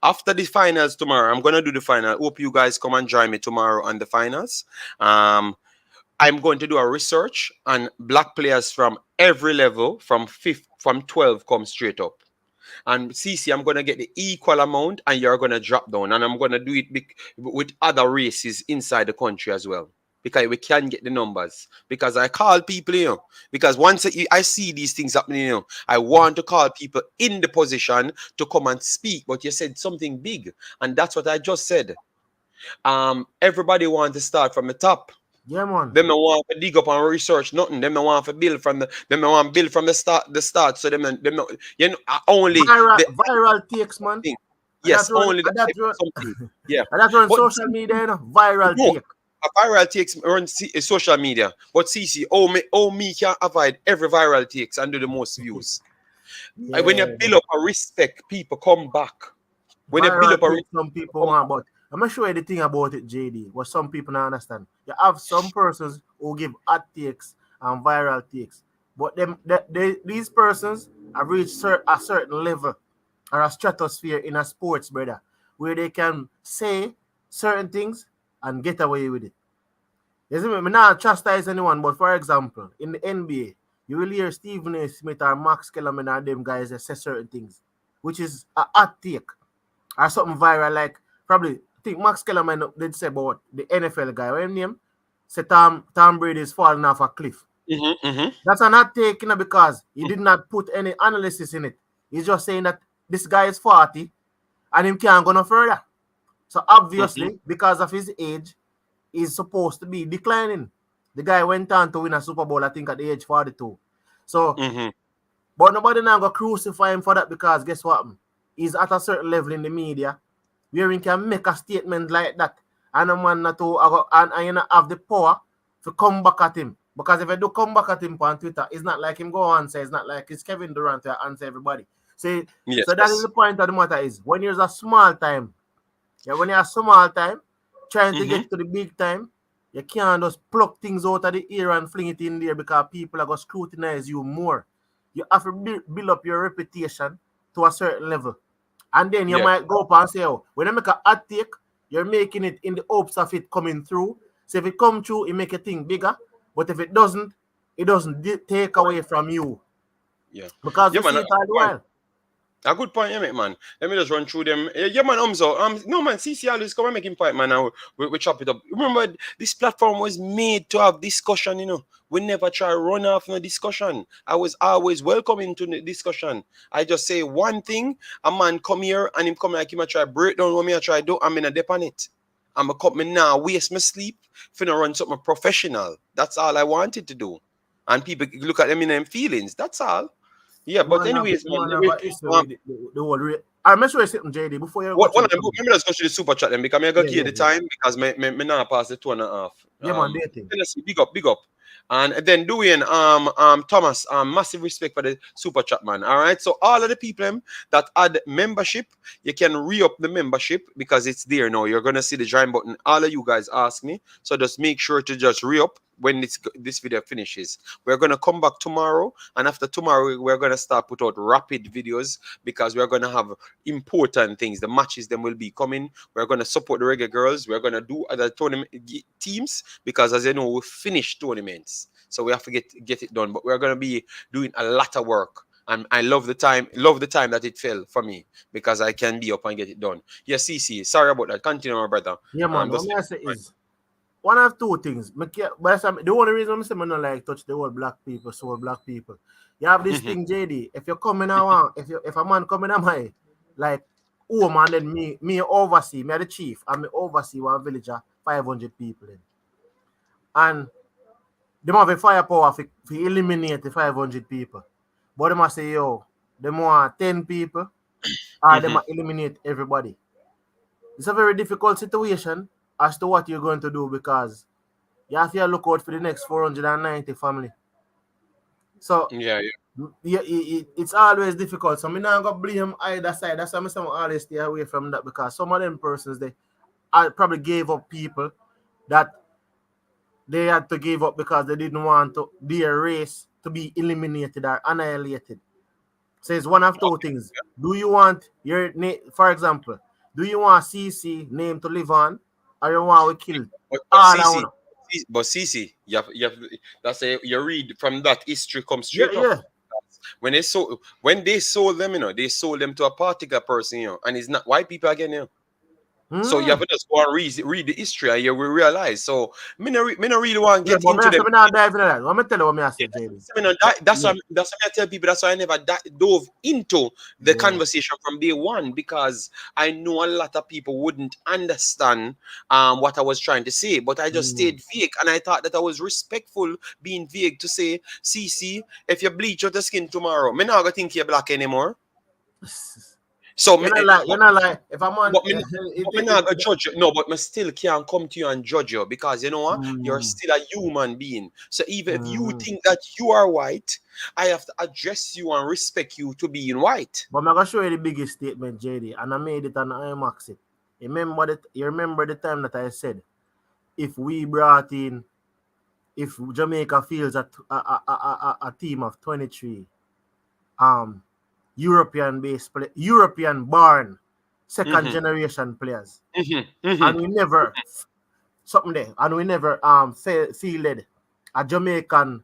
After the finals tomorrow, I'm gonna do the final. Hope you guys come and join me tomorrow on the finals. Um, I'm going to do a research on black players from every level, from 12 come straight up. And CC, I'm gonna get the equal amount, and you're gonna drop down, and I'm gonna do it with other races inside the country as well, because we can get the numbers. Because I call people, because once I see these things happening, I want to call people in the position to come and speak. But you said something big, and that's what I just said. Everybody wants to start from the top. yeah, man. Them no want to dig up and research nothing. Them no want to build from the start. The start. So them no, only Viral takes, man. thing. And Yes, only the and that hype of run something. Yeah, and that run but social media, viral no, take. a viral takes on social media. But CC, oh me can avoid every viral takes and do the most views. When you Yeah. build up a respect, people come back. When you build Viral up a take respect, some people people come want, but I'm not sure the thing about it, JD, what some people don't understand. You have some persons who give hot takes and viral takes, but these persons have reached a certain level or a stratosphere in a sports, brother, where they can say certain things and get away with it. You see me? Me not chastise anyone, but for example, in the NBA, you will hear Stephen A. Smith or Max Kellerman or them guys that say certain things, which is a hot take or something viral. Like probably I think Max Kellerman did say about the NFL guy. What his name? Say Tom Brady is falling off a cliff. mm-hmm. That's a not taking it because he did not put any analysis in it. He's just saying that this guy is 40 and him can't go no further. So Mm-hmm. obviously, because of his age, he's supposed to be declining. The guy went on to win a Super Bowl, I think, at the age 42. So, Mm-hmm. but nobody now go crucify him for that because guess what? He's at a certain level in the media where he can make a statement like that and a man not to and you not have the power to come back at him. Because if I do come back at him on Twitter, it's not like him go on say it's not like it's Kevin Durant to answer everybody. So, so that is Yes. the point of the matter is when there's a small time, yeah, when you're a small time, trying to Mm-hmm. get to the big time, you can't just pluck things out of the air and fling it in there because people are going to scrutinize you more. You have to build up your reputation to a certain level. And then you Yeah. might go up and say, oh, when you make a hot take, you're making it in the hopes of it coming through. So if it comes through, it make a thing bigger. But if it doesn't take away from you. Yeah. Because Yeah, we see man. it all the while. A good point, you make, man. Let me just run through them. Yeah, man, so no, man, CC always come and make him point, man. And we chop it up. Remember, this platform was made to have discussion, We never try run off no discussion. I was always welcoming to the discussion. I just say one thing, a man come here and him come like him I try break down what me I try do, I'm in a dip on it. I'm a come me now waste my sleep, finna run something professional. That's all I wanted to do. And people look at them in them feelings. That's all. Yeah, but Man, anyways, man man, have an issue um, with the whole rate. I'm not sure something, JD, before you go What to one? the Let comment. me just go to the super chat then because me I got Yeah, here yeah, the yeah. time because me now pass the 2.5. Yeah, man, dating. Let's see, big up, big up. And then doing Thomas, massive respect for the super chat, man. All right. So all of the people that add membership, you can re-up the membership because it's there now. You're gonna see the join button. All of you guys ask me. So just make sure to just re-up when this video finishes. We're gonna come back tomorrow, and after tomorrow, we're gonna start put out rapid videos because we're gonna have important things. The matches them will be coming. We're gonna support the Reggae girls. We're gonna do other tournament teams because, as you know, we finish tournaments, so we have to get it done. But we're gonna be doing a lot of work. And I love the time that it fell for me because I can be up and get it done. Yes, CC, sorry about that. Continue, my brother. Yeah, man. What Just me I say is one of two things. The only reason I'm saying I don't like touch the whole black people, so black people. You have this Mhm. thing, JD. If you come in now, if a man come in my like, oh man, then me oversee, me are the chief, and me oversee one village of 500 people in. And they have a firepower for eliminate the 500 people. But they must say, yo, they want 10 people, or they Mhm. must eliminate everybody. It's a very difficult situation as to what you're going to do because you have to look out for the next 490 family. So Yeah, yeah. yeah, it's always difficult. So I'm not gonna blame either side. That's why I'm saying I always stay away from that because some of them persons they I probably gave up people that they had to give up because they didn't want their race to be eliminated or annihilated. So it's one of two Okay. things. Do you want your name, for example, do you want CC name to live on, or you want to kill But all I CC, want? but CC, that's a you read from that history comes Yeah, straight up. yeah. When they sold them, they sold them to a particular person, and it's not white people again, So you have Mm. to just go and read the history and you will realize. So me no really want to Yeah, get but me into I say them. me not dive into that. Let me tell you what me I Yeah, say, JD. that's Yeah, why I tell people that's why I never dove into the yeah. conversation from day one because I know a lot of people wouldn't understand what I was trying to say, but I just Mm. stayed vague and I thought that I was respectful being vague to say, CC, if you bleach out the skin tomorrow, me not gonna think you're black anymore. So me, You're not like if I'm on but me, but me not gonna judge you. No, but me still can't come to you and judge you because you know what? You're mm, still a human being. So even if you mm. think that you are white, I have to address you and respect you to being white. But I'm gonna show you the biggest statement, JD, and I made it on Imaxit. You remember the time that I said if we brought in if Jamaica fields a team of 23 um European born second Mm-hmm. generation players, Mm-hmm. Mm-hmm. and we never something there, and we never fielded a Jamaican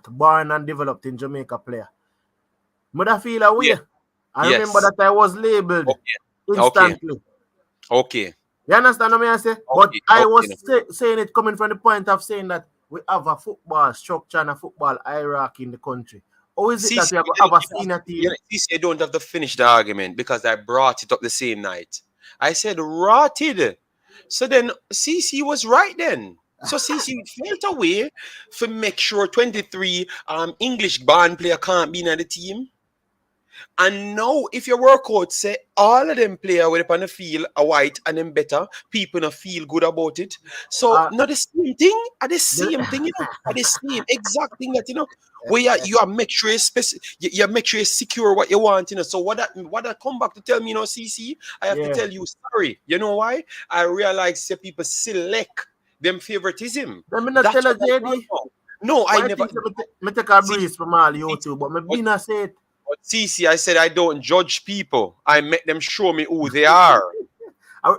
born and developed in Jamaica player. Would I feel Yeah. away? I remember Yes. that I was labeled Okay. Okay. instantly. Okay. You understand what I say? But Okay. I Okay. was saying it coming from the point of saying that we have a football structure and a football hierarchy in the country. How is it that CC, we are going to have a senior team? CC, don't have to finish the argument because I brought it up the same night. I said rotted. So then CC was right then. So CC felt away for make sure 23 English band player can't be in the team. And now, if your workout say all of them player with on the field are white and them better, people not feel good about it. So Uh, not the same thing, are the the- same thing, are the same exact thing that where you are make sure you make sure you secure what you want, So what I come back to tell me, CC, I have to yeah. tell you sorry. You know why? I realize that people select them favoritism. Let me not tell That's you, what I learned JD. now. No, I Why never. things me take a See, breeze from all see, you too, but me but been a say it. but CC, I said I don't judge people. I make them show me who they are.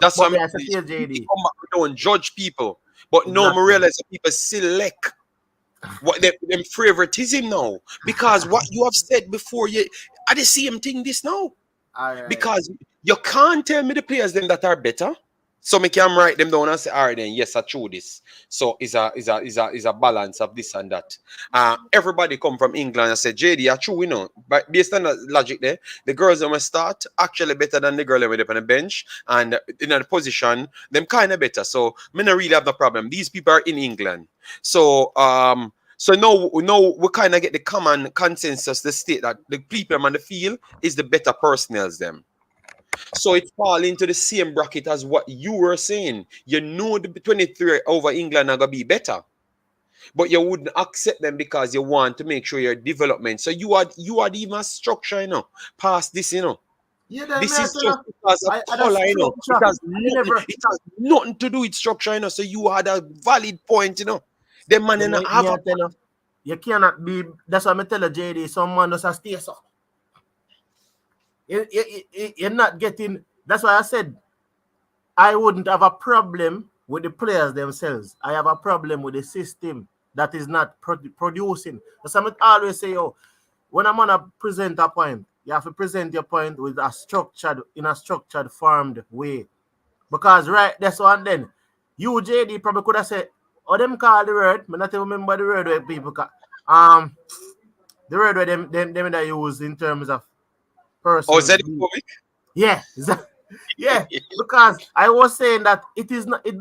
That's But what me I I say to you, JD. come back. I don't judge people. But no, I Exactly. realize that people select what them favoritism now. Because what you have said before, you are the same thing this now. All right. Because you can't tell me the players them that are better. So me can write them down and say, all right, then yes, I true this. So is a balance of this and that. Everybody come from England and say, JD, I true, But based on the logic there, the girls that must start actually better than the girl that went up on the bench and in a position, them kind of better. So me not really have the problem. These people are in England. So now we kind of get the common consensus, the state that the people on the field is the better personnels them. So it fall into the same bracket as what you were saying. You know the 23 over England are gonna be better, but you wouldn't accept them because you want to make sure your development. So you had even a structure, past this, Yeah, then me This I is tell just you, because of I had a color, It structure. has I nothing, never. it has nothing to do with structure, So you had a valid point. The man Yeah, in me have I a tell you, you cannot be. That's why I tell you, JD. Some man just a stay so. You're not getting. That's why I said I wouldn't have a problem with the players themselves. I have a problem with the system that is not producing. That's why I always say, yo, when I'm gonna present a point, you have to present your point with a structured, formed way. Because right, that's one then. You, JD, probably could have said, oh, them call the word. I not even remember the word where people call. The word where them that use in terms of persons. xenophobic. Yeah, yeah. Because I was saying that it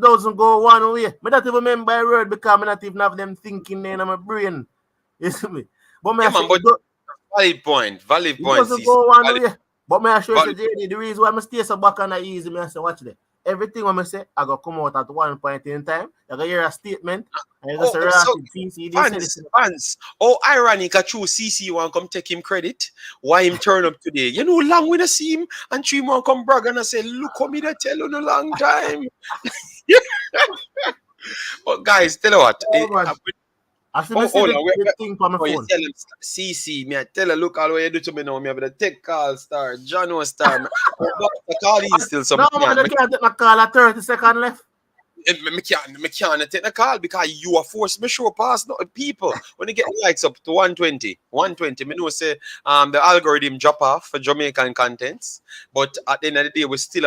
doesn't go one way. I not even remember a word because I not even have them thinking in my brain. You see me? But may Yeah, I say man, but valid it point, doesn't CC. go one Valid, way. But may I show you say valid. JD, the reason why I stay so back on the easy, me I say watch there. Everything when I say I go come out at one point in time. You go hear a statement and you go Oh, say so Rapid CCD said this. fans. Oh, ironic, a true CC one come take him credit. Why him turn up today? Long we not see him and 3 months come brag and I say, look how me that tell you in a long time. But guys, tell you what. Oh man. I see me Oh, see hold on. the thing on my Oh, you phone. tell him CC, me I tell her, look all what you do to me now. Me have the tech call star, John star. I call these still some No man, can. I can't take my call at 30 seconds left. Me can't take the call because you are forced me show past people when you get likes up to 120 me know say the algorithm drop off for Jamaican contents, but at the end of the day we still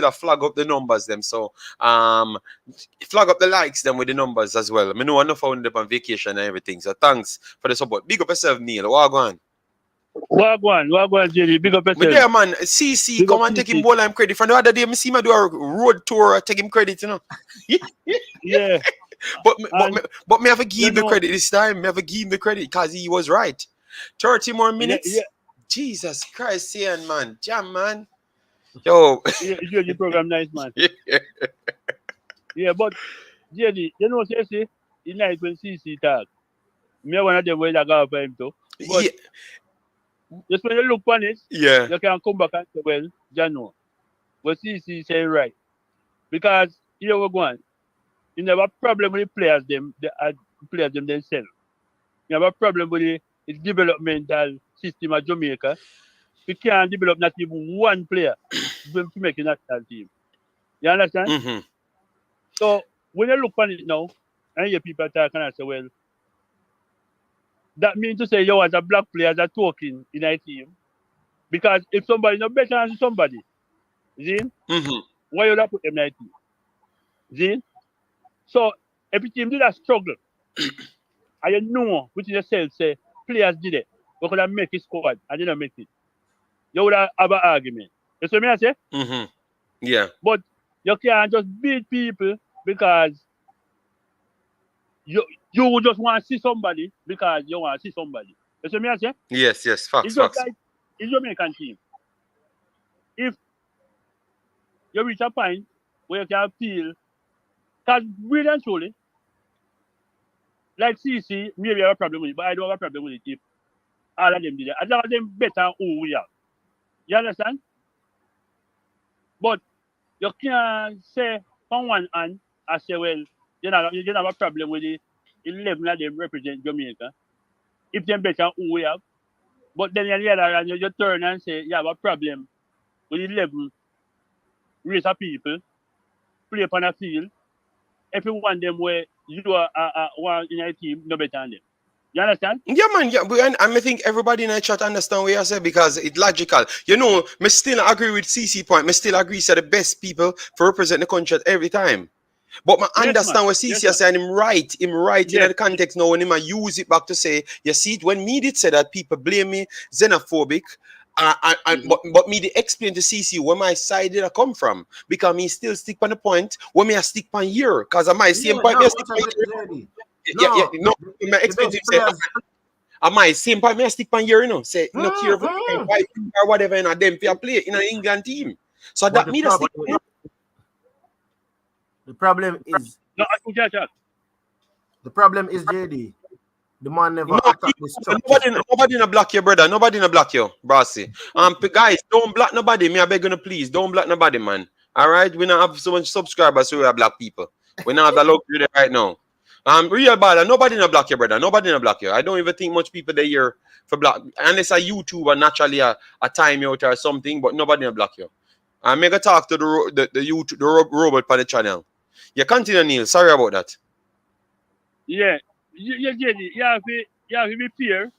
a flag up the numbers them. So flag up the likes them with the numbers as well. Me know enough found them on vacation and everything, so thanks for the support. Big up yourself, Neil. What go on? Wagwan, Jerry. Big up But yourself. there, man, CC, Big come up and take him CC. ball and credit. From the other day, me see him do a road tour, take him credit. Yeah. But me, but me, And but me have to you give him the know, credit this time. Me have to give him the credit because he was right. 30 more yeah, yeah, minutes. Jesus Christ, Ian, man. Jam, man. Yo. yeah, Jerry program nice man. Yeah, but Jerry, say, in night when CC talk, me one of them where I go for him too. But Yeah. just when you look on it, Yeah. you can come back and say, well, Jano, what CC say right. Because here we go on. You have a problem with the players them themselves. You have a problem with the developmental system of Jamaica. We can't develop not even one player to make a national team. You understand? Mm-hmm. So when you look on it now, and hear people talking and say, well, that means to say you as a black player are talking in a team. Because if somebody no better than somebody, see, Mm-hmm. why you not put them in a team? See? So every team did a struggle. And you know within yourself say players did it. We could have make it squad and didn't make it. You would have an argument. You see what I say? Mm-hmm. Yeah. But you can't just beat people because you you would just want to see somebody because you want to see somebody. You see what I say? Yes, yes. Facts, It's just facts. like in Jamaican team. If you reach a point where you can feel, because really and truly, like CC, maybe I have a problem with it, but I don't have a problem with it if all of them did it. As long as them better who we are. You understand? But you can't say on one hand, I say, well, you don't have a problem with the 11 of them represent Jamaica. If them better who we have. But then on the other hand, you just turn and say you have a problem with 11 race of people play upon a field. If you want them where you are one in a team, no better than them. You understand? Yeah, man. Yeah, and I think everybody in the chat understand what you say because it's logical. Me still agree with CC point. Me still agree say the best people for represent the country at every time. But I Yes, man. understand what Yes, CC is man. saying. Him right in Yes. the context now when him use it back to say, you see it when me did say that people blame me xenophobic. Mm-hmm. But me they explain to CC where my side did I come from because me still stick on the point where me I stick on here because I my same Yeah, point me I no, stick what's a on bit here. JD? Yeah, No, no, me the explain to best him say players. I my same point me I stick on here, Say no care if Mm-hmm. or whatever, and them for play in an England team. So But that means the problem is No, I could just the problem is JD. The man never no, attack the structure. nobody no block you, brother. Nobody no block you, Brassy. Guys, don't block nobody. Me, I beg you, please. Don't block nobody, man. All right? We don't have so much subscribers, so we are black people. We don't have the luxury there right now. Real bad. Nobody no block you, brother. Nobody no block you. I don't even think much people there here for block. Unless a YouTuber naturally a time out or something, but nobody no block you. I'm going to talk to the robot for the channel. You continue, Neil. Sorry about that. yeah. You have to be fair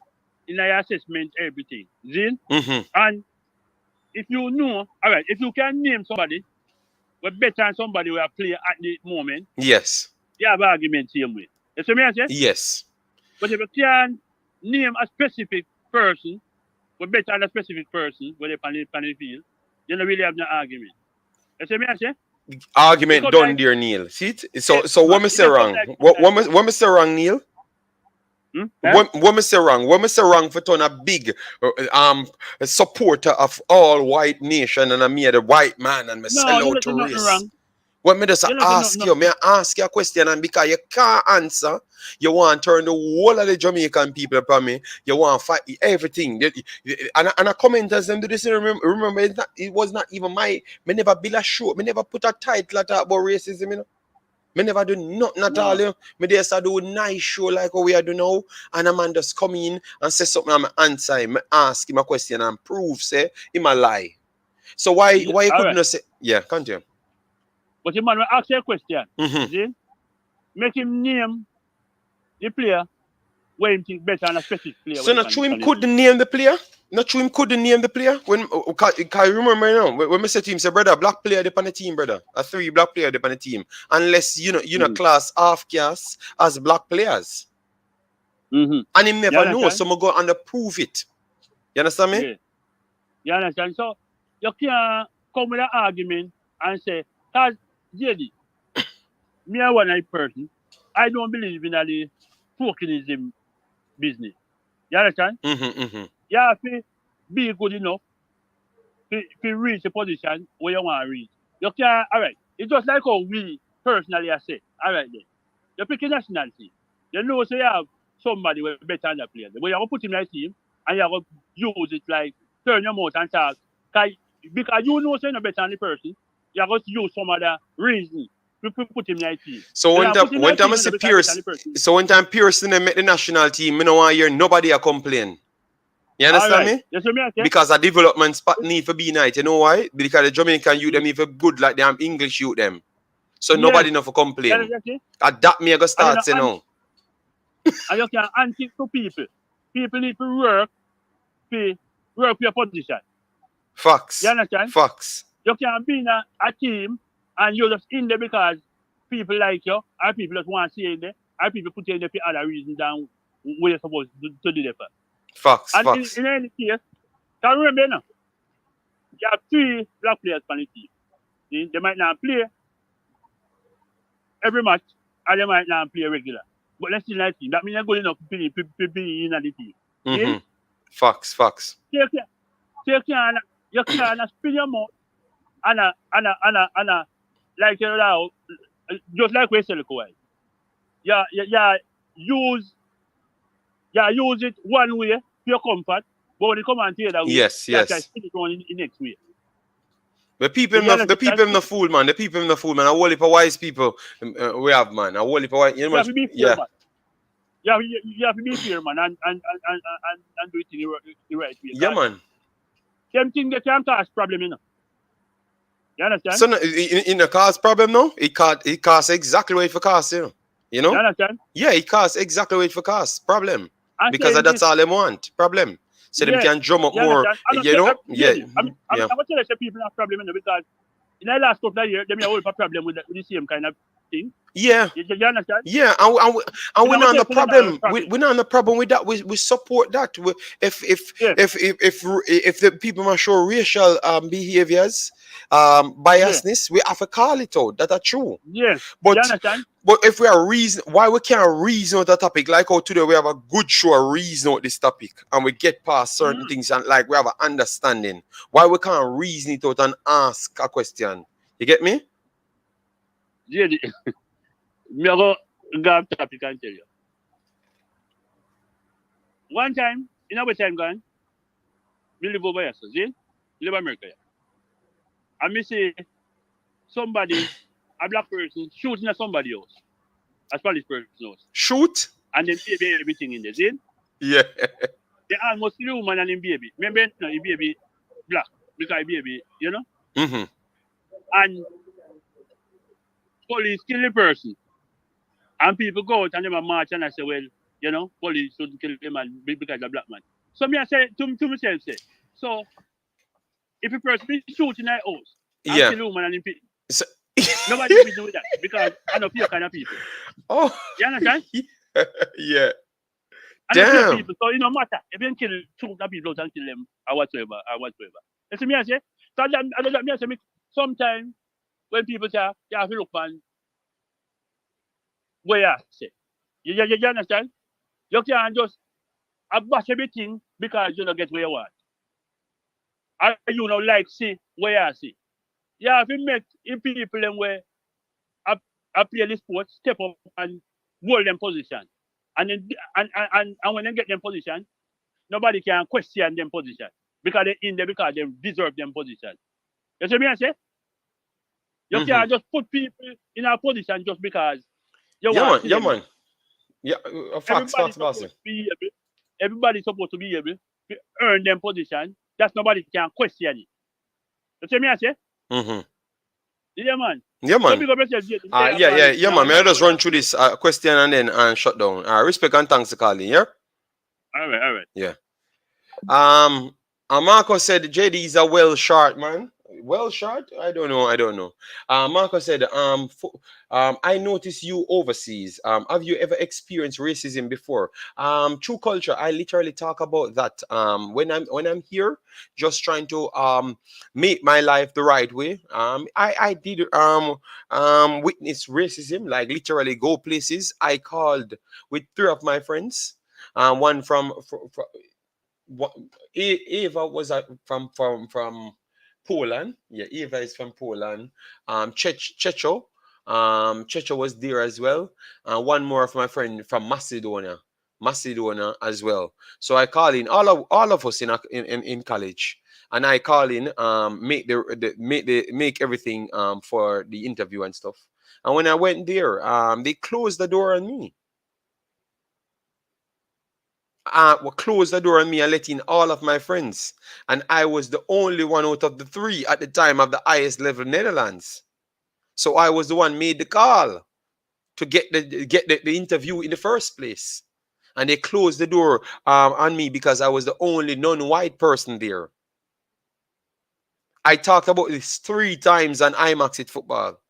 in your assessment, everything. Zin? Mm-hmm. And if you know, all right, if you can name somebody, but better than somebody who play at the moment, Yes. you have argument same way. You see me I say? Yes. But if you can name a specific person, but better than a specific person, where they pan the field, you don't really have no argument. You see me I say? Argument Because done, like, dear Neil. See it? yeah, So what me it say just wrong? like- What me say wrong, Neil? What me say wrong? What me say wrong for turn a big supporter of all white nation and I me a white man and me No, sell you out don't to say nothing race. wrong. What me just You don't say ask nothing you, me ask you a question and because you can't answer, you want to turn the whole of the Jamaican people upon me. You want to fight everything. And a commenters them do this. Remember it was not even me never build a show. Me never put a title at about racism, you know. Me never do nothing at all. You know? Me just do a nice show like what we are doing now. And a man just come in and say something and I answer him, ask him a question and prove say him a lie. So why you couldn't right. say continue. But the man will ask you a question. Mm-hmm. See? Make him name the player where him think better than a specific player. So not true him couldn't name the player? Not true him couldn't name the player? When can you remember now? When me say to him, say brother, black player on the team, brother. A 3 black player on the team. Unless you know class half caste as black players. Mm-hmm. And him never know, so me go and prove it. You understand me? Yeah. You understand? So you can't come with an argument and say, because JD, me a one night person, I don't believe in the tokenism business. You understand? Mm-hmm. You have to be good enough to reach a position where you want to reach. You can't, all right. It's just like how we personally are say, all right then. You pick a nationality. You know, so you have somebody who better than the player. But you have to put him in a team and you have to use it like turn your mouth and talk. Because you know so you're better than the person, you have to use some other reason to put him in a team. So when time I see Pierce, so when time Pierce didn't make the national team, I don't want to hear nobody a complain. You understand me? Yes, me okay? Because a development spot need for be night. You know why? Because the Jamaican youth them even good like them English youth them. So nobody enough for complain. That me I go start say now. And you can anti to people. People need to work for your position. Facts. You understand? Facts. You can be in a team and you're just in there because people like you, or people just want to see you in there, or people put you in there for other reasons than what you're supposed to do there for. Facts. And facts. in any case, can remember now, you have 3 black players on the team. They might not play every match, or they might not play regular. But let's see that team. That means you're good enough to be in the team. Mm-hmm. Facts. Facts. You can spin your mouth and like you know, just like we said, use it one way for your comfort, but when you come and the other way, yes. you can spin it on in next way. The people in the fool, man. The people in the fool, man. A whole heap of wise people we have, man. A whole heap of wise. You have to be fair, man. You have to be fair, man, and do it in the right way. Yeah, man. Same thing they can cause problem, you know. You understand? So in the cause problem, no? It costs exactly what it costs, you know. You know? You understand? Yeah, it costs exactly what it costs. Problem. And because that's all they want. Problem. So them can drum up more. You know? Yeah. I'm going to tell you people have problem, you know, because in the last couple of years, they have a problem with the same kind of thing. Yeah. You understand? Yeah, and we're You know, not on we the take put another problem. problem. We're not on the problem with that. We support that. Yes, If the people must show racial behaviors, yes, biasness, we have to call it out. That are true. yes. You But understand? if we are reason why we can't reason out the topic, like how today we have a good show a reason out this topic and we get past certain Mm. things and like we have an understanding. Why we can't reason it out and ask a question. You get me? Yeah, me I go grab topic and tell you. One time, in our time gone, we live over here, so see? We live in America. Yeah. And me see somebody, a black person, shooting at somebody else, a Spanish person else. Shoot. And then baby everything in there, see? Yeah. They almost kill woman and him baby. Remember, no, the baby black, because the baby, you know? Mm-hmm. And police kill the person. And people go out and them a march and I say, well, you know, police shouldn't kill him and because a black man. So me I say to myself, say, so if a person be shooting at house and Yeah. kill a woman and him, So, nobody will do that because I know few kind of people. oh. You understand? Yeah. I know few Damn. people, so it no matter if you kill two people out and kill them or whatsoever. You see me I say, so I don't me I say, sometimes when people say, you have to look on where you say. You understand? You can't just bash everything because you don't get where you want. And you know, like, see where you see. You have to make if people them where I play the sport, step up and hold them position. And then and when they get them position, nobody can question them position. Because they in there because they deserve them position. You see me I say? You can't just put people in a position just because you Yeah, want man. to see Yeah, them. man. Yeah. Facts, Everybody's boss. supposed to be able. Everybody's supposed to be able to earn them position. That's nobody can question it. You see me I say? Mm-hmm. Yeah, man. Yeah, So man. big up yourself, Jason. Yeah, man. May I just run through this question and then shut down. Respect and thanks to calling, yeah? All right. Yeah. Marco said JD is a well short, man. Well short? I don't know. Marco said, I noticed you overseas. Have you ever experienced racism before? True culture. I literally talk about that. When I'm here, just trying to make my life the right way. I did witness racism, like literally go places. I called with 3 of my friends. One from what Eva was from Poland. Yeah, Eva is from Poland. Checho. Checho was there as well. One more of my friend from Macedonia. Macedonia as well. So I call in all of us in college. And I call in make everything for the interview and stuff. And when I went there, they closed the door on me. Closed the door on me and let in all of my friends. And I was the only one out of the 3 at the time of the highest level Netherlands. So I was the one made the call to get the interview in the first place. And they closed the door on me because I was the only non-white person there. I talked about this 3 times on Imaxit Football.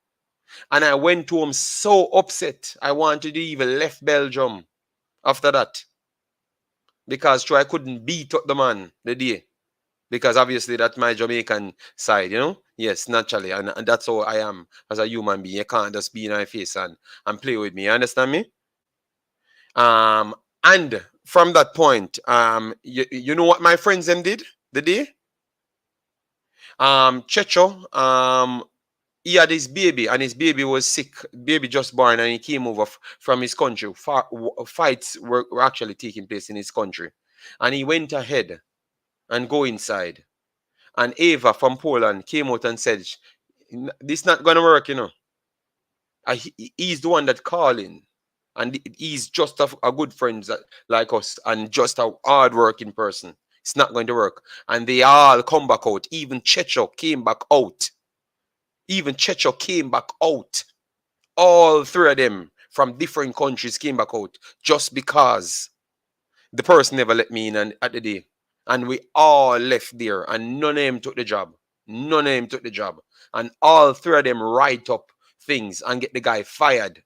And I went home so upset. I wanted to even left Belgium after that. Because I couldn't beat up the man the day. Because obviously that's my Jamaican side, you know? Yes, naturally. And that's how I am as a human being. You can't just be in my face and play with me. You understand me? And from that point, you know what my friends them did the day? Checho, he had his baby and his baby was sick. Baby just born and he came over from his country. Fights were actually taking place in his country. And he went ahead and go inside. And Eva from Poland came out and said, this not going to work, you know. He's the one that calling. And he's just a good friend like us and just a hard-working person. It's not going to work. And they all come back out. Even Checho came back out. All 3 of them from different countries came back out just because the person never let me in at the day. And we all left there and none of them took the job. And all 3 of them write up things and get the guy fired.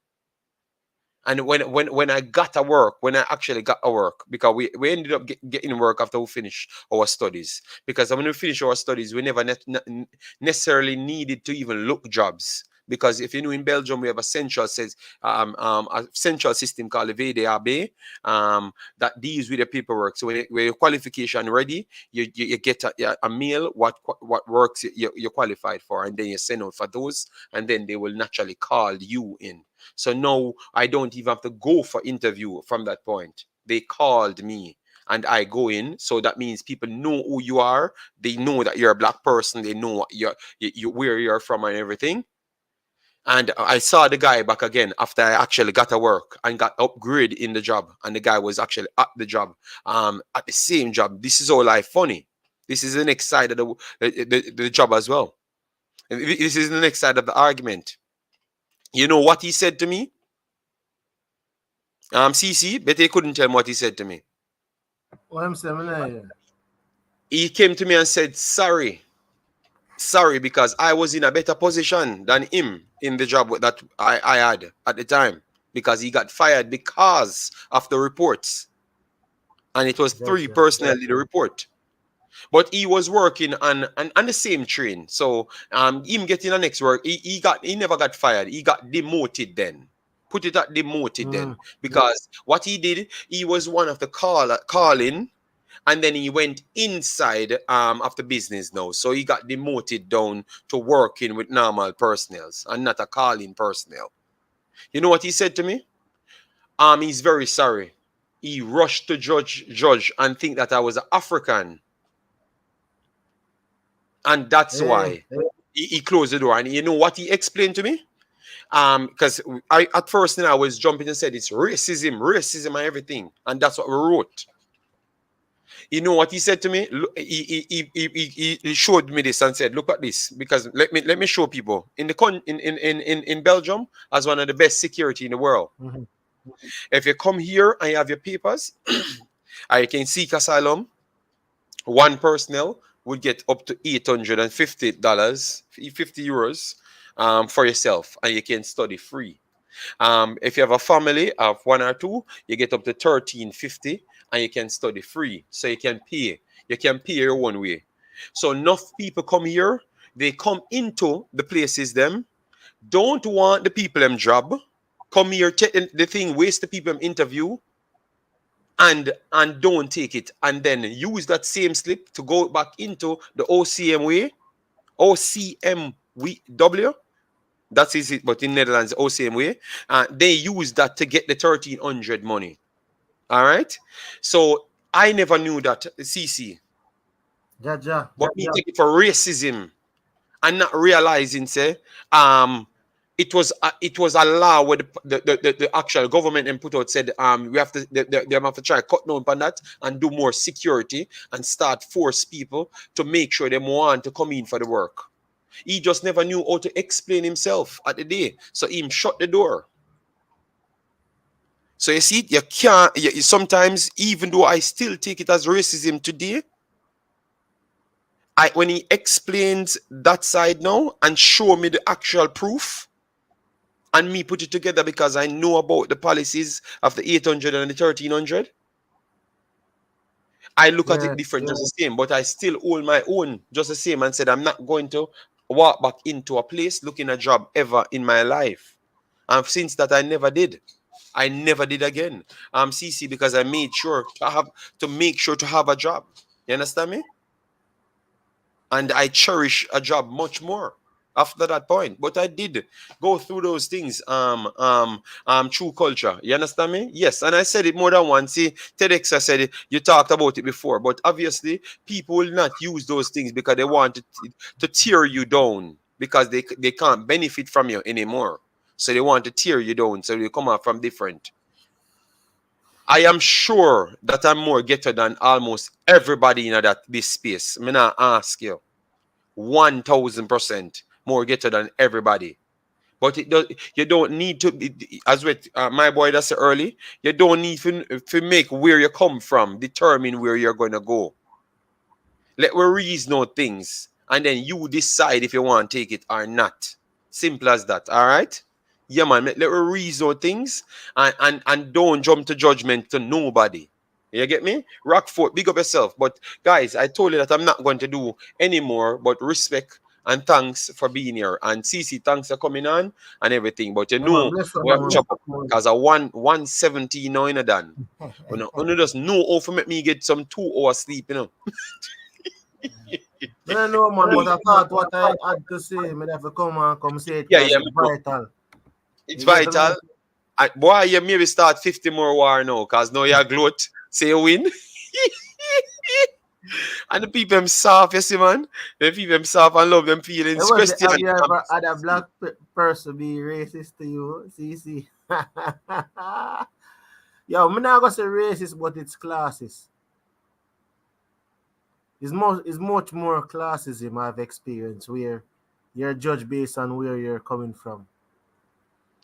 And when I got a work, when I actually got a work, because we ended up getting work after we finished our studies. Because when we finished our studies, we never necessarily needed to even look jobs. Because if you know, in Belgium, we have a central system called the VDAB that deals with the paperwork. So when your qualification ready, you get a mail what works you're qualified for, and then you send out for those, and then they will naturally call you in. So now I don't even have to go for interview from that point. They called me and I go in. So that means people know who you are. They know that you're a black person. They know where you're from and everything. And I saw the guy back again after I actually got to work and got upgraded in the job. And the guy was actually at the job, at the same job. This is all life funny. This is the next side of the job as well. This is the next side of the argument. You know what he said to me? CC, but he couldn't tell me what he said to me. What I'm saying, He came to me and said, sorry, because I was in a better position than him in the job that I had at the time, because he got fired because of the reports. And it was three personally the report. But he was working on the same train. So him getting the next work, he never got fired. He got demoted then. Put it at demoted then. Because what he did, he was one of the calling, and then he went inside of the business now. So he got demoted down to working with normal personnel and not a calling personnel. You know what he said to me? He's very sorry. He rushed to judge and think that I was an African. And that's why he closed the door. And you know what he explained to me? Because I at first I was jumping and said it's racism and everything. And that's what we wrote. You know what he said to me? He showed me this and said, look at this. Because let me show people. In Belgium, as one of the best security in the world. Mm-hmm. If you come here and you have your papers, and you can seek asylum, one personnel would get up to $850, 50 euros for yourself, and you can study free. If you have a family of one or two, you get up to $1350, and you can study free. So you can pay your own way. So enough people come here, they come into the places them, don't want the people them job, come here, take the thing, waste the people them interview, and don't take it, and then use that same slip to go back into the OCMW. That's easy, but in Netherlands, OCMW. They use that to get the 1,300 money. All right. So I never knew that, CC. But me take it for racism and not realizing, say, it was a law where the actual government and put out said we have to they have to try cut down on that and do more security and start force people to make sure they want to come in for the work. He just never knew how to explain himself at the day, so he shut the door. So you see, you can't. Sometimes, even though I still take it as racism today, when he explains that side now and show me the actual proof, and me put it together because I know about the policies of the 800 and the 1,300, I look at it different, just the same, but I still hold my own just the same and said I'm not going to walk back into a place looking a job ever in my life. And since that, I never did. I never did again. CC, because I made sure to have a job. You understand me? And I cherish a job much more after that point. But I did go through those things true culture. You understand me? Yes. And I said it more than once. See, TEDx, I said it, you talked about it before, but obviously people will not use those things because they want to tear you down, because they can't benefit from you anymore. So they want to tear you down, so they come out from different. I am sure that I'm more ghetto than almost everybody in this space. I'm not ask you. 1,000% more ghetto than everybody. But you don't need to, as with my boy that said early, you don't need to make where you come from determine where you're going to go. Let we reason out things, and then you decide if you want to take it or not. Simple as that. All right. Yeah, man. Let me reason things and don't jump to judgment to nobody. You get me? Rockford, big up yourself. But guys, I told you that I'm not going to do anymore. But respect and thanks for being here. And CC, thanks for coming on and everything. But you Yeah, man, know, bless you, we have man. to chop up because I 170 now in a done. You just know how to make me get some 2 hours sleep, you know. I don't know, man, but I thought what I had to say, I have to come say it Yeah, because yeah, it's vital. it's You get me? vital. Boy, you maybe start 50 more war now, because now you're gloat, say you win. And the people them soft, you see, man. The people them soft and love them I feelings. was Question. have you ever had a black person be racist to you? See. Yo, I'm not gonna say racist, but it's classes. It's much more classism I've experienced where you're judged based on where you're coming from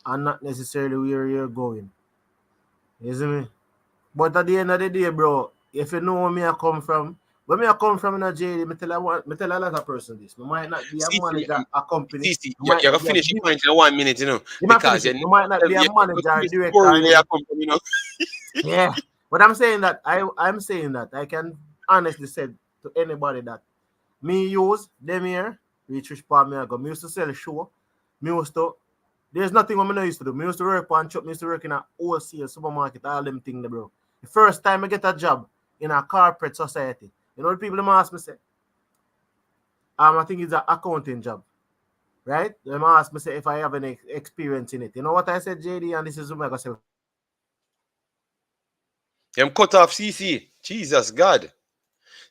and not necessarily where you're going. You see me? But at the end of the day, bro, if you know where me I come from, where me I come from in a JD, me tell a lot of person this. I might not be a See, see, manager, a company. see, I might you're not gonna be a finish your point in 1 minute, you know, you might finish because it. I might not be a you manager or the director or story where you anything. come from, you know. Yeah. But I'm saying that I'm saying that I can honestly say to anybody that me use them here, reach which part me I go. Me used to sell show. Me used to there's nothing what me not used to do. Me used to work on shop, me used to work in a wholesale supermarket, all them things, bro. The first time I get a job in a corporate society, you know the people them ask me say, I think it's an accounting job, right? Them ask me say if I have any experience in it. You know what I said, JD, and this is what I say. Them cut off CC. Jesus God.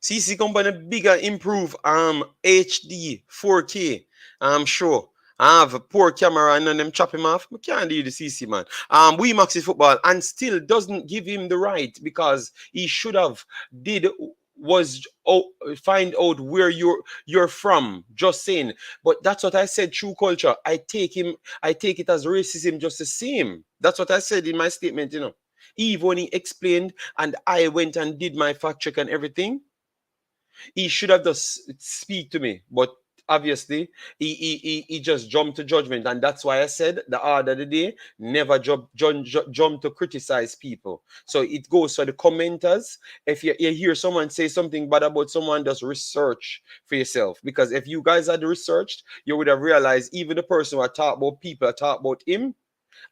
CC company bigger improve HD 4K. I'm sure. I have a poor camera and then them chop him off. We can't do the CC, man. WeMaxit Football and still doesn't give him the right, because he should have did was find out where you're from. Just saying. But that's what I said. True culture. I take it as racism just the same. That's what I said in my statement. You know, even when he explained and I went and did my fact check and everything, he should have just speak to me, but obviously he just jumped to judgment, and that's why I said the order of the day: never jump to criticize people. So it goes for the commenters. If you hear someone say something bad about someone, just research for yourself, because if you guys had researched, you would have realized even the person who talk about people talk about him.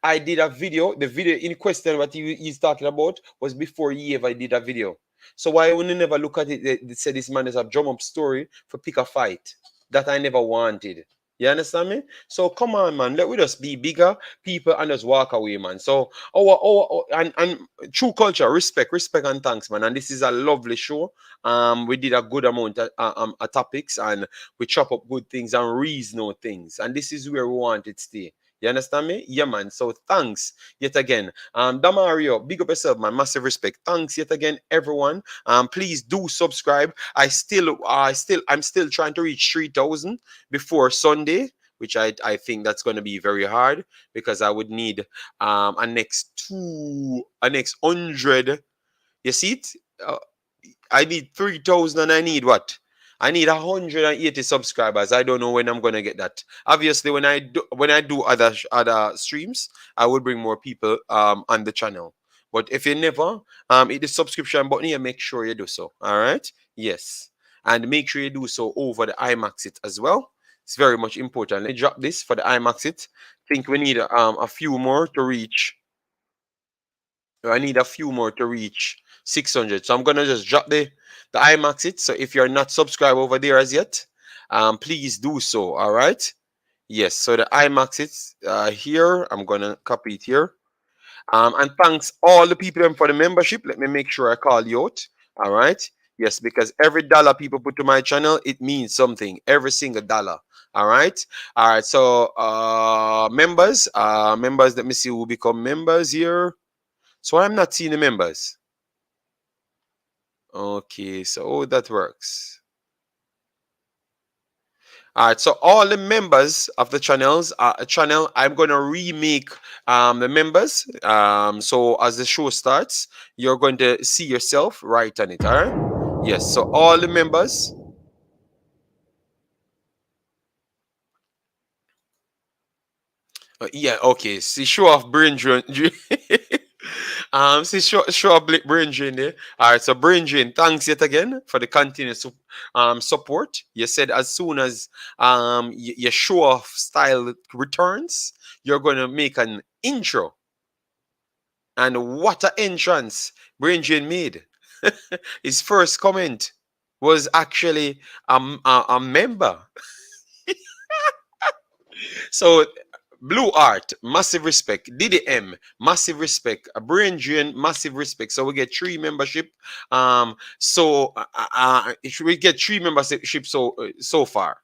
I did a video. The video in question, what he's talking about, was before he ever did a video. So why would you never look at it? They say this man is a drum up story for pick a fight that I never wanted. You understand me? So come on, man. Let we just be bigger people and just walk away, man. So and true culture, respect and thanks, man. And this is a lovely show. We did a good amount of topics, and we chop up good things and reason things. And this is where we want it to stay. You understand me? Yeah, man. So thanks yet again. Damario, big up yourself, man. Massive respect. Thanks yet again, everyone. Please do subscribe. I'm still trying to reach 3,000 before Sunday, which I think that's going to be very hard, because I would need a next 100. You see it? I need 3,000 and I need what? I need 180 subscribers. I don't know when I'm gonna get that. Obviously, when I do other streams, I will bring more people on the channel. But if you never hit the subscription button here, make sure you do so. All right? Yes, and make sure you do so over the Imaxit as well. It's very much important. Let me drop this for the Imaxit. Think we need a few more to reach. I need a few more to reach 600. So I'm gonna just drop the Imaxit. So if you're not subscribed over there as yet, please do so. All right. Yes. So the Imaxit here. I'm gonna copy it here. And thanks all the people for the membership. Let me make sure I call you out. All right. Yes, because every dollar people put to my channel, it means something. Every single dollar. All right. All right. So members. Let me see who become members here. So I'm not seeing the members. Okay, so how that works. All right, so all the members of the channel, I'm gonna remake the members. So as the show starts, you're going to see yourself right on it. All right. Yes. So all the members. Yeah, okay. See, show off brain drain. See, show off brain drain there. All right, so brain drain. Thanks yet again for the continuous support. You said as soon as your show off style returns, you're gonna make an intro. And what a entrance brain drain made. His first comment was actually a member. So Blue Art, massive respect. DDM, massive respect. A Brain Drain, massive respect. So we get 3 membership. We get 3 membership so far.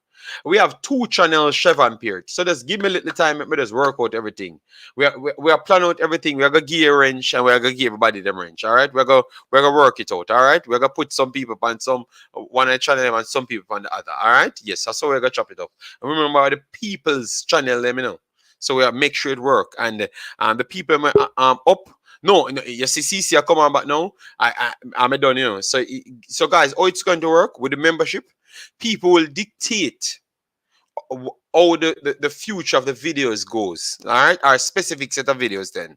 We have 2 channels Chevron period. So just give me a little time. Let me just work out everything. We are planning out everything. We are gonna give a wrench and we are gonna give everybody them wrench. All right. We're gonna work it out. All right. We're gonna put some people on some one of the channel and some people on the other. All right. Yes. That's how we're gonna chop it up. And remember the people's channel, let me know. So we have make sure it work. And the people up. No, you see CC come on back now. I'm done, you know. So guys, how it's going to work with the membership? People will dictate how the future of the videos goes. All right, our specific set of videos then.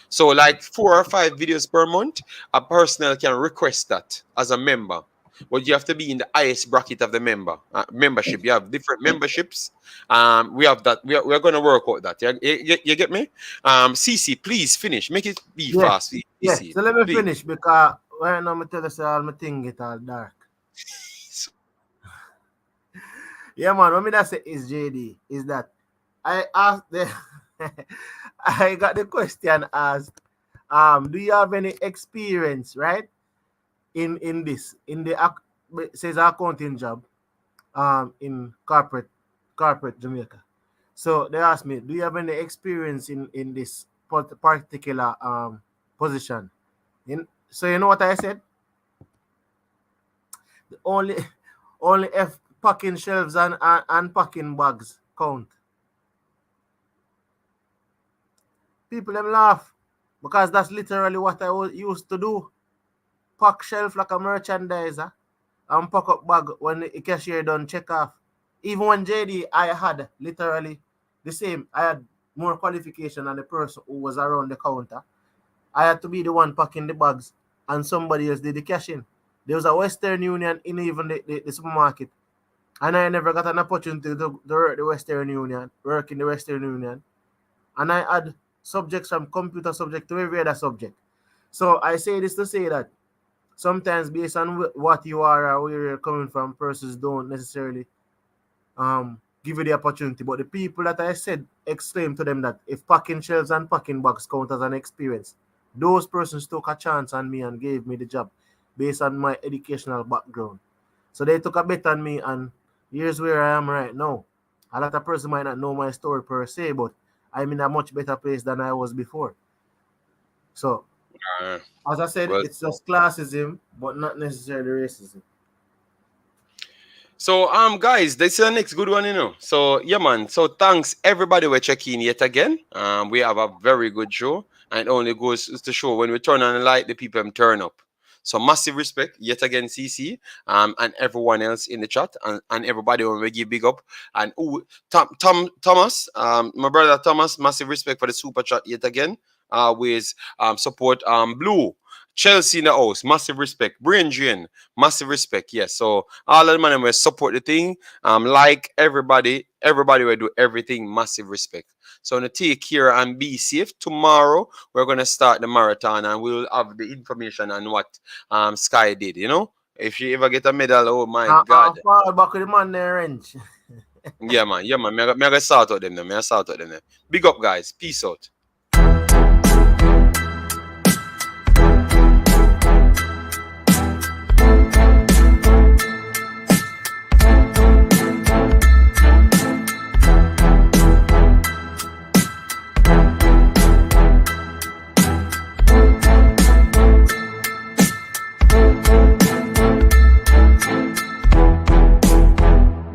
So like 4 or 5 videos per month, a personnel can request that as a member. But you have to be in the highest bracket of the membership. You have different memberships. We have that. We're going to work out that. You get me? CC, please finish. Make it be fast. CC, yeah. So let me please. finish because right now I tell you all my thing get all dark. Yeah, man. What me that say is JD is that I asked the I got the question asked. Do you have any experience, right? In this, in the says accounting job, in corporate Jamaica. So they asked me, do you have any experience in this particular position? So you know what I said? Only if packing shelves and packing bags count. People them laugh because that's literally what I used to do. Pack shelf like a merchandiser and pack up bag when the cashier done check off. Even when JD, I had literally the same. I had more qualification than the person who was around the counter. I had to be the one packing the bags and somebody else did the cashing. There was a Western Union in even the supermarket. And I never got an opportunity to work in the Western Union. And I had subjects from computer subject to every other subject. So I say this to say that sometimes based on what you are or where you're coming from, persons don't necessarily give you the opportunity. But the people that I said, explained to them that if packing shelves and packing bags count as an experience, those persons took a chance on me and gave me the job based on my educational background. So they took a bet on me, and here's where I am right now. A lot of persons might not know my story per se, but I'm in a much better place than I was before. So, as I said, it's just classism, but not necessarily racism. So guys, this is the next good one, you know. So yeah, man. So thanks everybody we're checking yet again. We have a very good show, and it only goes to show when we turn on the light, the people turn up. So massive respect yet again, CC, and everyone else in the chat, and everybody when we give big up. And Thomas, my brother Thomas, massive respect for the super chat yet again. With support Blue. Chelsea in the house, massive respect. Brain Drain, massive respect. Yes, so all of the man will support the thing. Like everybody will do everything. Massive respect. So to take care and be safe. Tomorrow we're gonna start the marathon and we'll have the information on what Sky did. You know, if she ever get a medal, oh my God. Fall back with the man there wrench. Yeah, man. Me I sort out them. Big up, guys. Peace out.